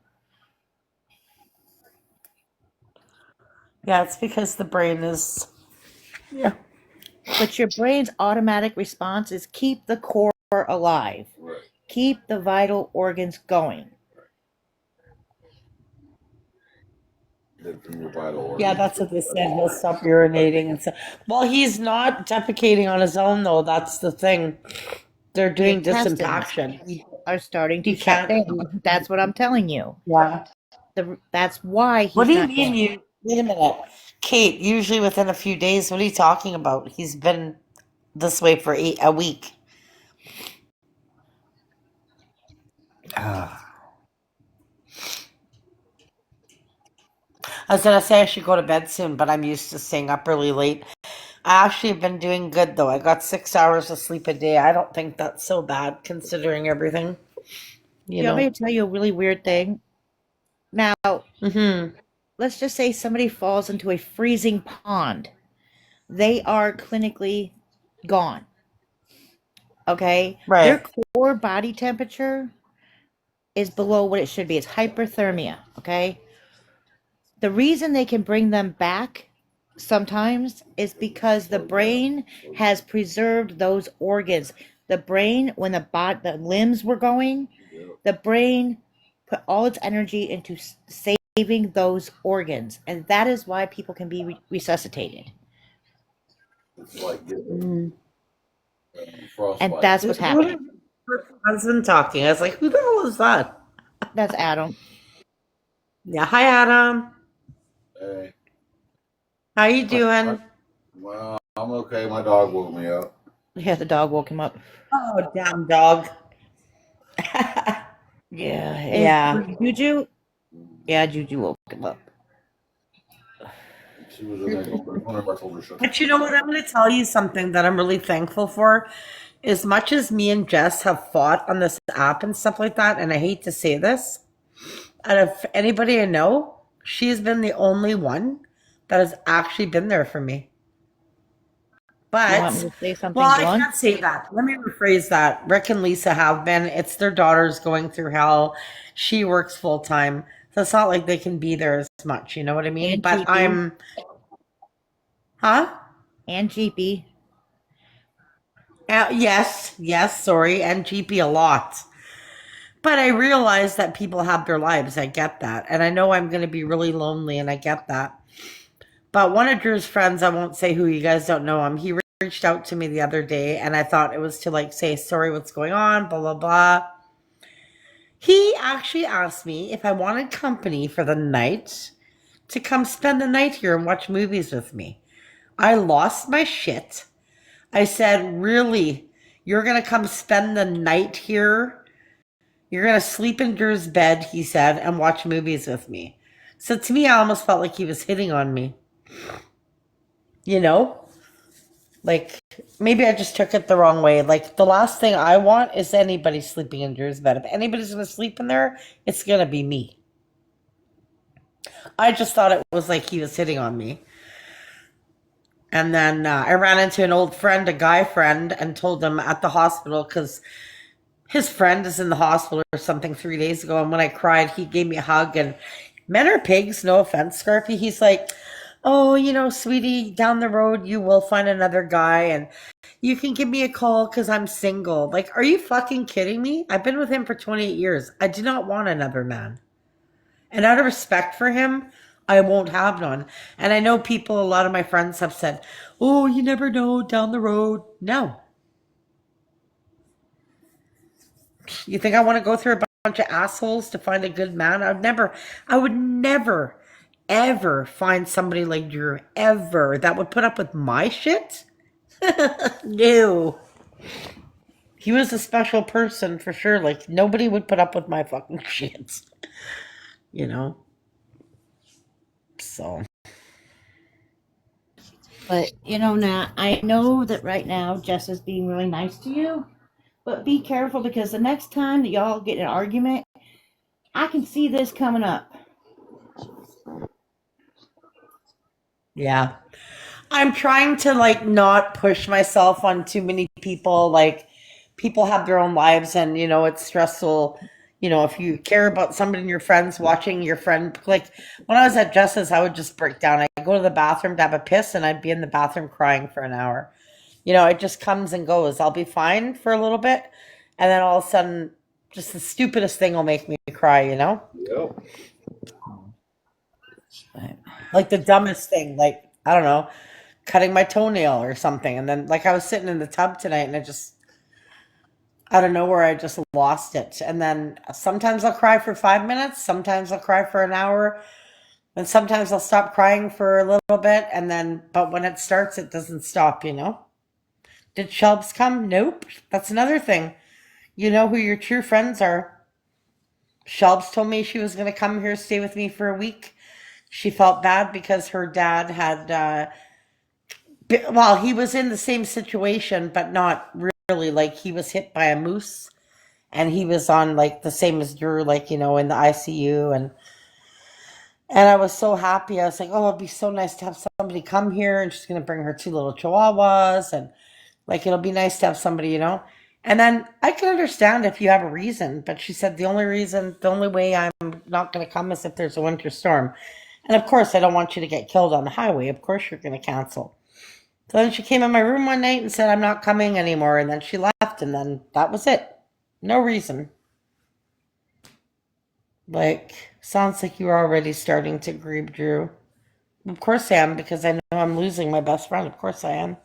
Yeah, it's because the brain is. Yeah. But your brain's automatic response is keep the core alive, keep the vital organs going. Yeah, that's what they said. He'll stop urinating and stuff. Well, he's not defecating on his own, though. That's the thing. They're The doing intestines disinfection. are starting He to shut can't. down. That's what I'm telling you. Yeah. That's why What do he's you not mean going. you? Wait a minute. Kate, usually within a few days, what are you talking about? He's been this way for a week. I was gonna say I should go to bed soon, but I'm used to staying up really late. I actually have been doing good though. I got 6 hours of sleep a day. I don't think that's so bad considering everything, you You want me know. to tell you a really weird thing? Now, Mm-hmm. let's just say somebody falls into a freezing pond. They are clinically gone. Okay? Their Right. core body temperature is below what it should be. It's hyperthermia. Okay? The reason they can bring them back sometimes is because the brain has preserved those organs. The brain, when the limbs were going, the brain put all its energy into saving those organs, and that is why people can be resuscitated. Mm. And that's what's Who happening. did her husband talking? I was like, who the hell is that? That's Adam. Yeah. Hi, Adam. Hey, How you I, doing? well, I'm okay. My dog woke me up. Yeah, the dog woke him up. Oh, damn dog. Yeah, is Yeah. Juju? Yeah, Juju woke him up. She was in there going, whenever I told her shut the But you fuck know what? I'm going to tell you something that I'm really thankful for. As much as me and Jess have fought on this app and stuff like that, and I hate to say this, out of anybody I know, she's been the only one that has actually been there for me. You want me But, to say well, something I blunt? can't say that. Let me rephrase that. Rick and Lisa have been. It's their daughters going through hell. She works full time. So it's not like they can be there as much. You know what I mean? And But GP. I'm, huh? And GP. Yes, sorry, and GP a lot. But I realize that people have their lives. I get that. And I know I'm going to be really lonely, and I get that. But one of Drew's friends, I won't say who, you guys don't know him, he reached out to me the other day, and I thought it was to like say, sorry, what's going on, blah, blah, blah. He actually asked me if I wanted company for the night to come spend the night here and watch movies with me. I lost my shit. I said, really? You're going to come spend the night here? You're going to sleep in Drew's bed, he said, and watch movies with me. So to me, I almost felt like he was hitting on me. You know? Like, maybe I just took it the wrong way. Like, the last thing I want is anybody sleeping in Drew's bed. If anybody's going to sleep in there, it's going to be me. I just thought it was like he was hitting on me. And then I ran into an old friend, a guy friend, and told him at the hospital because his friend is in the hospital or something 3 days ago. And when I cried, he gave me a hug. And men are pigs, no offense, Scarpy. He's like, oh, you know, sweetie, down the road, you will find another guy. And you can give me a call because I'm single. Like, are you fucking kidding me? I've been with him for 28 years. I do not want another man. And out of respect for him, I won't have none. And I know people, a lot of my friends have said, oh, you never know down the road. No. You think I want to go through a bunch of assholes to find a good man? I would never, ever find somebody like Drew, ever, that would put up with my shit. No. He was a special person for sure. Like, nobody would put up with my fucking shit. You know? So. But, Nat, I know that right now Jess is being really nice to you, but be careful because the next time that y'all get in an argument, I can see this coming up. Yeah. I'm trying to like not push myself on too many people. Like, people have their own lives, and it's stressful. If you care about somebody and your friends, watching your friend, like when I was at Jess's, I would just break down. I'd go to the bathroom to have a piss, and I'd be in the bathroom crying for an hour. It just comes and goes. I'll be fine for a little bit, and then all of a sudden, just the stupidest thing will make me cry. Yep. Like the dumbest thing, like, I don't know, cutting my toenail or something. And then, like, I was sitting in the tub tonight, and I just, out of nowhere, I just lost it. And then sometimes I'll cry for 5 minutes, sometimes I'll cry for an hour, and sometimes I'll stop crying for a little bit. And then, but when it starts, it doesn't stop. Did Shelbs come? Nope. That's another thing. You know who your true friends are. Shelbs told me she was going to come here, stay with me for a week. She felt bad because her dad had, well, he was in the same situation, but not really. Like, he was hit by a moose, and he was on like the same as Drew, like, in the ICU. And I was so happy. I was like, oh, it'd be so nice to have somebody come here, and she's going to bring her two little chihuahuas, and like, it'll be nice to have somebody. And then I can understand if you have a reason, but she said the only way I'm not going to come is if there's a winter storm. And of course, I don't want you to get killed on the highway. Of course, you're going to cancel. So then she came in my room one night and said, I'm not coming anymore. And then she left, and then that was it. No reason. Like, sounds like you're already starting to grieve, Drew. Of course I am, because I know I'm losing my best friend. Of course I am.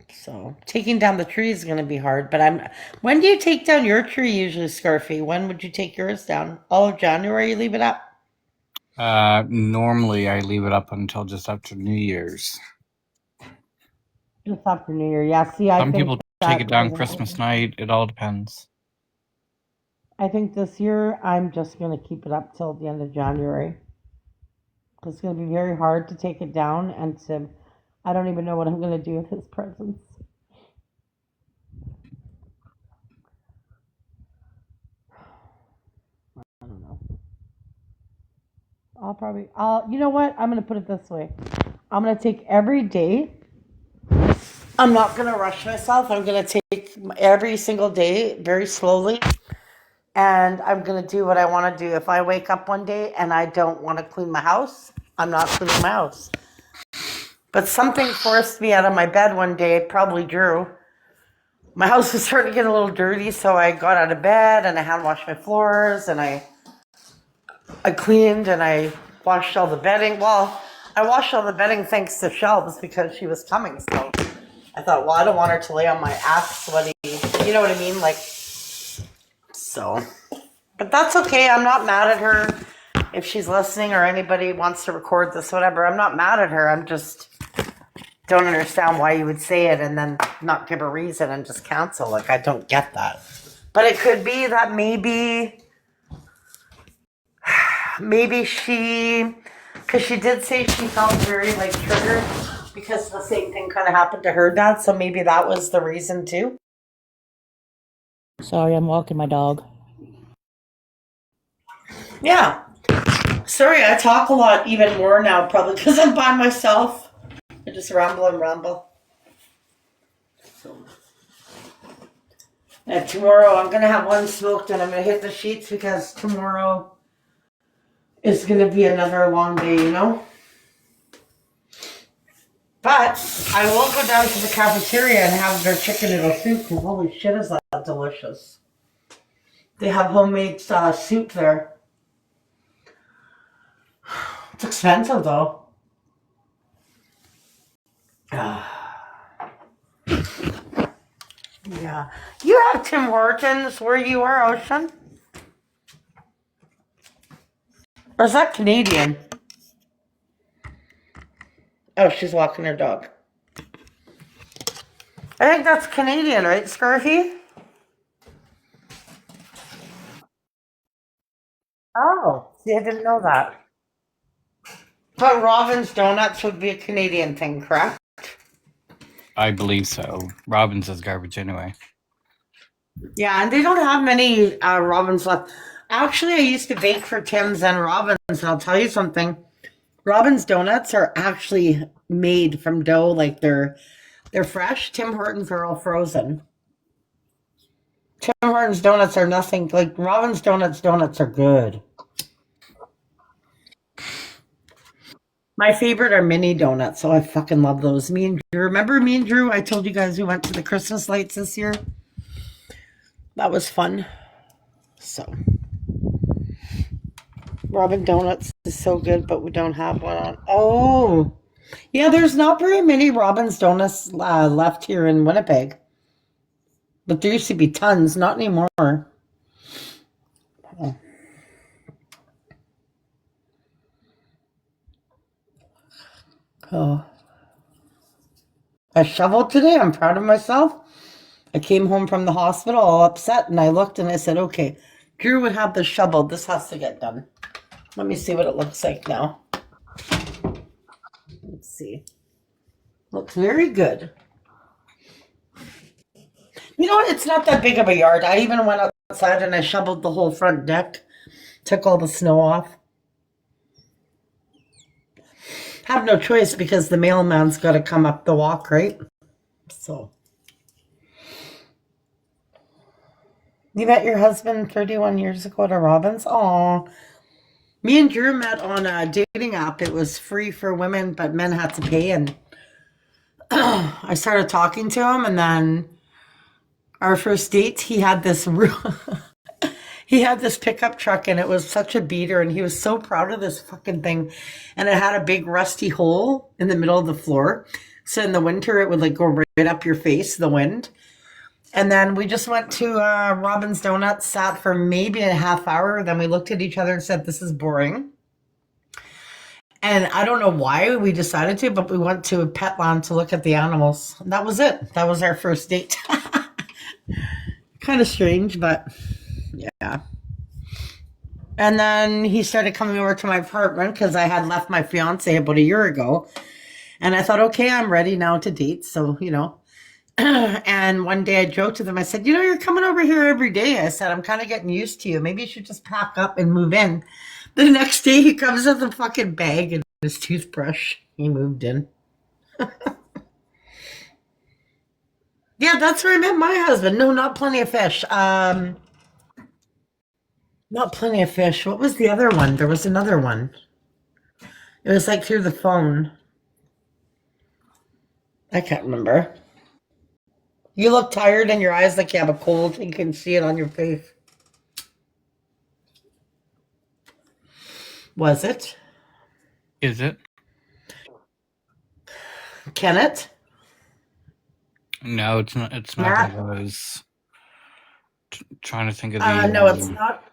So taking down the tree is going to be hard. But when do you take down your tree usually, Scarfy? When would you take yours down? All of January you leave it up? Normally I leave it up until just after New Year's. Just after New Year, yeah. See, I Some think people take it down Christmas night. It all depends. I think this year I'm just going to keep it up till the end of January. It's going to be very hard to take it down, and I don't even know what I'm going to do with his presents. I don't know. You know what? I'm going to put it this way. I'm going to take every day. I'm not going to rush myself. I'm going to take every single day very slowly. And I'm going to do what I want to do. If I wake up one day and I don't want to clean my house, I'm not cleaning my house. But something forced me out of my bed one day, probably Drew. My house was starting to get a little dirty, so I got out of bed and I hand washed my floors and I cleaned and I washed all the bedding. Well, I washed all the bedding thanks to Shelves because she was coming. So I thought, well, I don't want her to lay on my ass sweaty. You know what I mean? Like, so. But that's okay. I'm not mad at her. If she's listening or anybody wants to record this, whatever, I'm not mad at her. I'm just don't understand why you would say it and then not give a reason and just cancel. Like, I don't get that. But it could be that maybe she, because she did say she felt very like triggered because the same thing kind of happened to her dad. So maybe that was the reason too. Sorry, I'm walking my dog. Yeah. Sorry, I talk a lot even more now, probably because I'm by myself. I just ramble and ramble. So. And tomorrow I'm going to have one smoked and I'm going to hit the sheets because tomorrow is going to be another long day, you know? But I will go down to the cafeteria and have their chicken noodle soup because holy shit is that delicious. They have homemade soup there. It's expensive though. Yeah. You have Tim Hortons where you are, Ocean? Or is that Canadian? Oh, she's walking her dog. I think that's Canadian, right, Scarfy? Oh, see, I didn't know that. But Robin's Donuts would be a Canadian thing, correct? I believe so. Robbins is garbage anyway. Yeah, and they don't have many Robins left. Actually, I used to bake for Tim's and Robin's, and I'll tell you something. Robin's Donuts are actually made from dough, like they're fresh. Tim Hortons are all frozen. Tim Hortons donuts are nothing like Robin's Donuts. Donuts are good. My favorite are mini donuts, so I fucking love those. Me and Drew, remember me and Drew? I told you guys we went to the Christmas lights this year. That was fun. So, Robin Donuts is so good, but we don't have one on. Oh, yeah, there's not very many Robin's Donuts left here in Winnipeg. But there used to be tons, not anymore. Oh. I shoveled today. I'm proud of myself. I came home from the hospital all upset and I looked and I said, okay, Drew would have this shoveled. This has to get done. Let me see what it looks like now. Let's see. Looks very good. You know what? It's not that big of a yard. I even went outside and I shoveled the whole front deck. Took all the snow off. Have no choice because the mailman's got to come up the walk, right? So. You met your husband 31 years ago at a Robin's? Aw. Me and Drew met on a dating app. It was free for women, but men had to pay. And I started talking to him, and then our first date, he had this he had this pickup truck, and it was such a beater, and he was so proud of this fucking thing. And it had a big rusty hole in the middle of the floor. So in the winter, it would like go right up your face, the wind. And then we just went to Robin's Donuts, sat for maybe a half hour. Then we looked at each other and said, this is boring. And I don't know why we decided to, but we went to Petland to look at the animals. And that was it. That was our first date. Kind of strange, but yeah. And then he started coming over to my apartment because I had left my fiance about a year ago. And I thought, okay, I'm ready now to date. So, you know. And one day I joked to them. I said, you know, you're coming over here every day. I said, I'm kind of getting used to you. Maybe you should just pack up and move in. The next day he comes with a fucking bag and his toothbrush. He moved in. Yeah, that's where I met my husband. No, not Plenty of Fish. Not Plenty of Fish. What was the other one? There was another one. It was like through the phone. I can't remember. You look tired and your eyes like you have a cold. You can see it on your face. Was it? Is it? Can it? No, it's not. It's not. Matt? I was trying to think of the. No, it's not.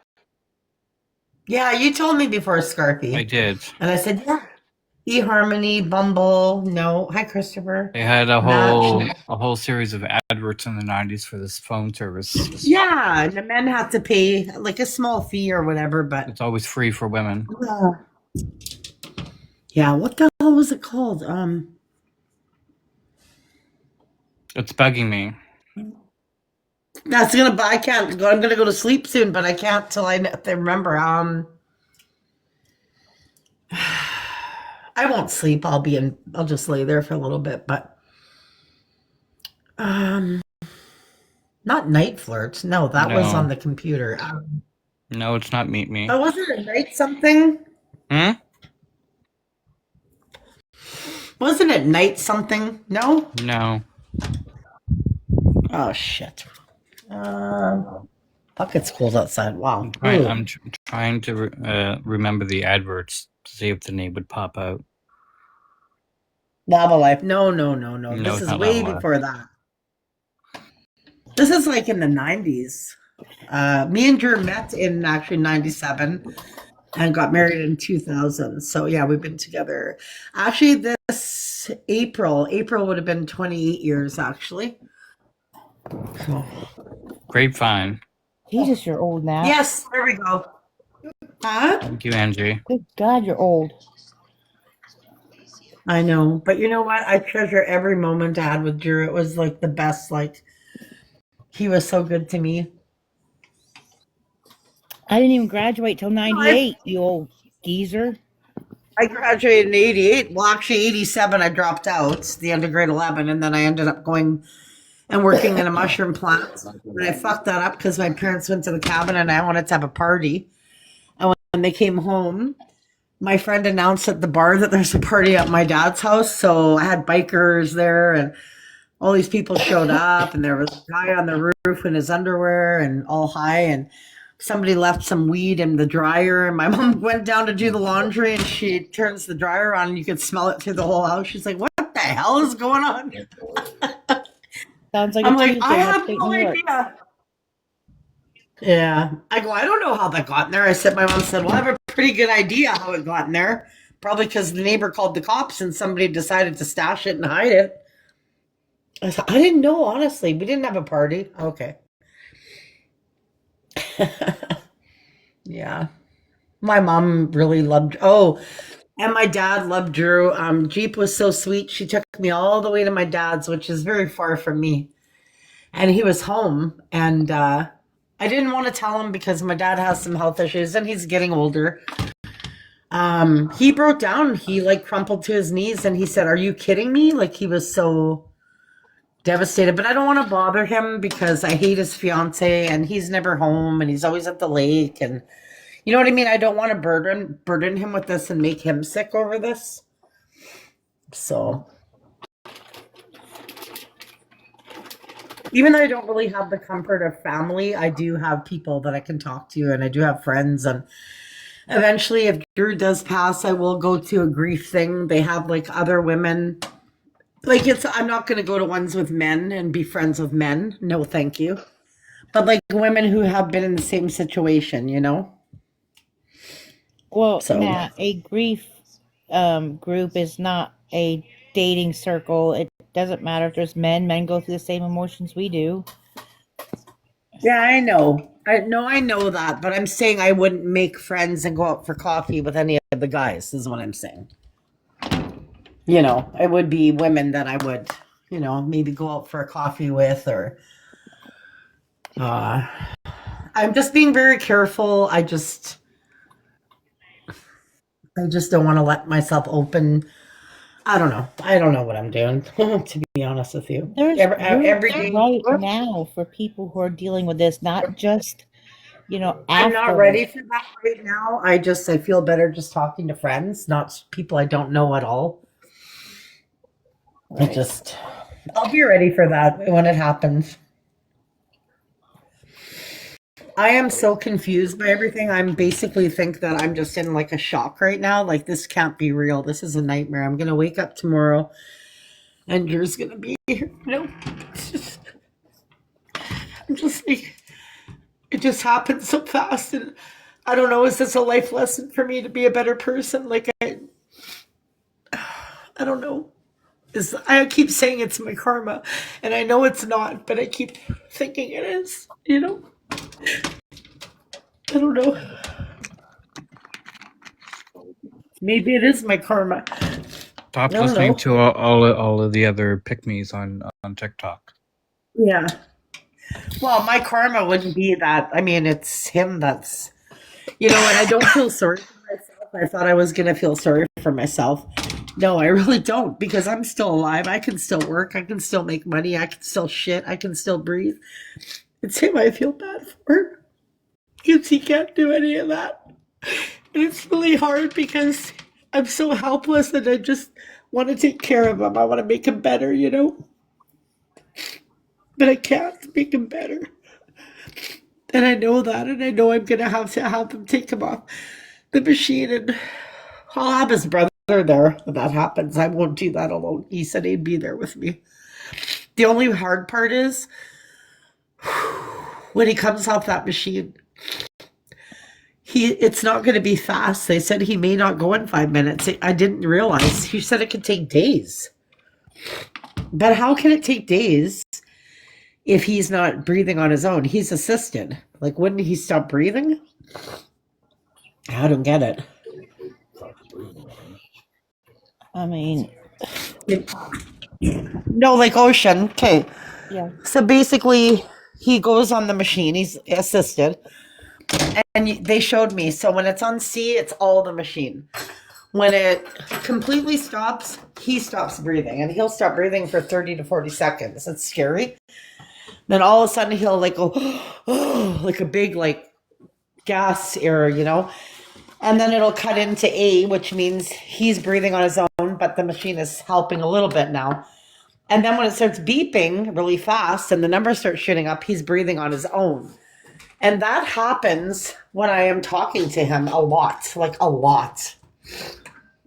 Yeah, you told me before, Scarpy. I did. And I said, yeah. eHarmony, Bumble, no. Hi, Christopher. They had a Match. whole series of adverts in the 90s for this phone service. Yeah, and the men have to pay like a small fee or whatever, but It's always free for women. yeah, what the hell was it called? It's bugging me. That's gonna. I can't go. I'm gonna go to sleep soon, but I can't till I remember. I won't sleep. I'll be in. I'll just lay there for a little bit, but not night flirts. No, that was No. on the computer. No, it's not Meet Me. Oh, wasn't it night something? Hmm? Wasn't it night something? No. No. Oh shit. Fuck, it's cold outside. Wow. I'm trying to remember the adverts to see if the name would pop out. Lava Life. No. No, This it's is not way Lava Life. before that. This is like in the 90s. Me and Drew met in actually 97 and got married in 2000. So yeah, we've been together. Actually, this April would have been 28 years actually. Grapevine. Jesus, you're old now. Yes, there we go. Huh? Thank you, Angie. Good God, you're old. I know, but you know what? I treasure every moment I had with Drew. It was like the best. Like he was so good to me. I didn't even graduate till 98, you old geezer. I graduated in 88. Well, actually 87 I dropped out, the end of grade 11, and then I ended up going and working in a mushroom plant. And I fucked that up because my parents went to the cabin and I wanted to have a party. And when they came home, my friend announced at the bar that there's a party at my dad's house. So I had bikers there and all these people showed up and there was a guy on the roof in his underwear and all high, and somebody left some weed in the dryer, and my mom went down to do the laundry and she turns the dryer on and you could smell it through the whole house. She's like, what the hell is going on? Sounds like I'm a like, Tuesday I have upstate no New York. idea. Yeah. I go, I don't know how that got in there. My mom said, well, I have a pretty good idea how it got in there. Probably because the neighbor called the cops and somebody decided to stash it and hide it. I said, I didn't know, honestly. We didn't have a party. Okay. Yeah. My mom really loved, and my dad loved Drew. Jeep was so sweet. She took me all the way to my dad's, which is very far from me. And he was home. And I didn't want to tell him because my dad has some health issues and he's getting older. He broke down. He like crumpled to his knees and he said, are you kidding me? Like he was so devastated, but I don't want to bother him because I hate his fiance and he's never home and he's always at the lake, and you know what I mean? I don't want to burden him with this and make him sick over this. So even though I don't really have the comfort of family, I do have people that I can talk to and I do have friends, and eventually if Drew does pass, I will go to a grief thing. They have like other women. Like I'm not going to go to ones with men and be friends with men. No, thank you. But like women who have been in the same situation, you know? Well, So- Matt, a grief group is not a dating circle. It doesn't matter if there's men. Men go through the same emotions we do. Yeah, I know. I know that, but I'm saying I wouldn't make friends and go out for coffee with any of the guys, is what I'm saying. You know, it would be women that I would, you know, maybe go out for a coffee with, or I'm just being very careful. I just don't want to let myself open. I don't know. I don't know what I'm doing, to be honest with you. There's Every groups day, right now for people who are dealing with this, not just, you know, I'm not after. ready for that right now. I feel better just talking to friends, not people I don't know at all. I'll be ready for that when it happens. I am so confused by everything. I'm basically think that I'm just in like a shock right now. Like this can't be real. This is a nightmare. I'm gonna wake up tomorrow and Drew's gonna be here. No, I'm just like it just happened so fast, and I don't know. Is this a life lesson for me to be a better person? Like I don't know. I keep saying it's my karma, and I know it's not, but I keep thinking it is. I don't know. Maybe it is my karma. Stop I don't listening know. to all of the other pick-me's on TikTok. Yeah. Well, my karma wouldn't be that. I mean, it's him that's, and I don't feel sorry for myself. I thought I was going to feel sorry for myself. No, I really don't because I'm still alive. I can still work. I can still make money. I can still shit. I can still breathe. It's him I feel bad for because he can't do any of that. And it's really hard because I'm so helpless that I just want to take care of him. I want to make him better, but I can't make him better. And I know that, and I know I'm going to have him take him off the machine, and I'll have his brother there when that happens. I won't do that alone. He said he'd be there with me. The only hard part is when he comes off that machine, it's not going to be fast. They said he may not go in 5 minutes. I didn't realize. He said it could take days. But how can it take days if he's not breathing on his own? He's assisted. Like, wouldn't he stop breathing? I don't get it. I mean, No, like Ocean. Okay. yeah. So basically, he goes on the machine. He's assisted. And they showed me. So when it's on C, it's all the machine. When it completely stops, he stops breathing. And he'll stop breathing for 30 to 40 seconds. It's scary. Then all of a sudden, he'll like go, like a big like gas error, And then it'll cut into A, which means he's breathing on his own, but the machine is helping a little bit now. And then when it starts beeping really fast and the numbers start shooting up, he's breathing on his own. And that happens when I am talking to him a lot, like a lot.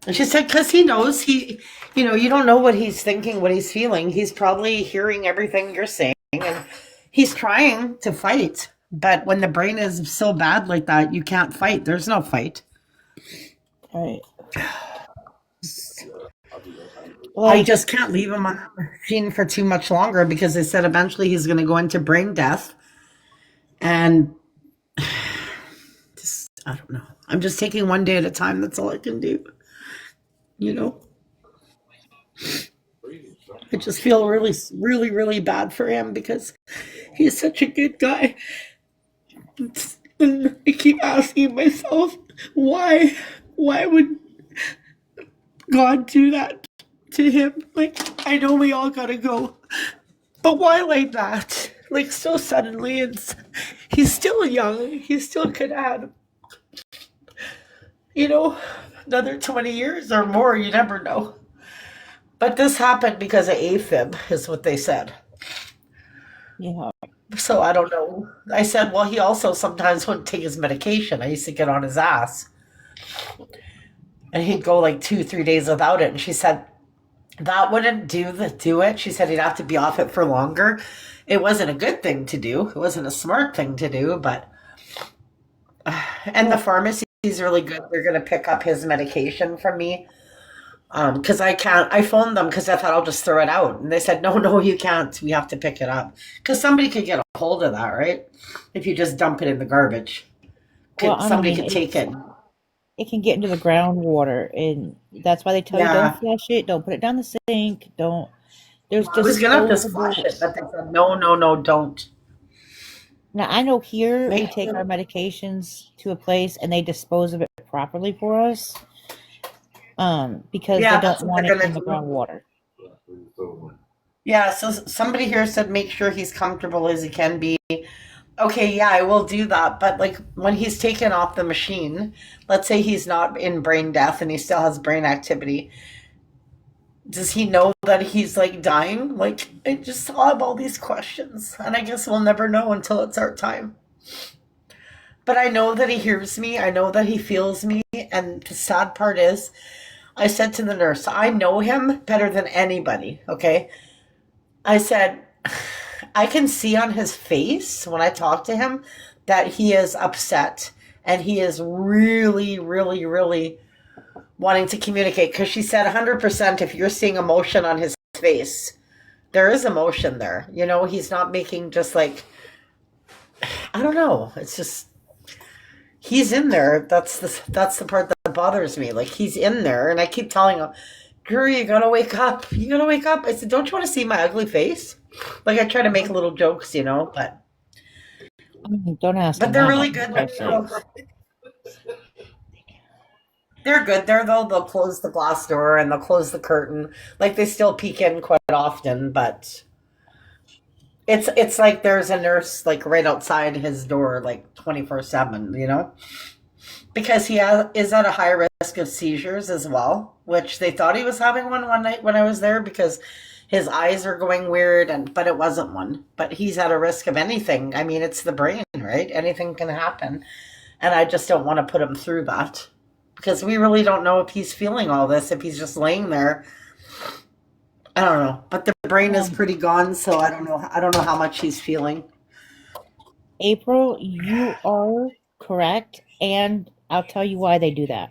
And she said, because he knows you don't know what he's thinking, what he's feeling. He's probably hearing everything you're saying and he's trying to fight. But when the brain is so bad like that, you can't fight. There's no fight. Right. I just can't leave him on the machine for too much longer because they said eventually he's going to go into brain death. And just, I don't know. I'm just taking one day at a time. That's all I can do. I just feel really, really, really bad for him because he's such a good guy. And I keep asking myself, why would God do that to him? Like, I know we all gotta go, but why like that? Like, so suddenly, he's still young. He still could have had, another 20 years or more. You never know. But this happened because of AFib, is what they said. Yeah. So I don't know. I said, well, he also sometimes wouldn't take his medication. I used to get on his ass. And he'd go like 2-3 days without it. And she said, that wouldn't do it. She said he'd have to be off it for longer. It wasn't a good thing to do. It wasn't a smart thing to do, but and the pharmacy is really good. They're going to pick up his medication from me. Because I phoned them because I thought I'll just throw it out. And they said, no, you can't. We have to pick it up. Because somebody could get a hold of that, right? If you just dump it in the garbage. Somebody could take it. It can get into the groundwater, and that's why they tell you don't flush it, don't put it down the sink, don't. There's just. I was gonna just flush it, but they said no, don't. Now I know here we take our medications to a place and they dispose of it properly for us, because they don't want it in the groundwater. Yeah, so somebody here said make sure he's comfortable as he can be. Okay, yeah, I will do that. But like when he's taken off the machine, let's say he's not in brain death and he still has brain activity. Does he know that he's like dying? Like, I just have all these questions, and I guess we'll never know until it's our time. But I know that he hears me, I know that he feels me, and the sad part is, I said to the nurse, I know him better than anybody, okay? I said, I can see on his face when I talk to him that he is upset and he is really, really, really wanting to communicate. Because she said 100% if you're seeing emotion on his face, there is emotion there. You know, he's not making just like, I don't know. It's just, he's in there. That's the part that bothers me. Like, he's in there, and I keep telling him, Drew, you gotta wake up. You gotta wake up. I said, don't you want to see my ugly face? Like, I try to make little jokes, you know, but Don't ask but him they're that. really good. They're good. They'll close the glass door and they'll close the curtain. Like, they still peek in quite often, but it's like there's a nurse like right outside his door, like 24/7. You know, because is at a high risk of seizures as well, which they thought he was having one night when I was there because his eyes are going weird, but it wasn't one. But he's at a risk of anything. I mean, it's the brain, right? Anything can happen, and I just don't want to put him through that because we really don't know if he's feeling all this, if he's just laying there. I don't know, but the brain is pretty gone, so I don't know. I don't know how much he's feeling. April, you are correct, and I'll tell you why they do that.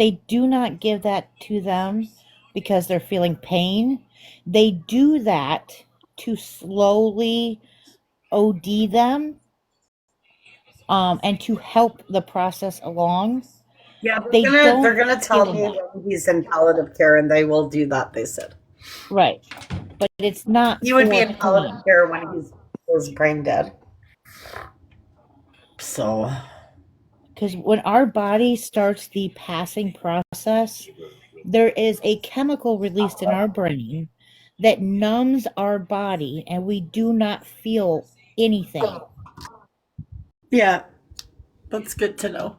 They do not give that to them because they're feeling pain. They do that to slowly OD them, and to help the process along. Yeah, They they're don't gonna give tell them me that. when he's in palliative care, and they will do that. They said Right. But it's not he would be for in palliative pain. care when he's brain dead. So Because when our body starts the passing process, there is a chemical released in our brain that numbs our body and we do not feel anything. yeah, that's good to know.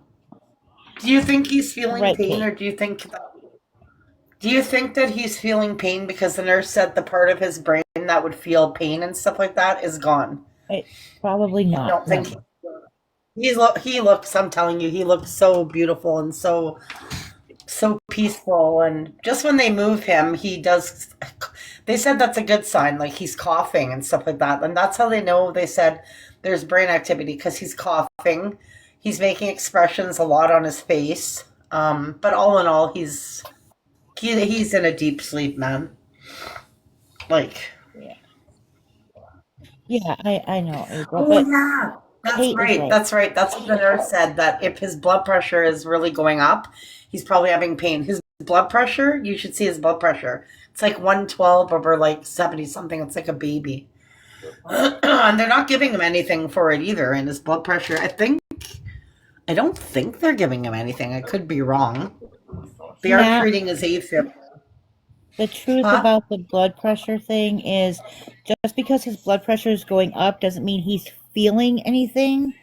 Do you think he's feeling Right, pain, Kate? or do you think that he's feeling pain because the nurse said the part of his brain that would feel pain and stuff like that is gone? Probably I not. don't think he looks. I'm telling you, he looks so beautiful and so peaceful. And just when they move him, he does. They said that's a good sign, like he's coughing and stuff like that, and that's how they know. They said there's brain activity because he's coughing. He's making expressions a lot on his face. But all in all, he's in a deep sleep, man. Like, Yeah, I know, April, oh but yeah, that's Kate is right. right. That's right. That's what the nurse said. That if his blood pressure is really going up, he's probably having pain. His blood pressure, you should see his blood pressure. It's like 112 over like 70 something. It's like a baby. And they're not giving him anything for it either. And his blood pressure, I don't think they're giving him anything. I could be wrong. They are Now, treating his AFib. the truth Huh? about the blood pressure thing is just because his blood pressure is going up doesn't mean he's feeling anything.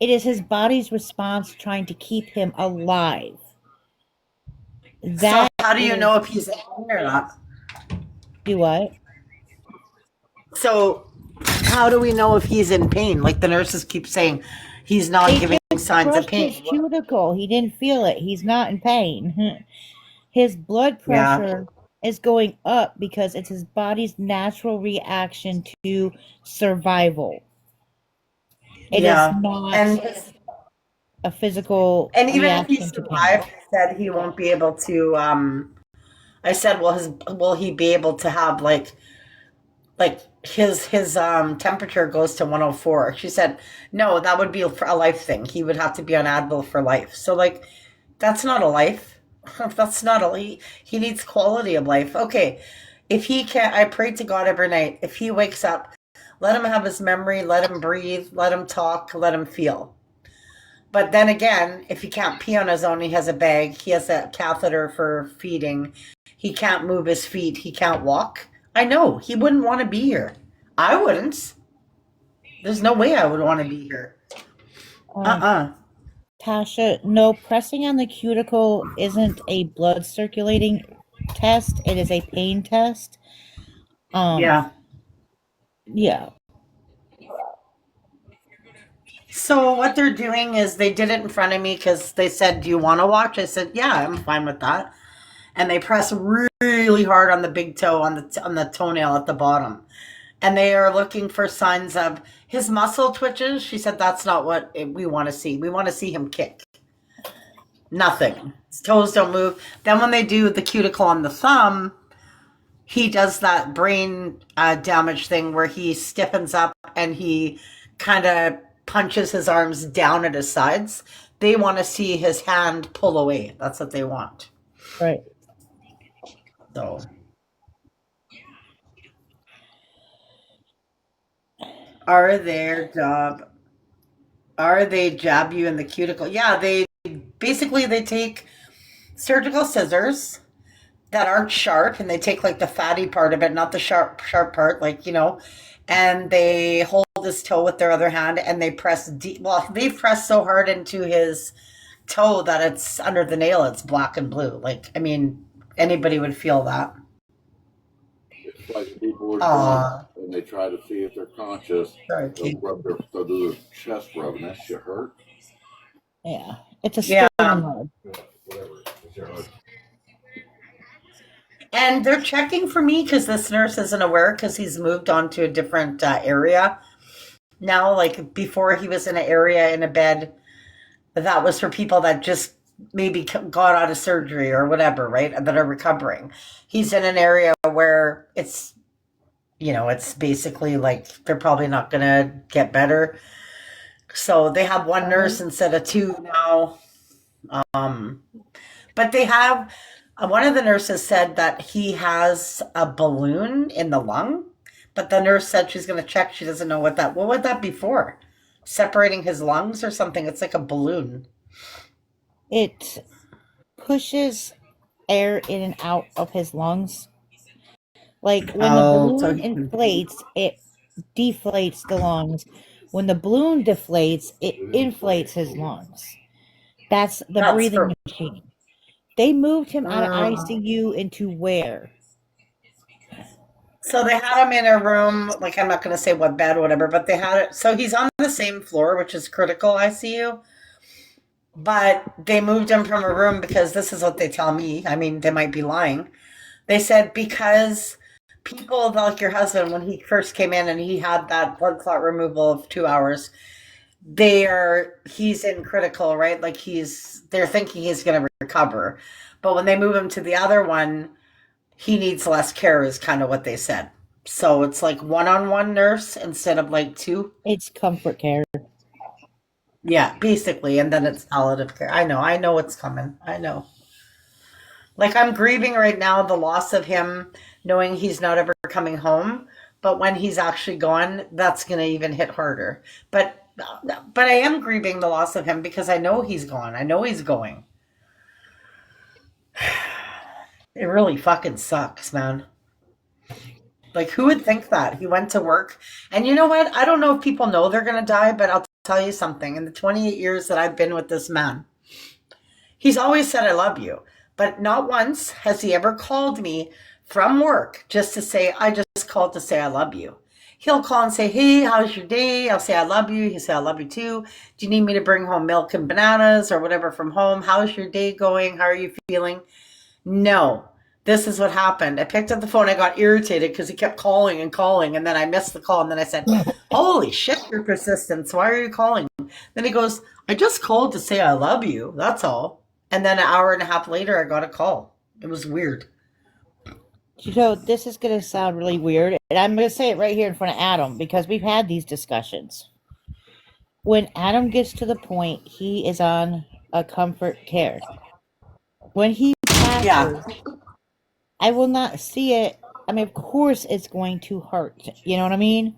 It is his body's response trying to keep him alive. So That how do you is, know if he's in pain or not? do what? So how do we know if he's in pain? Like the nurses keep saying, he's not They giving just signs of crushed his pain. cuticle. He didn't feel it. He's not in pain. His blood Yeah, pressure is going up because it's his body's natural reaction to survival. It is yeah. not And a physical and even if he reaction to pain. survived, he said he won't be able to. I said, well, his will he be able to have like his temperature goes to 104. She said, no, that would be a life thing. He would have to be on Advil for life. So like, that's not a life. That's not a he needs quality of life. Okay, if he can't, I pray to God every night. If he wakes up, let him have his memory, let him breathe, let him talk, let him feel. But then again, if he can't pee on his own, he has a bag, he has a catheter for feeding, he can't move his feet, he can't walk. I know, he wouldn't want to be here. I wouldn't. There's no way I would want to be here. Um, Uh-uh. Tasha, no, pressing on the cuticle isn't a blood circulating test. It is a pain test. Yeah. Yeah. So what they're doing is they did it in front of me because they said, "Do you want to watch?" I said, "Yeah, I'm fine with that." And they press really hard on the big toe on the toenail at the bottom, and they are looking for signs of his muscle twitches. She said, "That's not what we want to see. We want to see him kick." Nothing. His toes don't move. Then when they do the cuticle on the thumb, he does that brain damage thing where he stiffens up and he kind of punches his arms down at his sides. They want to see his hand pull away. That's what they want. Right. So, are their job? Are they jab you in the cuticle? Yeah, they basically they take surgical scissors that aren't sharp, and they take like the fatty part of it, not the sharp part, like and they hold his toe with their other hand, and they press deep. Well, they press so hard into his toe that it's under the nail. It's black and blue. Like, I mean, anybody would feel that. It's like people are Aw. drunk and they try to see if they're conscious. Sorry, They'll Kate. they'll do their chest rub, and that shit hurt. Yeah. It's a Yeah. sternum rub. Whatever. It's your heart. And they're checking for me because this nurse isn't aware because he's moved on to a different area now. Like before, he was in an area in a bed that was for people that just maybe got out of surgery or whatever, right? That are recovering. He's in an area where it's, it's basically like they're probably not going to get better. So they have one nurse instead of two now. But they have, one of the nurses said that he has a balloon in the lung, but the nurse said she's going to check. She doesn't know what would that be for? Separating his lungs or something? It's like a balloon. It pushes air in and out of his lungs. Like when the balloon inflates, it deflates the lungs. When the balloon deflates, it inflates his lungs. That's the breathing machine. They moved him out of ICU into where? So they had him in a room, like I'm not going to say what bed, whatever, but they had it. So he's on the same floor, which is critical ICU. But they moved him from a room because this is what they tell me. I mean, they might be lying. They said because people like your husband, when he first came in and he had that blood clot removal of 2 hours, he's in critical, right? Like they're thinking he's going to recover. But when they move him to the other one, he needs less care is kind of what they said. So it's like one-on-one nurse instead of like two. It's comfort care. Yeah, basically. And then it's palliative care. I know what's coming. I know. Like I'm grieving right now the loss of him, knowing he's not ever coming home. But when he's actually gone, that's going to even hit harder. But I am grieving the loss of him because I know he's gone. I know he's going. It really fucking sucks, man. Like, who would think that? He went to work. And you know what? I don't know if people know they're going to die, but I'll tell you something. In the 28 years that I've been with this man, he's always said, "I love you." But not once has he ever called me from work just to say, "I just called to say I love you." He'll call and say, "Hey, how's your day?" I'll say, "I love you." He'll say, "I love you too. Do you need me to bring home milk and bananas or whatever from home? How's your day going? How are you feeling?" No, this is what happened. I picked up the phone. I got irritated because he kept calling and calling. And then I missed the call. And then I said, "Holy shit, your persistence. Why are you calling?" Then he goes, "I just called to say I love you. That's all." And then an hour and a half later, I got a call. It was weird. So this is going to sound really weird. And I'm going to say it right here in front of Adam because we've had these discussions. When Adam gets to the point, he is on a comfort care. When he passes, I will not see it. I mean, of course it's going to hurt. You know what I mean?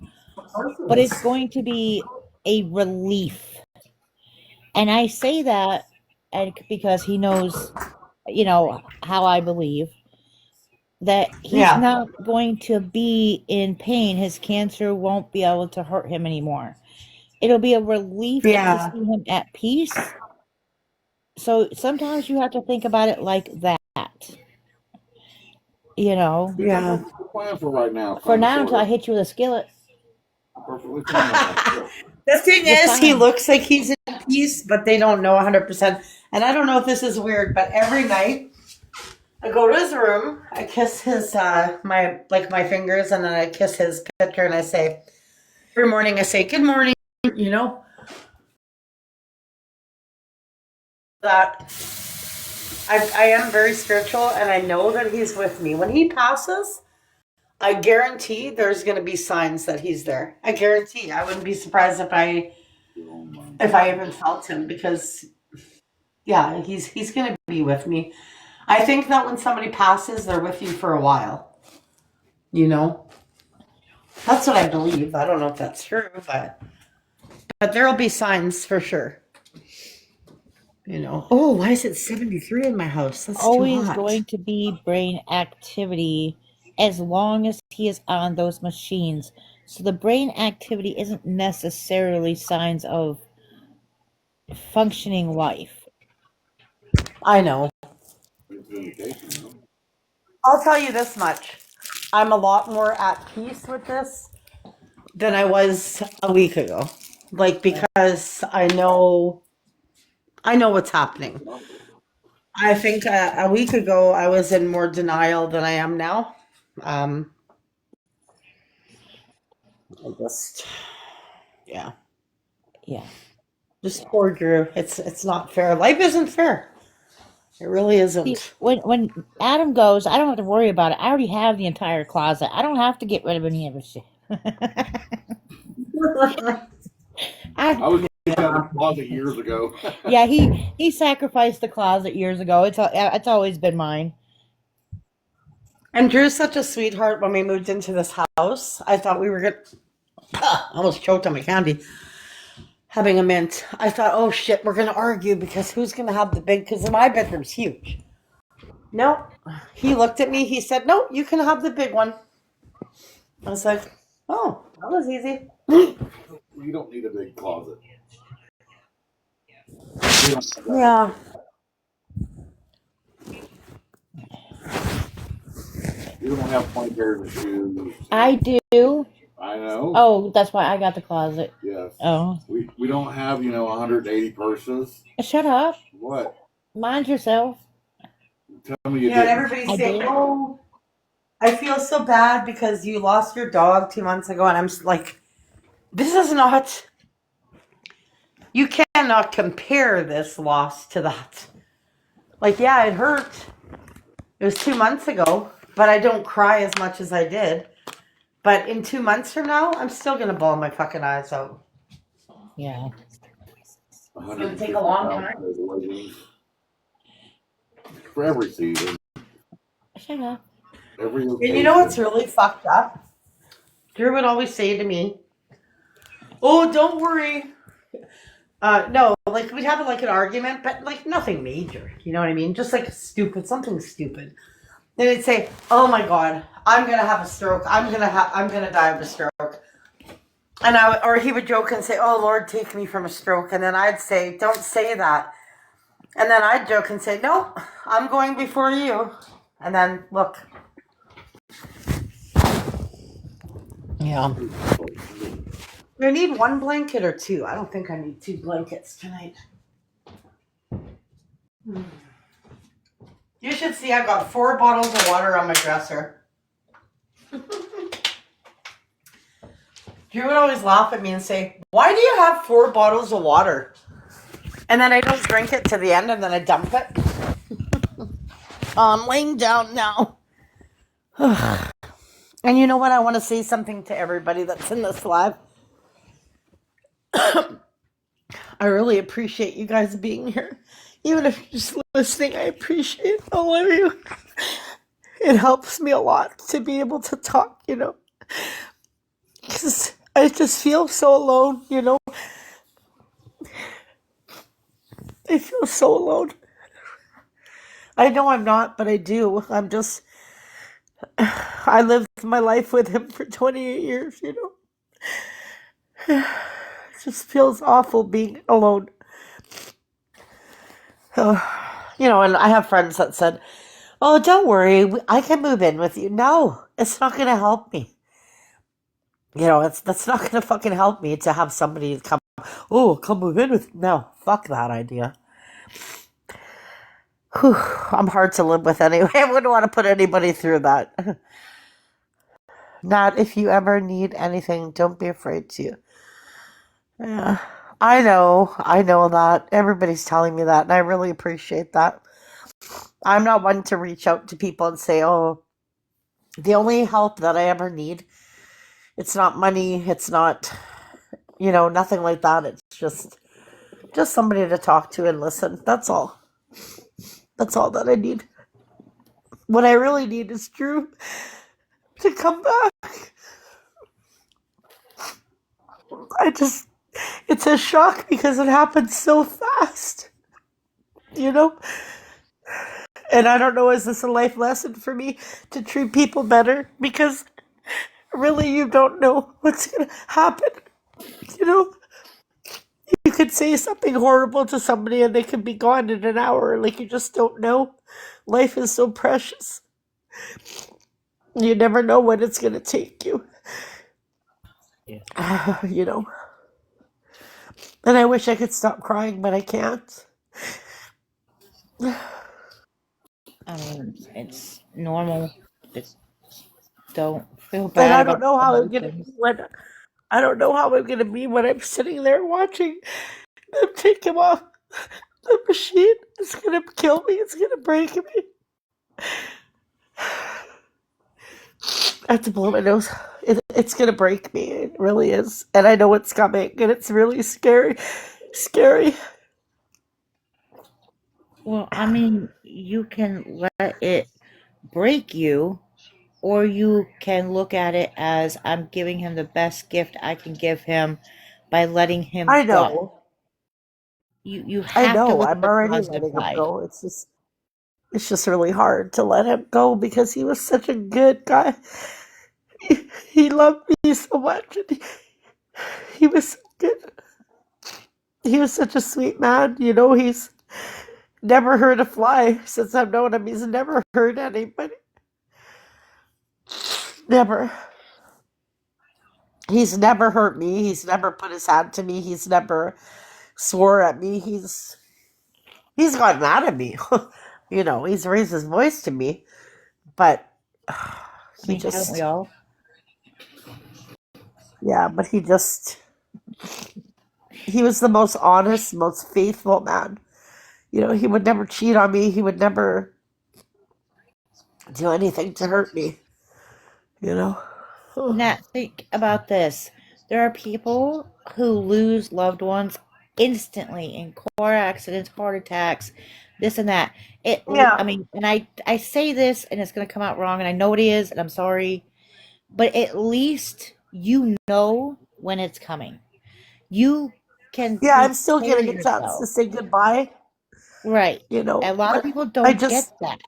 But it's going to be a relief. And I say that because he knows, how I believe that he's not going to be in pain. His cancer won't be able to hurt him anymore. It'll be a relief to see him at peace. So sometimes you have to think about it like that. You know, Yeah. That's the plan for right now. for now kinda, until I sorta. hit you with a skillet. Perfectly fine. Yeah. The thing You're is, he fine. looks like he's in peace, but they don't know 100%. And I don't know if this is weird, but every night I go to his room, I kiss his my fingers, and then I kiss his picture, and I say every morning I say good morning. You know that I am very spiritual, and I know that he's with me. When he passes, I guarantee there's going to be signs that he's there. I guarantee. I wouldn't be surprised if I even felt him, because yeah, he's going to be with me. I think that when somebody passes, they're with you for a while. You know, that's what I believe. I don't know if that's true, but there'll be signs for sure. You know. Oh, why is it 73 in my house? That's too Always hot. going to be brain activity as long as he is on those machines. So the brain activity isn't necessarily signs of functioning life. I know. It's an indication, you know? I'll tell you this much. I'm a lot more at peace with this than I was a week ago. Like, because I know what's happening. I think a week ago I was in more denial than I am now. Um, I just, yeah, Yeah. just poor Drew. It's not fair. Life isn't fair. It really See, isn't. when Adam goes, I don't have to worry about it. I already have the entire closet. I don't have to get rid of any of his shit. I I was out of the closet years ago. yeah, he sacrificed the closet years ago. It's always been mine. And Drew's such a sweetheart. When we moved into this house, I thought we were gonna. I almost choked on my candy. Having a mint, I thought, oh shit, we're gonna argue because who's gonna have the big? Because my bedroom's huge. No, he looked at me. He said, no, you can have the big one. I was like, oh, that was easy. You don't need a big closet. We don't have that. Yeah. You don't have 20 pairs of shoes. I do. I know. Oh, that's why I got the closet. Yes. Oh, We don't have, 180 purses. shut up. What? Mind yourself. Tell me you Yeah, and didn't. everybody's I saying, did. oh, I feel so bad because you lost your dog 2 months ago. And I'm just like, this is not, you cannot compare this loss to that. Like, yeah, it hurt. It was 2 months ago, but I don't cry as much as I did. But in 2 months from now, I'm still going to bawl my fucking eyes out. Yeah. It's going to take a long time. For every season. Shut up. Every And occasion. you know what's really fucked up? Drew would always say to me, oh, don't worry. No, like we'd have like an argument, but like nothing major. You know what I mean? Just like something stupid. Then he'd say, oh my God, I'm going to have a stroke. I'm going to die of a stroke. And or he would joke and say, oh Lord, take me from a stroke. And then I'd say, don't say that. And then I'd joke and say, no, I'm going before you. And then look. Yeah. I need one blanket or two. I don't think I need 2 blankets tonight. You should see I've got 4 bottles of water on my dresser. Drew would always laugh at me and say, why do you have 4 bottles of water? And then I don't drink it to the end and then I dump it. I'm laying down now. And you know what? I want to say something to everybody that's in this live. I really appreciate you guys being here. Even if you're just listening, I appreciate all of you. It helps me a lot to be able to talk, because I just feel so alone, I feel so alone. I know I'm not, but I do. I lived my life with him for 28 years, It just feels awful being alone. And I have friends that said, Oh, don't worry. I can move in with you. No, it's not going to help me. That's not going to fucking help me to have somebody come. Oh, come move in with. No, fuck that idea. Whew, I'm hard to live with anyway. I wouldn't want to put anybody through that. Not if you ever need anything, don't be afraid to. Yeah. I know that. Everybody's telling me that, and I really appreciate that. I'm not one to reach out to people and say, oh, the only help that I ever need, it's not money, it's not, nothing like that. It's just somebody to talk to and listen. That's all. That's all that I need. What I really need is Drew to come back. I just, it's a shock because it happened so fast, you know? And I don't know, is this a life lesson for me to treat people better? Because really, you don't know what's going to happen. You know, you could say something horrible to somebody and they could be gone in an hour. Like, you just don't know. Life is so precious. You never know when it's going to take you. Yeah. you know. And I wish I could stop crying, but I can't. I mean, it's normal. Just don't feel And bad I about don't know the how I'm going to emotions. be when I don't know how I'm going to be when I'm sitting there watching them take him off the machine. It's going to kill me. It's going to break me. I have to blow my nose. It's going to break me. It really is. And I know it's coming. And it's really scary. Scary. Well, I mean, you can let it break you, or you can look at it as I'm giving him the best gift I can give him by letting him I go. know. You I have to know. look at I'm the already positive letting him side. go. It's just really hard to let him go because he was such a good guy. He loved me so much. And he was so good. He was such a sweet man. He's never hurt a fly since I've known him. He's never hurt anybody. Never. He's never hurt me. He's never put his hand to me. He's never swore at me. He's got mad at me. He's raised his voice to me, but I he mean, haven't we just all? yeah, but he was the most honest, most faithful man. He would never cheat on me. He would never do anything to hurt me, you know. Now, think about this. There are people who lose loved ones instantly in car accidents, heart attacks, this and that. I Yeah. mean, and I say this and it's going to come out wrong, and I know it is, and I'm sorry, but at least you know when it's coming. You can Yeah, I'm still prepare getting a chance to yourself. say goodbye, Right. A lot of but people I don't get just that.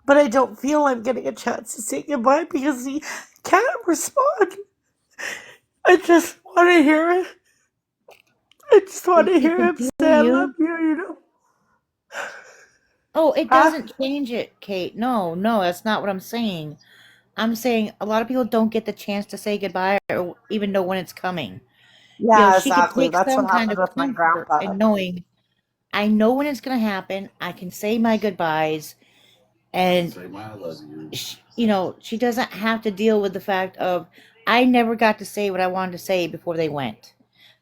but I don't feel I'm getting a chance to say goodbye because he can't respond. I just want to hear it. I just want If to he hear can him hear say I love you, you. oh, it Huh? doesn't change it, Kate. No, no, that's not what I'm saying. I'm saying a lot of people don't get the chance to say goodbye or even know when it's coming. Yeah, She could exactly. take That's what some kind happened of with my comfort grandpa. in knowing I know when it's going to happen. I can say my goodbyes, and Say my I love you. she doesn't have to deal with the fact of I never got to say what I wanted to say before they went.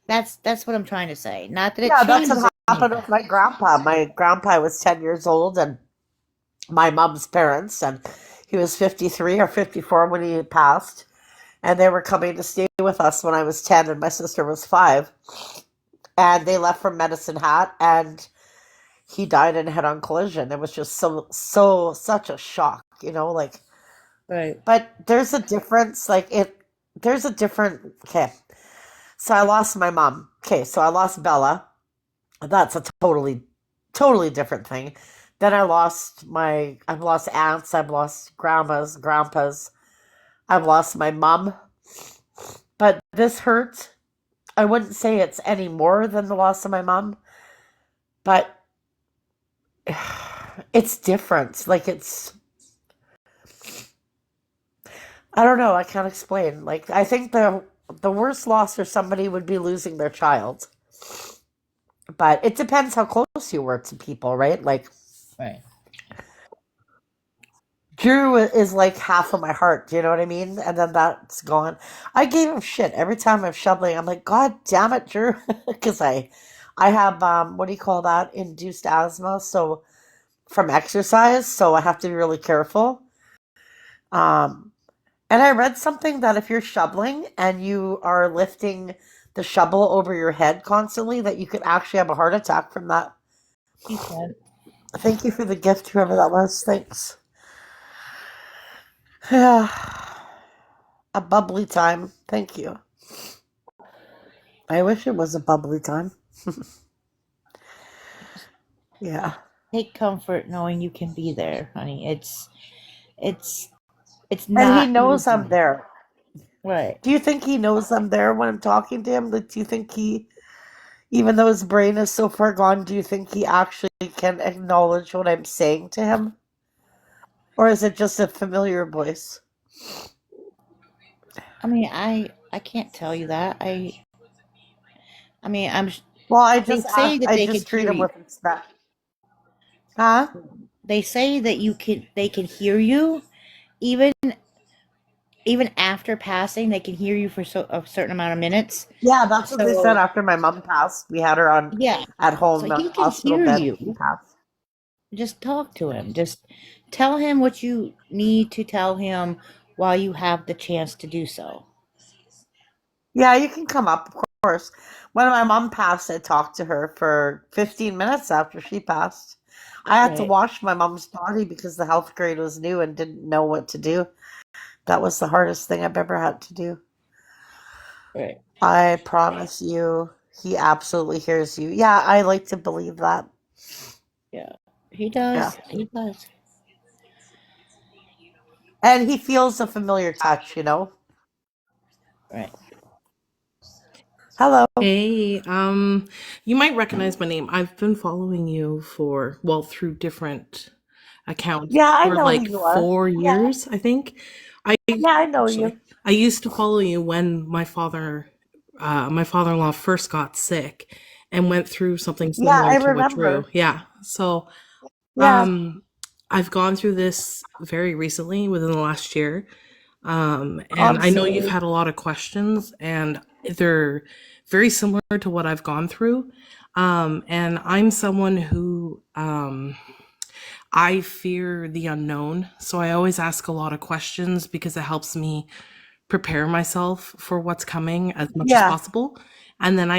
That's what I'm trying to say. Not that it Yeah, that's changes what happened anything. with my grandpa. My grandpa was 10 years old, and my mom's parents, and he was 53 or 54 when he passed. And they were coming to stay with us when I was 10 and my sister was 5. And they left from Medicine Hat, and he died in a head on collision. It was just such a shock, like, Right. but there's a difference. There's a different, okay. So I lost my mom. Okay, so I lost Bella. That's a totally different thing. Then I've lost aunts, I've lost grandmas, grandpas, I've lost my mom. But this hurts. I wouldn't say it's any more than the loss of my mom, but it's different. Like I don't know. I can't explain. Like I think the worst loss for somebody would be losing their child, but it depends how close you were to people, right? Like Right. Drew is like half of my heart. Do you know what I mean? And then that's gone. I gave him shit every time I'm shoveling. I'm like, God damn it, Drew, because I have what do you call that? Induced asthma. So from exercise, so I have to be really careful. Um, and I read something that if you're shoveling and you are lifting the shovel over your head constantly, that you could actually have a heart attack from that. He said, Thank you for the gift, whoever that was. Thanks. Yeah, a bubbly time. Thank you. I wish it was a bubbly time. Yeah. take comfort knowing you can be there, honey. It's it's And he not knows I'm easy. there. Right. Do you think he knows I'm there when I'm talking to him? Like, do you think he, even though his brain is so far gone, do you think he actually can acknowledge what I'm saying to him? Or is it just a familiar voice? I mean, I can't tell you that. I mean, Well, they say that I they can just treat hear him you. with respect. Huh? They say that they can hear you even even after passing. They can hear you for a certain amount of minutes. Yeah, that's what they said So after my mom passed. We had her on yeah, at so home on he the can hospital hear bed. you. She passed. Just talk to him. Just tell him what you need to tell him while you have the chance to do so. Yeah, you can come up, of course. When my mom passed, I talked to her for 15 minutes after she passed. I had to Right. wash my mom's body because the health grade was new and didn't know what to do. That was the hardest thing I've ever had to do. Right. I promise you, he absolutely hears you. Yeah, I like to believe that. Yeah. He Yeah. does. He does. And he feels a familiar touch, you know? Right. Hello. Hey, you might recognize my name. I've been following you for, well, through different accounts Yeah, I for know who like you are. 4 years, I think. I Yeah, I know actually, you. I used to follow you when my father-in-law first got sick and went through something Yeah, similar I to what Drew. remember. Yeah. So, Yeah. um, I've gone through this very recently within the last year. Oh, And I'm I know you've sorry. had a lot of questions, and they're very similar to what I've gone through. And I'm someone who I fear the unknown. So I always ask a lot of questions because it helps me prepare myself for what's coming as much as Yeah. possible. And then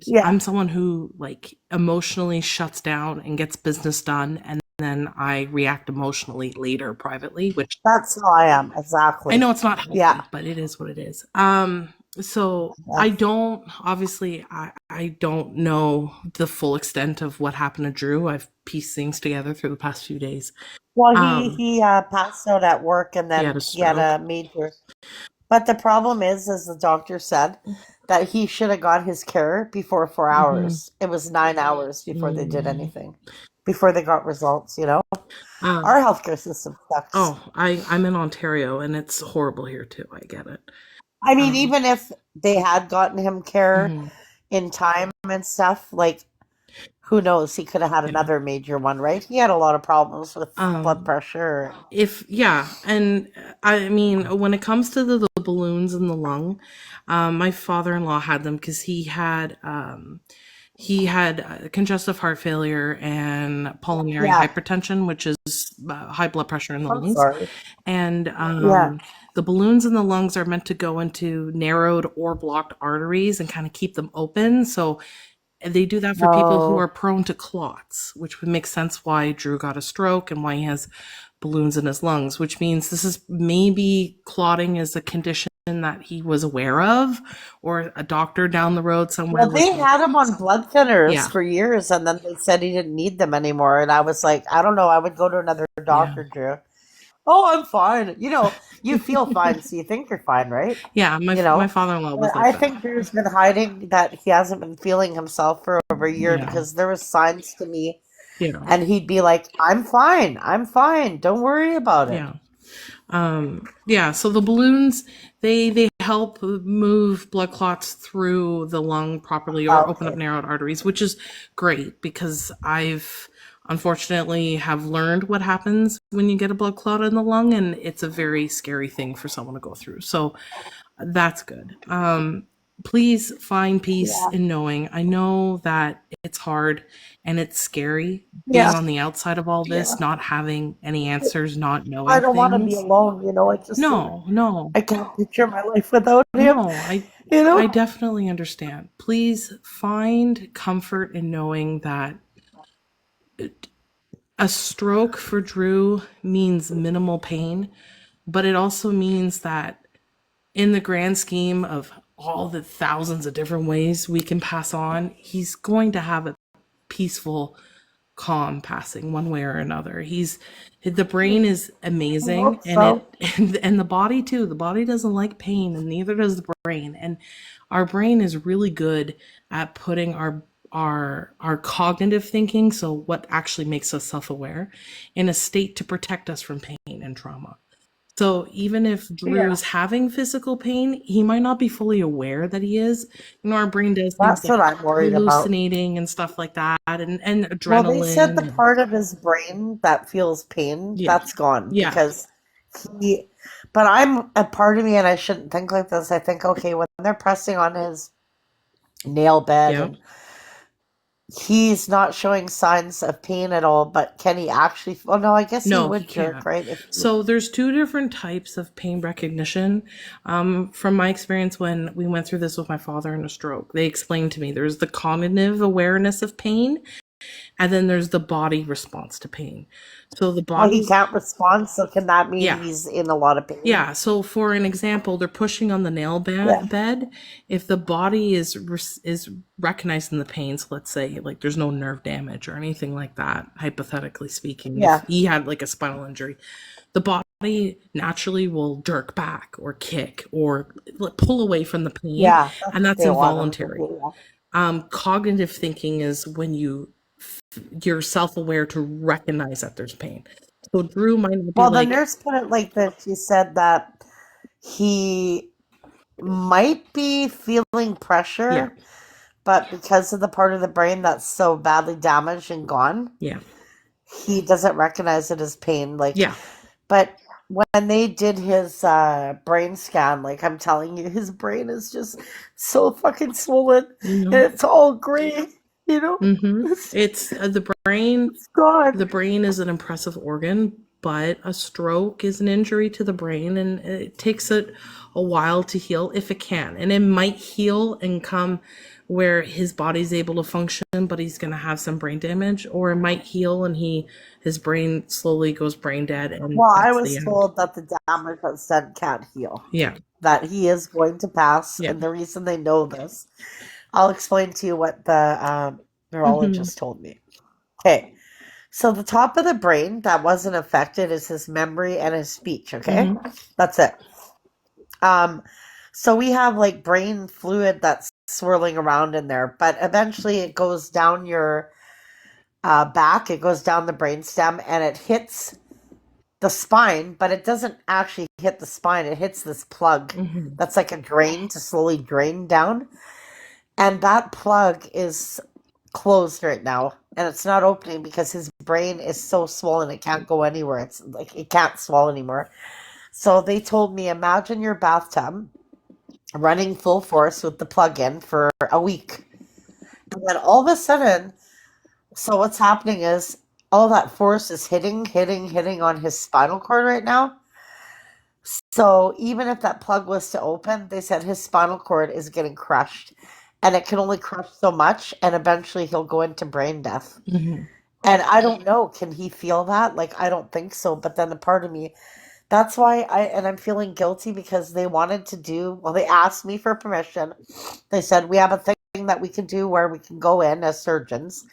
Yeah. I'm someone who like emotionally shuts down and gets business done. And then I react emotionally later privately, which That's how I am. I Exactly. know it's not Yeah. healthy, but it is what it is. So Yeah. I don't obviously I don't know the full extent of what happened to Drew. I've pieced things together through the past few days. Well, Um, he passed out at work and he had then a he had stroke. a major. But the problem is, as the doctor said, that he should have got his care before four Hmm. hours. It was 9 hours before they did anything, before they got results, you know? Um, Our healthcare system sucks. I'm in Ontario and it's horrible here too. I get it. I mean, Um, even if they had gotten him care mhm. in time and stuff, like, who knows? He could have had Yeah. another major one, right? He had a lot of problems with blood Um, pressure. if yeah, and I mean, when it comes to the balloons in the lung, my father-in-law had them because he had congestive heart failure and pulmonary Yeah. hypertension, which is high blood pressure in the I'm lungs. sorry. And Yeah. the balloons in the lungs are meant to go into narrowed or blocked arteries and kind of keep them open. So they do that for people who are No. prone to clots, which would make sense why Drew got a stroke and why he has balloons in his lungs, which means this is maybe clotting is a condition that he was aware of, or a doctor down the road somewhere Well, was they like, had him on blood thinners yeah, for years, and then they said he didn't need them anymore. And I was like, I don't know. I would go to another yeah, doctor, Drew. Oh, I'm fine. You know, you feel fine, so you think you're fine, right? yeah. You My know, father-in-law but was like I that. think Drew's been hiding that he hasn't been feeling himself for over a year Yeah, because there was signs to me. Yeah. And he'd be like, I'm fine, don't worry about it. Yeah. So the balloons, they help move blood clots through the lung properly or open up Okay. narrowed arteries, which is great because I've unfortunately have learned what happens when you get a blood clot in the lung, and it's a very scary thing for someone to go through. So that's good. Please find peace Yeah. in knowing. I know that it's hard and it's scary being Yeah. on the outside of all Yeah. this, not having any answers, not I knowing don't want to be things. alone, No. I can't picture my life without him, No, you I know? definitely understand. Please find comfort in knowing that a stroke for Drew means minimal pain, but it also means that in the grand scheme of all the thousands of different ways we can pass on, he's going to have a peaceful, calm passing one way or another. The brain is I amazing, hope and so. and the body too. The body doesn't like pain, and neither does the brain. And our brain is really good at putting our cognitive thinking, so what actually makes us self-aware, in a state to protect us from pain and trauma. So even if Drew Yeah. is having physical pain, he might not be fully aware that he is. Our brain does things That's like what I'm worried about. hallucinating and stuff like that, and Well, they said adrenaline. the And part of his brain that feels pain, yeah, that's gone yeah, because he, but I'm a part of me, and I shouldn't think like this. I think, okay, when they're pressing on his nail bed yeah. and he's not showing signs of pain at all, but can he actually? Well, no, I guess he No, he would jerk, can't. right? So there's two different types of pain recognition. From my experience when we went through this with my father in a stroke, they explained to me there's the cognitive awareness of pain, and then there's the body response to pain. So the Well, he body's can't respond, so can that mean yeah. he's in a lot of pain? Yeah, so for an example, they're pushing on the nail Yeah. bed. If the body is recognizing the pains, let's say like there's no nerve damage or anything like that, hypothetically speaking, if Yeah. he had like a spinal injury, the body naturally will jerk back or kick or pull away from the pain, Yeah. That's and what that's they want him to involuntary. do. Cognitive thinking is when you're self-aware to recognize that there's pain. So Drew might not be Well, the like, nurse put it like this. She said that he might be feeling yeah, pressure, but because of the part of the brain that's so badly damaged and gone, yeah, he doesn't recognize it as pain. Like, yeah. but when they did his brain scan, like I'm telling you, his brain is just so fucking swollen, and it's all gray. You know, It's the brain. it's gone. The brain is an impressive organ, but a stroke is an injury to the brain, and it takes it a while to heal if it can. And it might heal and come where his body's able to function, but he's going to have some brain damage, or it might heal and his brain slowly goes brain dead, and Well, I that's was the end. told that the damage that's done can't heal. Yeah. That he is going to pass, Yeah. and the reason they know this, I'll explain to you what the neurologist told me. Okay, so the top of the brain that wasn't affected is his memory and his speech. Okay, that's it. So we have like brain fluid that's swirling around in there, but eventually it goes down your back. It goes down the brainstem and it hits the spine, but it doesn't actually hit the spine. It hits this plug that's like a drain to slowly drain down. And that plug is closed right now. And it's not opening because his brain is so swollen it can't go anywhere. It's like it can't swallow anymore. So they told me, imagine your bathtub running full force with the plug in for a week. And then all of a sudden, so what's happening is all that force is hitting on his spinal cord right now. So even if that plug was to open, they said his spinal cord is getting crushed. And it can only crush so much, and eventually he'll go into brain death. And I don't know, can he feel that? Like, I don't think so. But then a part of me, that's why I'm feeling guilty because they wanted to well, they asked me for permission. They said, we have a thing that we can do where we can go in as surgeons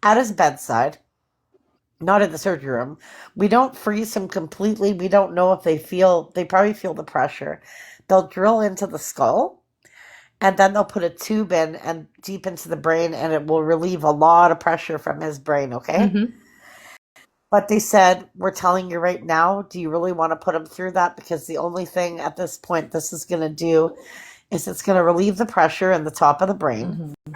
at his bedside, not in the surgery room. We don't freeze him completely. We don't know if they probably feel the pressure. They'll drill into the skull and then they'll put a tube in and deep into the brain, and it will relieve a lot of pressure from his brain, okay? Mm-hmm. But they said, we're telling you right now, do you really want to put him through that? Because the only thing at this point this is going to do is it's going to relieve the pressure in the top of the brain, Mm-hmm.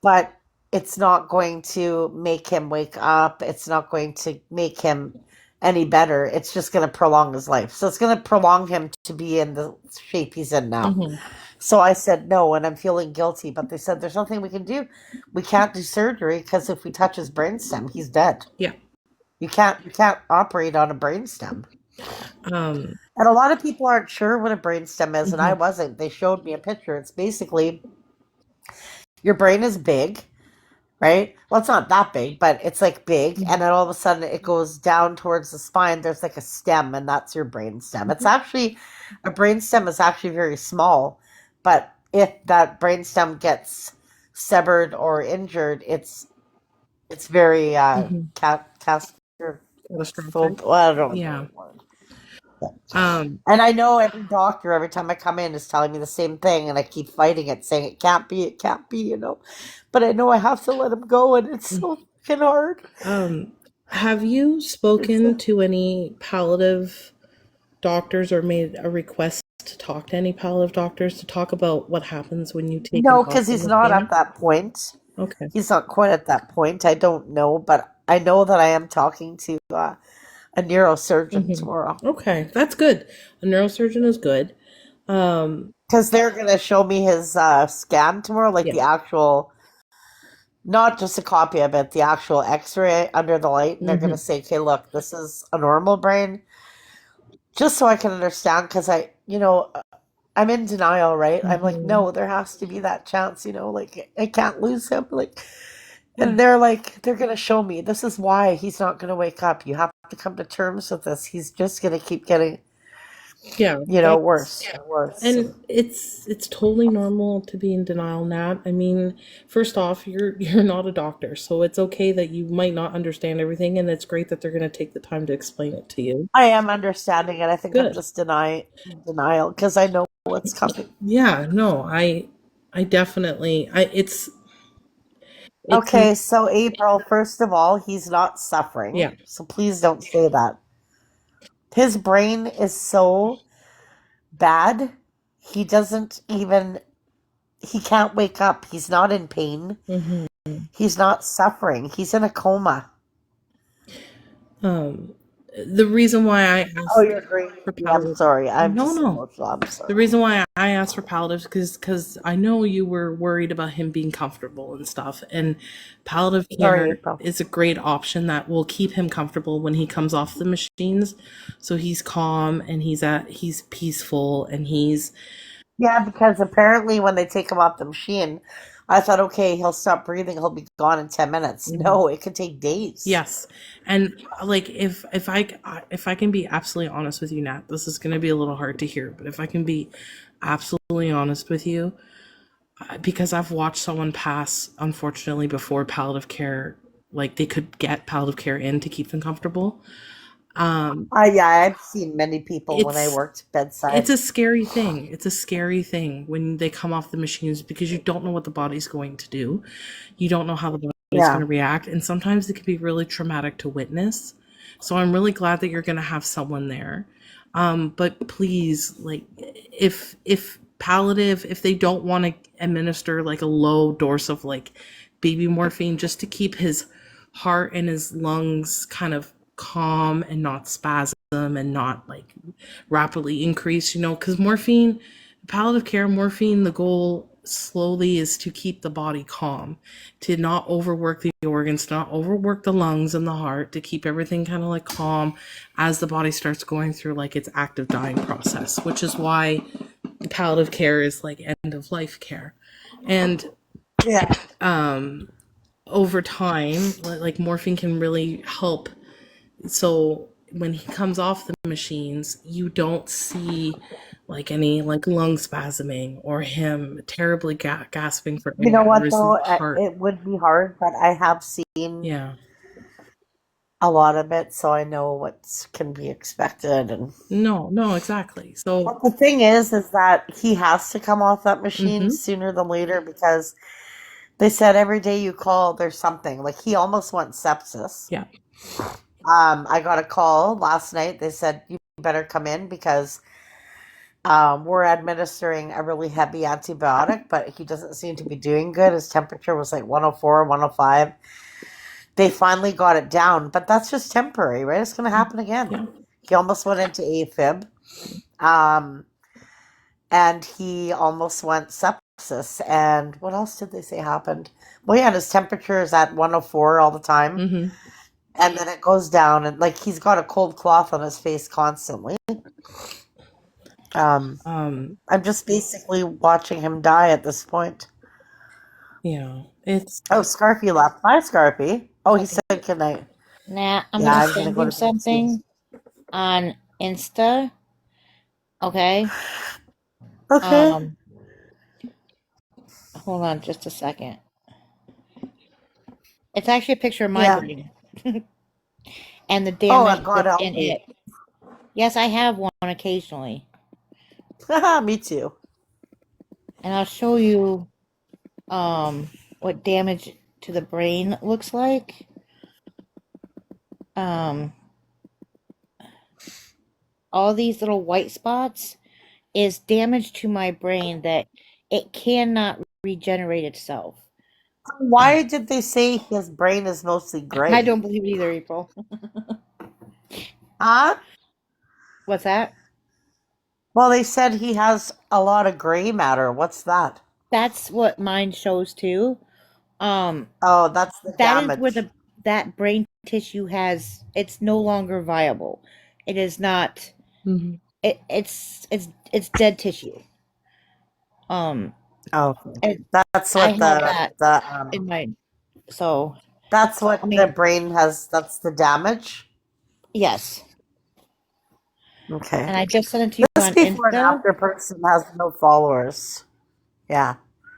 but it's not going to make him wake up. It's not going to make him any better. It's just going to prolong his life. So it's going to prolong him to be in the shape he's in now. Mm-hmm. So I said no, and I'm feeling guilty. But they said there's nothing we can do. We can't do surgery because if we touch his brainstem, he's dead. Yeah. You can't operate on a brainstem. Um, And a lot of people aren't sure what a brainstem is, and I Mhm. wasn't. They showed me a picture. It's basically your brain is big, right? Well, it's not that big, but it's like big, and then all of a sudden it goes down towards the spine. There's like a stem, and that's your brainstem. It's actually a brainstem is actually very small, but if that brainstem gets severed or injured, it's very Mhm. catastrophic. Catastrophic. Well, I don't know the Yeah. right word. Um, And I know every doctor, every time I come in, is telling me the same thing, and I keep fighting it, saying it can't be, But I know I have to let him go, and it's so fucking hard. um, have you It's spoken to any palliative doctors or made a request to talk to any palliative doctors to talk about what happens when you take him no, off because the he's not at machine? that point. Okay. He's not quite at that point. I don't know, but I know that I am talking to a neurosurgeon Mm-hmm. tomorrow Okay, that's good. A neurosurgeon is good. Um, because they're gonna show me his scan tomorrow, like yeah. the actual, not just a copy of it, the actual X-ray under the light, and they're Mm-hmm. gonna say, "Okay, look, this is a normal brain." Just so I can understand, because I'm in denial, right? I'm like, Mm-hmm. no, there has to be that chance, like I can't lose him, like, Yeah. and they're like, they're gonna show me this is why he's not gonna wake up. You have to come to terms with this. He's just gonna keep getting, Yeah. That's worse and worse. And it's totally normal to be in denial, Nat. I mean, first off, you're not a doctor, so it's okay that you might not understand everything, and it's great that they're going to take the time to explain it to you. I am understanding it. I think I'm Good. just denial because I know what's coming. Yeah, no, I definitely I it's Okay, so April, first of all, he's not yeah. suffering, so please don't say that. His brain is so bad, he doesn't even, he can't wake up. He's not in pain. hmm He's not suffering. He's in a coma. Um the reason why I Oh, asked you're agreeing for with me. I'm palliative sorry. I'm no, just no. emotional. I'm The sorry. reason why I asked for palliative is because I know you were worried about him being comfortable and stuff. And palliative Sorry, care April. is a great option that will keep him comfortable when he comes off the machines. So he's calm and he's peaceful and he's Yeah, because apparently when they take him off the machine, I thought, okay, he'll stop breathing. He'll be gone in 10 minutes. Mhm. No, it could take days. Yes. And like if I can be absolutely honest with you, Nat, this is going to be a little hard to hear, but if I can be absolutely honest with you, because I've watched someone pass, unfortunately, before palliative care, like they could get palliative care in to keep them comfortable. Um, Yeah, I've seen many people when I it's worked it's bedside. a scary thing. It's a scary thing when they come off the machines because you don't know what the body's going to do. You don't know how the body's going Yeah. to react, and sometimes it can be really traumatic to witness. So I'm really glad that you're going to have someone there. But please, like, if palliative, if they don't want to administer like a low dose of like baby morphine just to keep his heart and his lungs kind of calm and not spasm and not like rapidly increase, because morphine, palliative care, morphine, the goal slowly is to keep the body calm, to not overwork the organs, to not overwork the lungs and the heart, to keep everything kind of like calm as the body starts going through like its active dying process, which is why palliative care is like end of life care. And Yeah. um over time, like morphine can really help. So when he comes off the machines, you don't see like any like lung spasming or him terribly gasping for You know air or what, his though? heart. It would be hard, but I have seen Yeah. a lot of it, so I know what can be expected. And No, exactly. So, but the thing is that he has to come off that machine mhm, sooner than later because they said every day you call, there's something. Like he almost went sepsis. yeah. I got a call last night. They said you better come in because we're administering a really heavy antibiotic, but he doesn't seem to be doing good. His temperature was like 104, 105. They finally got it down, but that's just temporary, right? It's going to happen again. Yeah. He almost went into AFib, um, and he almost went sepsis. And what else did they say happened? Well, yeah, his temperature is at 104 all the time, Mm-hmm. and then it goes down, and like he's got a cold cloth on his face constantly. Um, I'm just basically watching him die at this point. Yeah, it's Oh, Scarpy left. Hi, Scarpy. Oh, he Okay. said good night. Now I'm Yeah, gonna I'm gonna send go him to bed soon. something on Insta. Okay. Okay. Hold on just a second. It's actually a picture of my Yeah. brain and the Oh, damage God that's help in me. it. Yes, I have one occasionally, Me too. and I'll show you what damage to the brain looks like. Um, all these little white spots is damage to my brain that it cannot regenerate itself. Why did they say his brain is mostly I gray? don't believe it either, April. Huh? What's that? Well, they said he has a lot of gray matter. What's that? That's what mine shows too. Um, Oh, that's the that is where damage. that brain tissue has it's no longer viable. It is not. mm-hmm. It's dead tissue. Um, Oh, and that's I what have that the in my so that's I what the mean brain has. That's the damage. yes, Okay. and I just sent it to you This on before and Insta. after person has no followers. Yeah.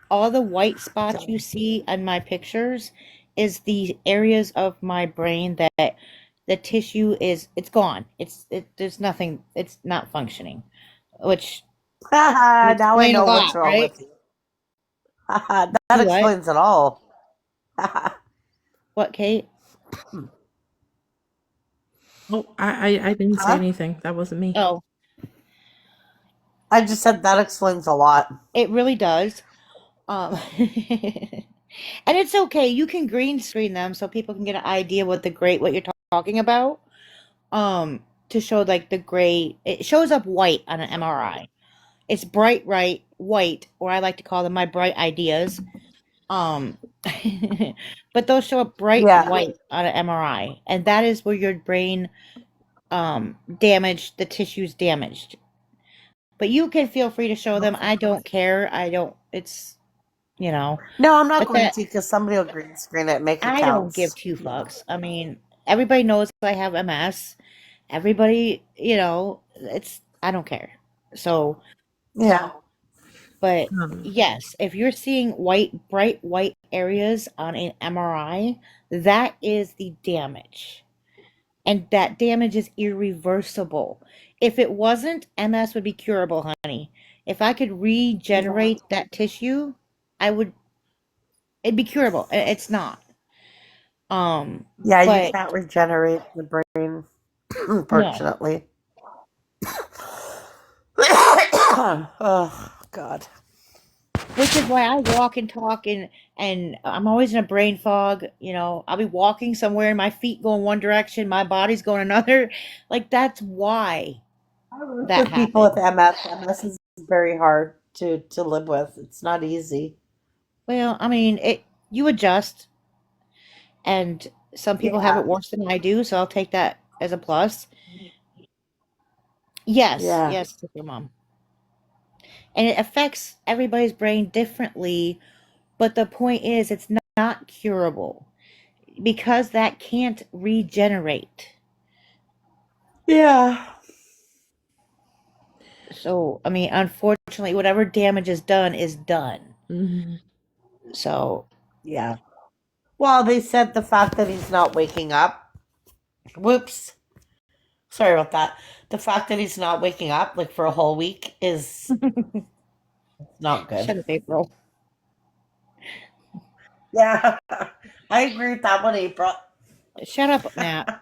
All the white spots you see on my pictures is the areas of my brain that the tissue is it's gone. There's nothing. It's not functioning, which would Now I explain a know what's lot, wrong right? with you. That Do what? explains it all. What, Kate? Oh, I didn't say Huh? anything. That wasn't me. Oh, I just said that explains a lot. it really does. And it's okay. You can green screen them so people can get an idea what you're talking about. To show like the gray, it shows up white on an MRI. It's bright right white, or I like to call them my bright ideas. Um, but those show up bright Yeah. white on an MRI, and that is where your brain damaged, the tissue's damaged. But you can feel free to show them. I don't care. I don't. It's you know. No, I'm not But going that to because somebody will green screen it and make it I don't give counts. two fucks. I mean, everybody knows I have MS. Everybody, it's I don't care. So, Yeah. but Um, yes, if you're seeing bright white areas on an MRI, that is the damage. And that damage is irreversible. If it wasn't, MS would be curable, honey. If I could Yeah. regenerate that tissue, I would it'd be curable. It's not. Yeah, you But can't regenerate the brain, no. unfortunately. Oh, God. Which is why I walk and talk and I'm always in a brain fog. I'll be walking somewhere and my feet go in one direction, my body's going another. Like that's why I work that with people with happened. MS. MS is very hard to live with. It's not easy. Well, I mean, you adjust and some people have Yeah. it worse than I do, so I'll take that as a plus. Yes, Yeah. yes, your mom. And it affects everybody's brain differently, but the point is it's not curable because that can't regenerate. Yeah. So, I mean, unfortunately, whatever damage is done is done. mhm. So, Yeah. Well, they said the fact that he's not waking up Whoops. Sorry about that. The fact that he's not waking up like for a whole week is not good. Shut up, April. Yeah, I agree with that one, April. Shut up, Nat.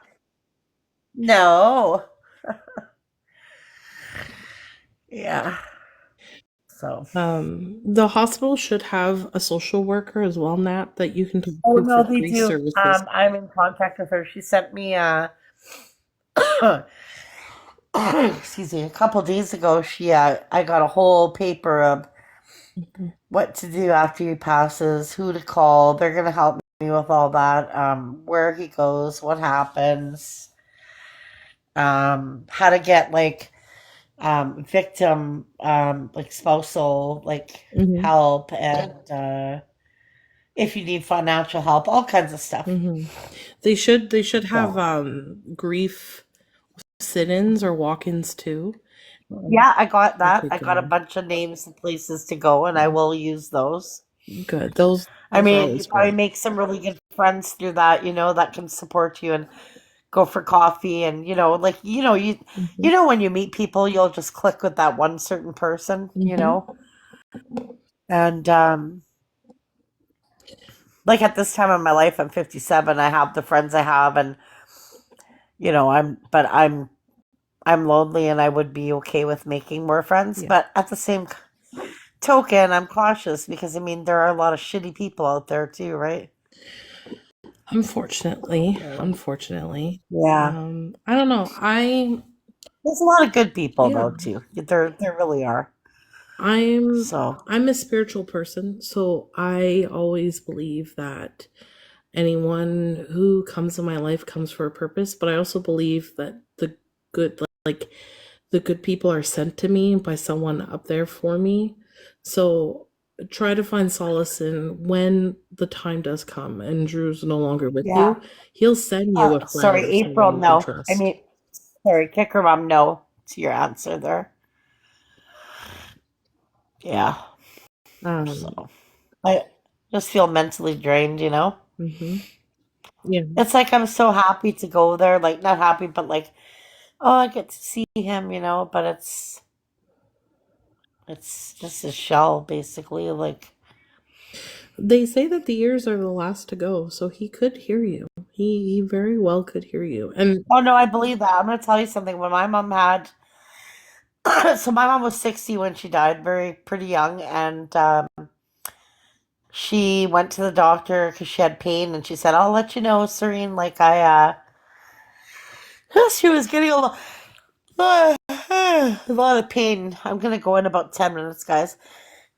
No. Yeah. So. The hospital should have a social worker as well, Nat, that you can talk Oh to no, for they free do. services. I'm in contact with her. She sent me excuse me, a couple days ago. I got a whole paper of Mhm. what to do after he passes, who to call. They're gonna help me with all that. Where he goes, what happens, how to get like victim like spousal like Mhm. help and if you need financial help, all kinds of stuff. Mhm. They should have So grief sit-ins or walk-ins too. yeah, I got that. Okay, I got a good. bunch of names and places to go, and I will use those. Good. Those I those are mean, you always probably good. make some really good friends through that, that can support you and go for coffee and like Mhm. when you meet people, you'll just click with that one certain person. Mhm. And like at this time of my life, I'm 57. I have the friends I have, and I'm lonely, and I would be okay with making more friends. Yeah. But at the same token, I'm cautious because I mean there are a lot of shitty people out there too, right? Unfortunately. Yeah. I don't know. There's a lot of good people Yeah. though too. There really are. I'm So I'm a spiritual person, so I always believe that anyone who comes in my life comes for a purpose, but I also believe that good like the good people are sent to me by someone up there for me. So try to find solace in when the time does come and Drew's no longer with yeah. you, he'll send you a friend Sorry, or April. someone you can No, I trust. mean, sorry, kicker mom. No to your answer there. Yeah. Um, So I just feel mentally drained. mhm. Yeah. It's like I'm so happy to go there. Like not happy, but like, oh, I get to see him. But it's just a shell, basically. Like, They say that the ears are the last to go, so he could hear you. He very well could hear you. And oh no, I believe that. I'm gonna tell you something. When my mom had, so my mom was 60 when she died, very pretty young, and she went to the doctor because she had pain, and she said, "I'll let you know, Serene." Like she was getting a lot of pain. I'm gonna go in about 10 minutes, guys.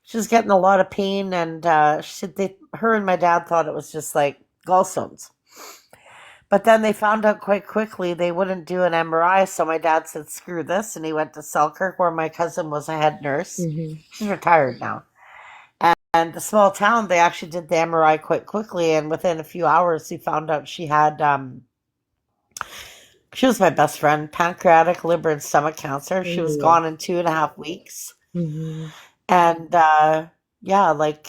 She was getting a lot of pain, and she said her and my dad thought it was just like gallstones. But then they found out quite quickly they wouldn't do an MRI, so my dad said, "Screw this," and he went to Selkirk, where my cousin was a head nurse. mhm, She's retired now. And the small town, they actually did the MRI quite quickly, and within a few hours, he found out she was my best friend, pancreatic, liver, and stomach cancer. She was oh, gone in 2.5 weeks. mhm, And yeah, like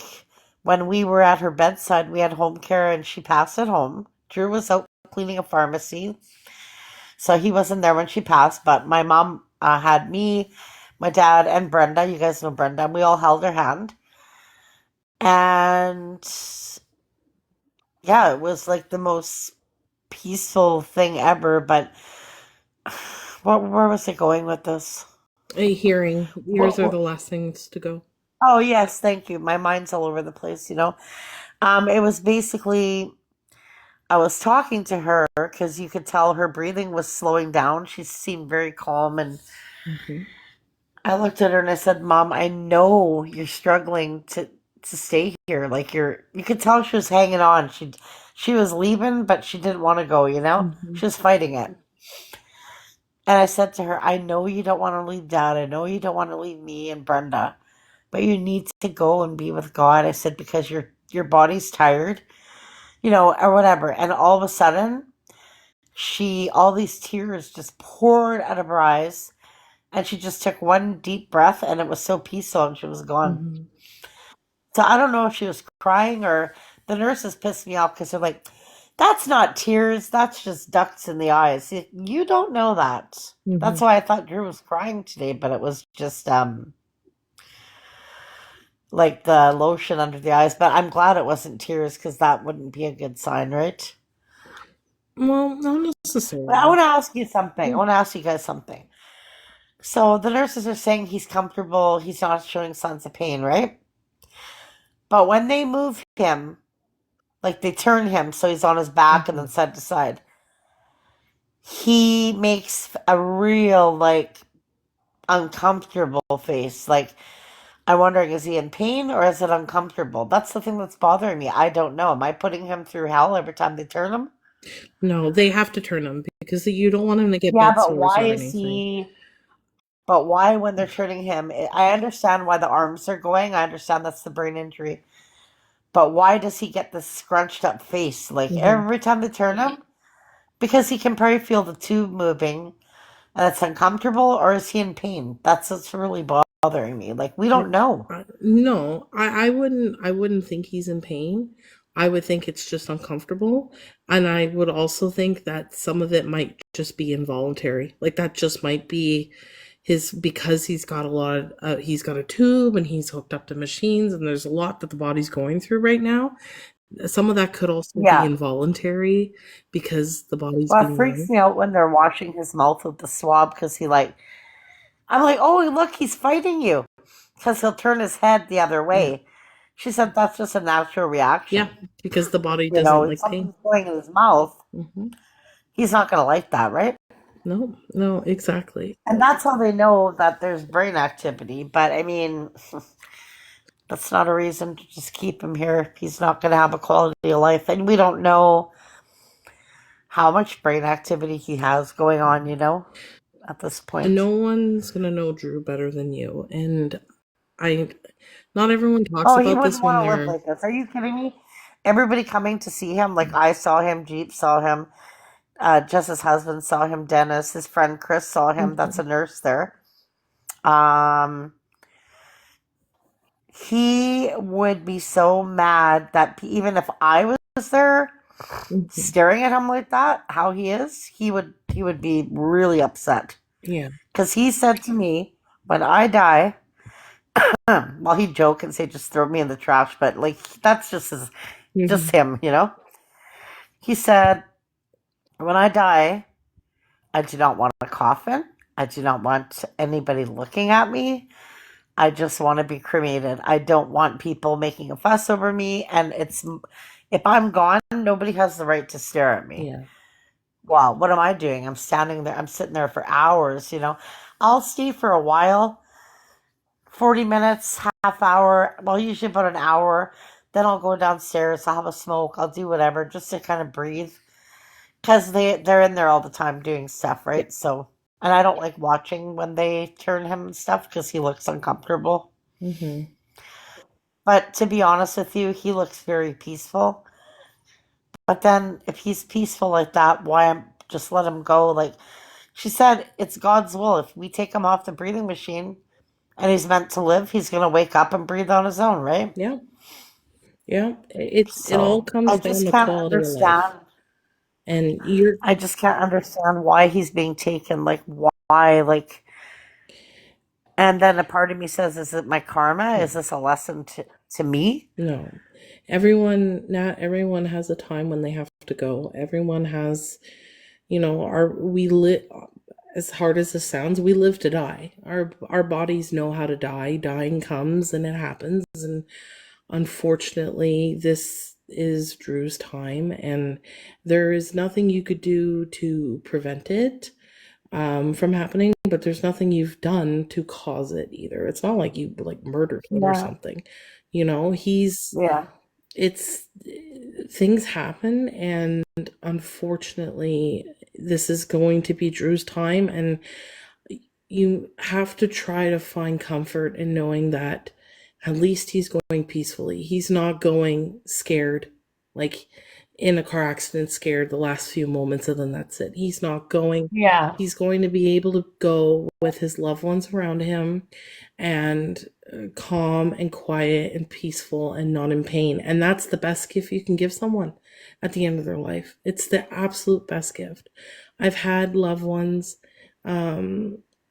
when we were at her bedside, we had home care and she passed at home. Drew was out cleaning a pharmacy, so he wasn't there when she passed. But my mom had me, my dad, and Brenda. You guys know Brenda, and we all held her hand. And yeah, it was like the most peaceful thing ever. But where was I going with this? a hearing. Ears What, are what, the last things to go. oh yes, thank you. My mind's all over the place. It was basically I was talking to her because you could tell her breathing was slowing down. She seemed very calm, and Mhm, I looked at her and I said, "Mom, I know you're struggling to stay here. Like you could tell she was hanging on. She was leaving, but she didn't want to go. mhm, She was fighting it." And I said to her, "I know you don't want to leave Dad. I know you don't want to leave me and Brenda, but you need to go and be with God." I said because your body's tired, or whatever. And all of a sudden, all these tears just poured out of her eyes, and she just took one deep breath, and it was so peaceful, and she was gone. mhm. So I don't know if she was crying or the nurses pissed me off because they're like, That's not tears. That's just ducts in the eyes. You don't know that. That's Mhm. why I thought Drew was crying today, but it was just like the lotion under the eyes. But I'm glad it wasn't tears because that wouldn't be a good sign, right? Well, not But I want necessarily. to ask you something. I Yeah. want to ask you guys something. So the nurses are saying he's comfortable. He's not showing signs of pain, right? But when they move him, like they turn him so he's on his back and then Mhm. side to side, he makes a real like uncomfortable face. Like I'm wondering, is he in pain or is it uncomfortable? That's the thing that's bothering me. I don't know. Am I putting him through hell every time they turn him? No, they have to turn him because you don't want him to get Yeah, bed but sores why or is anything. he? But why, when they're turning him? I understand why the arms are going. I understand that's the brain injury. But why does he get this scrunched up face like Hmm. every time they turn him? Because he can probably feel the tube moving and it's uncomfortable, or is he in pain? That's what's really bothering me. Like, we don't know. No, I wouldn't think he's in pain. I would think it's just uncomfortable. And I would also think that some of it might just be involuntary. Like that just might be his because he's got a tube and he's hooked up to machines and there's a lot that the body's going through right now. Some of that could also be Yeah. involuntary because the body's Well, it being freaks moved. me out when they're washing his mouth with the swab because I'm like, oh, look, he's fighting you because he'll turn his head the other Yeah. way. She said that's just a natural Yeah, reaction. because the body You doesn't know, if like pain. something's going in his mouth, Hmm. he's not going to like that, right? No, no, exactly. And that's how they know that there's brain activity. But I mean, that's not a reason to just keep him here. He's not going to have a quality of life. And we don't know how much brain activity he has going on, at this And point. no one's gonna know Drew better than you. And I, not everyone talks Oh, he about wouldn't this when want to live they're, like this. Are you kidding me? Everybody coming to see him, like I saw him, Jeep saw him, Jess's husband saw him, Dennis, his friend Chris saw him. That's Mhm. a nurse there. Um, he would be so mad that even if I was there Mhm. staring at him like that, how he is, he would be really upset Yeah. because he said to me, "When I die," well, he'd joke and say, "Just throw me in the trash," but like that's just Mhm. him. He said, "When I die, I do not want a coffin. I do not want anybody looking at me. I just want to be cremated. I don't want people making a fuss over me. And if I'm gone, nobody has the right to stare at me. Yeah. Well, what am I doing? I'm standing there. I'm sitting there for hours. I'll stay for a while, 40 minutes, half hour. Well, usually about an hour. Then I'll go downstairs. I'll have a smoke. I'll do whatever just to kind of breathe. Because they're in there all the time doing stuff, Yeah. right? So, and I don't like watching when they turn him and stuff because he looks uncomfortable. Mhm. But to be honest with you, he looks very peaceful. But then if he's peaceful like that, why just let him go? Like she said, it's God's will. If we take him off the breathing machine and he's meant to live, he's going to wake up and breathe on his own, right? Yeah. Yeah. It all So I comes down just to can't quality of life. understand. And you're I just can't understand why he's being taken. Like, why? Like, and then a part of me says, is it my karma? no, Is this a lesson to me? no. Not everyone has a time when they have to go. Everyone has, our we live as hard as this sounds, we live to die. Our bodies know how to die. Dying comes and it happens, and unfortunately, this is Drew's time, and there is nothing you could do to prevent it from happening. But there's nothing you've done to cause it either. It's not like you like murdered him or Yeah. something. He's Yeah. it's things happen, and unfortunately, this is going to be Drew's time, and you have to try to find comfort in knowing that at least he's going peacefully. He's not going scared. Like in a car accident scared the last few moments, and then that's it. He's not going. Yeah. He's going to be able to go with his loved ones around him and calm and quiet and peaceful and not in pain. And that's the best gift you can give someone at the end of their life. It's the absolute best gift. I've had loved ones.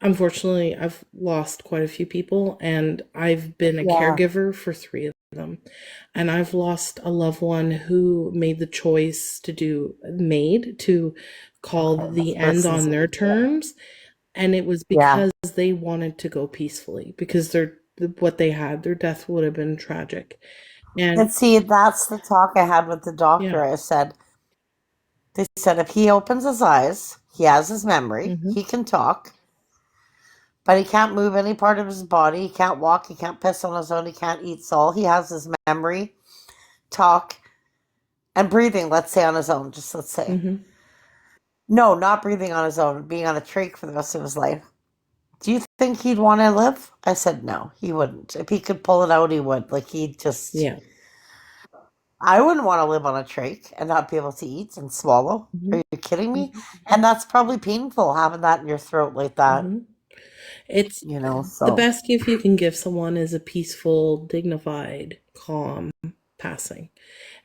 Unfortunately, I've lost quite a few people, and I've been a caregiver for 3 of them. And I've lost a loved one who made the choice to call the end on their terms. And it was because they wanted to go peacefully, because their death would have been tragic. And see, that's the talk I had with the doctor. Yeah. They said if he opens his eyes, he has his memory, he can talk, but he can't move any part of his body. He can't walk, he can't piss on his own, he can't eat. So all he has is memory, talk, and breathing, let's say on his own, just let's say. No, not breathing on his own, being on a trach for the rest of his life. Do you think he'd want to live? I said no, he wouldn't. If he could pull it out, he would. Like, he'd just... Yeah. I wouldn't want to live on a trach and not be able to eat and swallow. Are you kidding me? And that's probably painful, having that in your throat like that. It's, you know, so the best gift you can give someone is a peaceful, dignified, calm passing.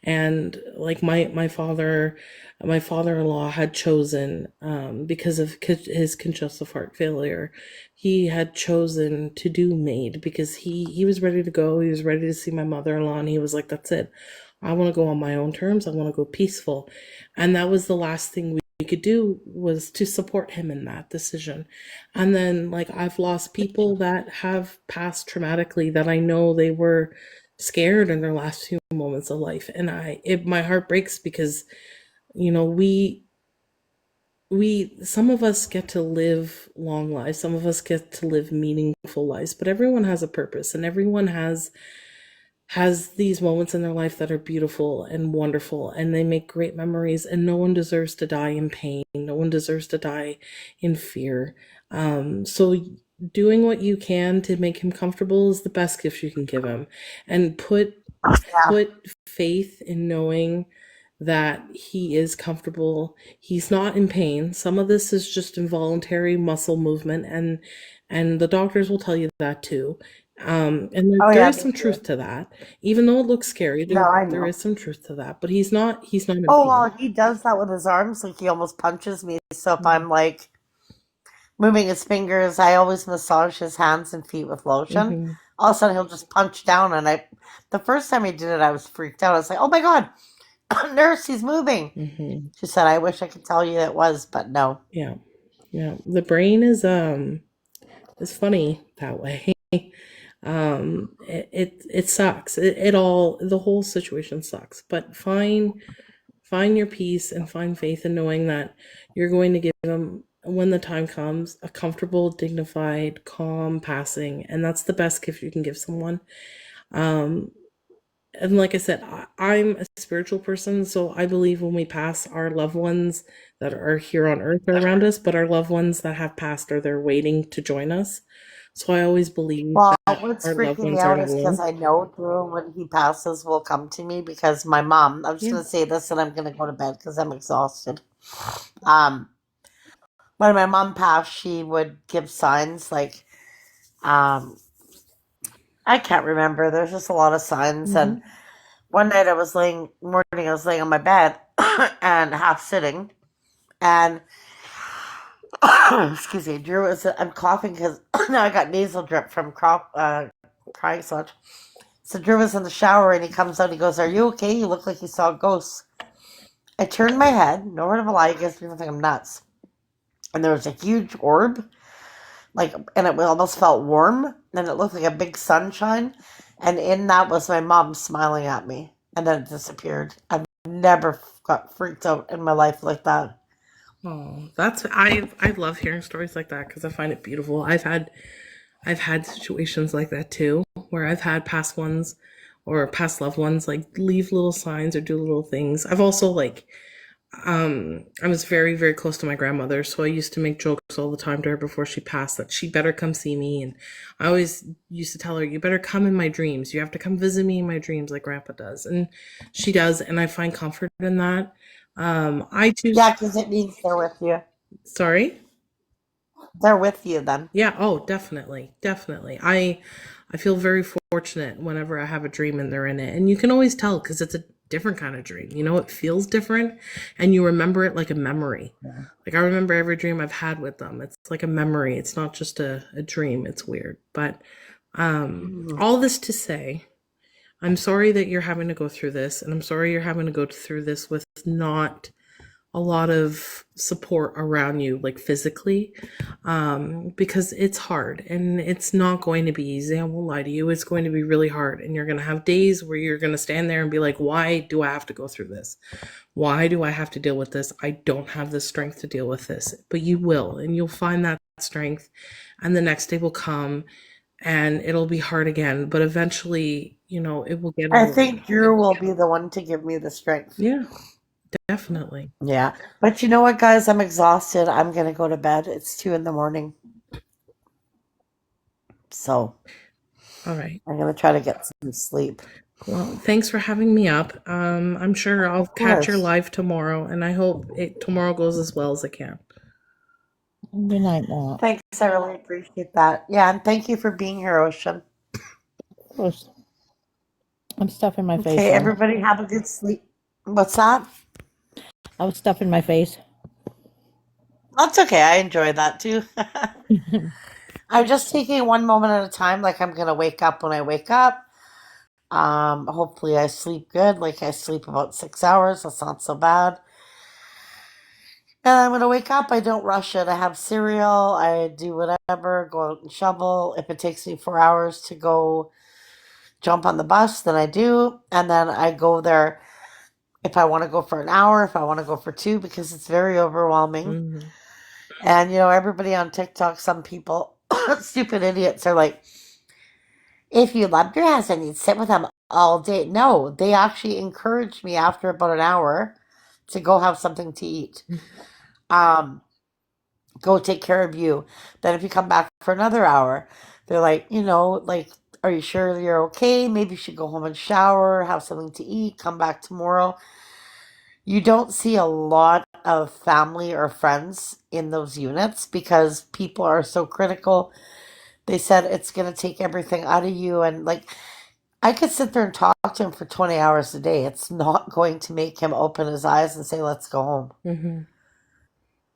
And like my father-in-law had chosen, because of his congestive heart failure, he had chosen to do MAID because he was ready to go. He was ready to see my mother-in-law, and he was like, that's it. I want to go on my own terms. I want to go peaceful. And that was the last thing we could do, was to support him in that decision. And then, like, I've lost people that have passed traumatically that I know they were scared in their last few moments of life. And my heart breaks because, you know, some of us get to live long lives. Some of us get to live meaningful lives, but everyone has a purpose, and everyone has these moments in their life that are beautiful and wonderful, and they make great memories, and no one deserves to die in pain. No one deserves to die in fear. So doing what you can to make him comfortable is the best gift you can give him. And put faith in knowing that he is comfortable. He's not in pain. Some of this is just involuntary muscle movement, and the doctors will tell you that too. And there is some truth to that, even though it looks scary. There is some truth to that, but he's not in pain. well, he does that with his arms. Like, he almost punches me. So if I'm like moving his fingers, I always massage his hands and feet with lotion. All of a sudden, he'll just punch down, and the first time he did it, I was freaked out. I was like, "Oh my god, nurse, he's moving." She said, "I wish I could tell you it was, but no." Yeah. The brain is funny that way. It sucks. The whole situation sucks. But find your peace and find faith in knowing that you're going to give them, when the time comes, a comfortable, dignified, calm passing, and that's the best gift you can give someone. And like I said, I'm a spiritual person, so I believe when we pass, our loved ones that are here on earth are around us, but our loved ones that have passed are there waiting to join us. So I always believe that what's our loved freaking me ones are out not is because alone. I know Drew, when he passes, will come to me, because my mom, I'm just going to say this and I'm going to go to bed because I'm exhausted. When my mom passed, she would give signs like, I can't remember. There's just a lot of signs. And one night I was laying on my bed and half sitting, and excuse me, Drew I'm coughing because now I got nasal drip from crying so much. So Drew was in the shower, and he comes out, he goes, "Are you okay? You look like you saw a ghost." I turned my head, no word of a lie, you guys people think I'm nuts. And there was a huge orb, and it almost felt warm, and it looked like a big sunshine, and in that was my mom smiling at me, and then it disappeared. I've never got freaked out in my life like that. Oh, I love hearing stories like that because I find it beautiful. I've had situations like that too, where I've had past loved ones like leave little signs or do little things. I've also I was very, very close to my grandmother, so I used to make jokes all the time to her before she passed that she better come see me. And I always used to tell her, "You better come in my dreams. You have to come visit me in my dreams, like Grandpa does." And she does, and I find comfort in that. I choose. Yeah, because it means they're with you. Sorry. They're with you then. Yeah, oh, definitely. Definitely. I feel very fortunate whenever I have a dream and they're in it. And you can always tell cuz it's a different kind of dream. You know, it feels different and you remember it like a memory. Like I remember every dream I've had with them. It's like a memory. It's not just a dream. It's weird. But all this to say, I'm sorry that you're having to go through this, and I'm sorry you're having to go through this with not a lot of support around you, like physically, because it's hard and it's not going to be easy. I won't lie to you. It's going to be really hard. And you're going to have days where you're going to stand there and be like, why do I have to go through this? Why do I have to deal with this? I don't have the strength to deal with this. But you will, and you'll find that strength. And the next day will come and it'll be hard again. But eventually, you know, it will get I over. think Drew will be the one to give me the strength. Yeah, definitely. Yeah. But you know what, guys? I'm exhausted. I'm going to go to bed. It's 2 a.m. So All right. I'm going to try to get some sleep. Well, thanks for having me up. I'm sure I'll catch your course. live tomorrow, and I hope tomorrow goes as well as it can. Good night, Matt. Thanks. I really appreciate that. Yeah. And thank you for being here, Ocean. Of course. I'm stuffing my face. Okay. now. Everybody have a good sleep. What's that? I was stuffing my face. That's okay. I enjoy that too. I'm just taking one moment at a time. Like I'm going to wake up when I wake up. Hopefully I sleep good. Like I sleep about 6 hours. That's not so bad. And I'm gonna wake up. I don't rush it. I have cereal. I do whatever. Go out and shovel. If it takes me 4 hours to go jump on the bus, then I do. And then I go there if I want to go for an hour, if I want to go for two, because it's very overwhelming. Mhm. And you know, everybody on TikTok, some people, stupid idiots, are like, if you loved your husband, you'd sit with him all day. No, they actually encouraged me after about an hour to go have something to eat. Go take care of you. Then if you come back for another hour, they're like, you know, like, are you sure you're okay? Maybe you should go home and shower, have something to eat, come back tomorrow. You don't see a lot of family or friends in those units because people are so critical. They said it's going to take everything out of you. And like, I could sit there and talk to him for 20 hours a day. It's not going to make him open his eyes and say, let's go home. Mhm.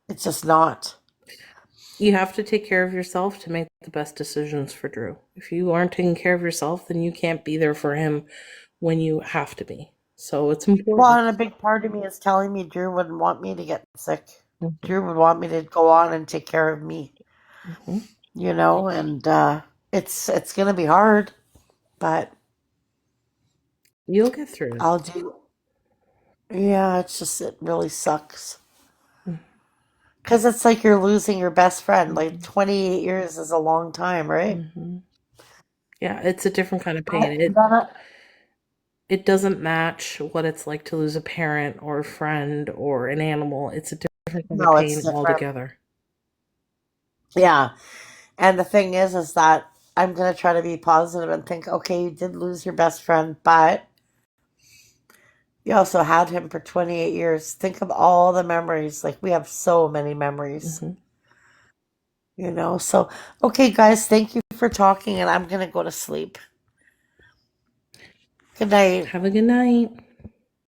It's just not. You have to take care of yourself to make the best decisions for Drew. If you aren't taking care of yourself, then you can't be there for him when you have to be. So it's important. Well, and a big part of me is telling me Drew wouldn't want me to get sick. Mhm. Drew would want me to go on and take care of me, Mhm. you know, and it's gonna be hard, but You'll get through it. I'll do. Yeah, it's just it really sucks because it's like you're losing your best friend. Like 28 years is a long time, right? Mhm. Yeah, it's a different kind of I, pain. then It doesn't match what it's like to lose a parent or a friend or an animal. It's a different kind of no, it's pain different. altogether. Yeah, and the thing is that I'm gonna try to be positive and think, okay, you did lose your best friend, but you also had him for 28 years. Think of all the memories. Like, we have so many memories, Mhm. you know? So, okay, guys, thank you for talking, and I'm going to go to sleep. Good night. Have a good night.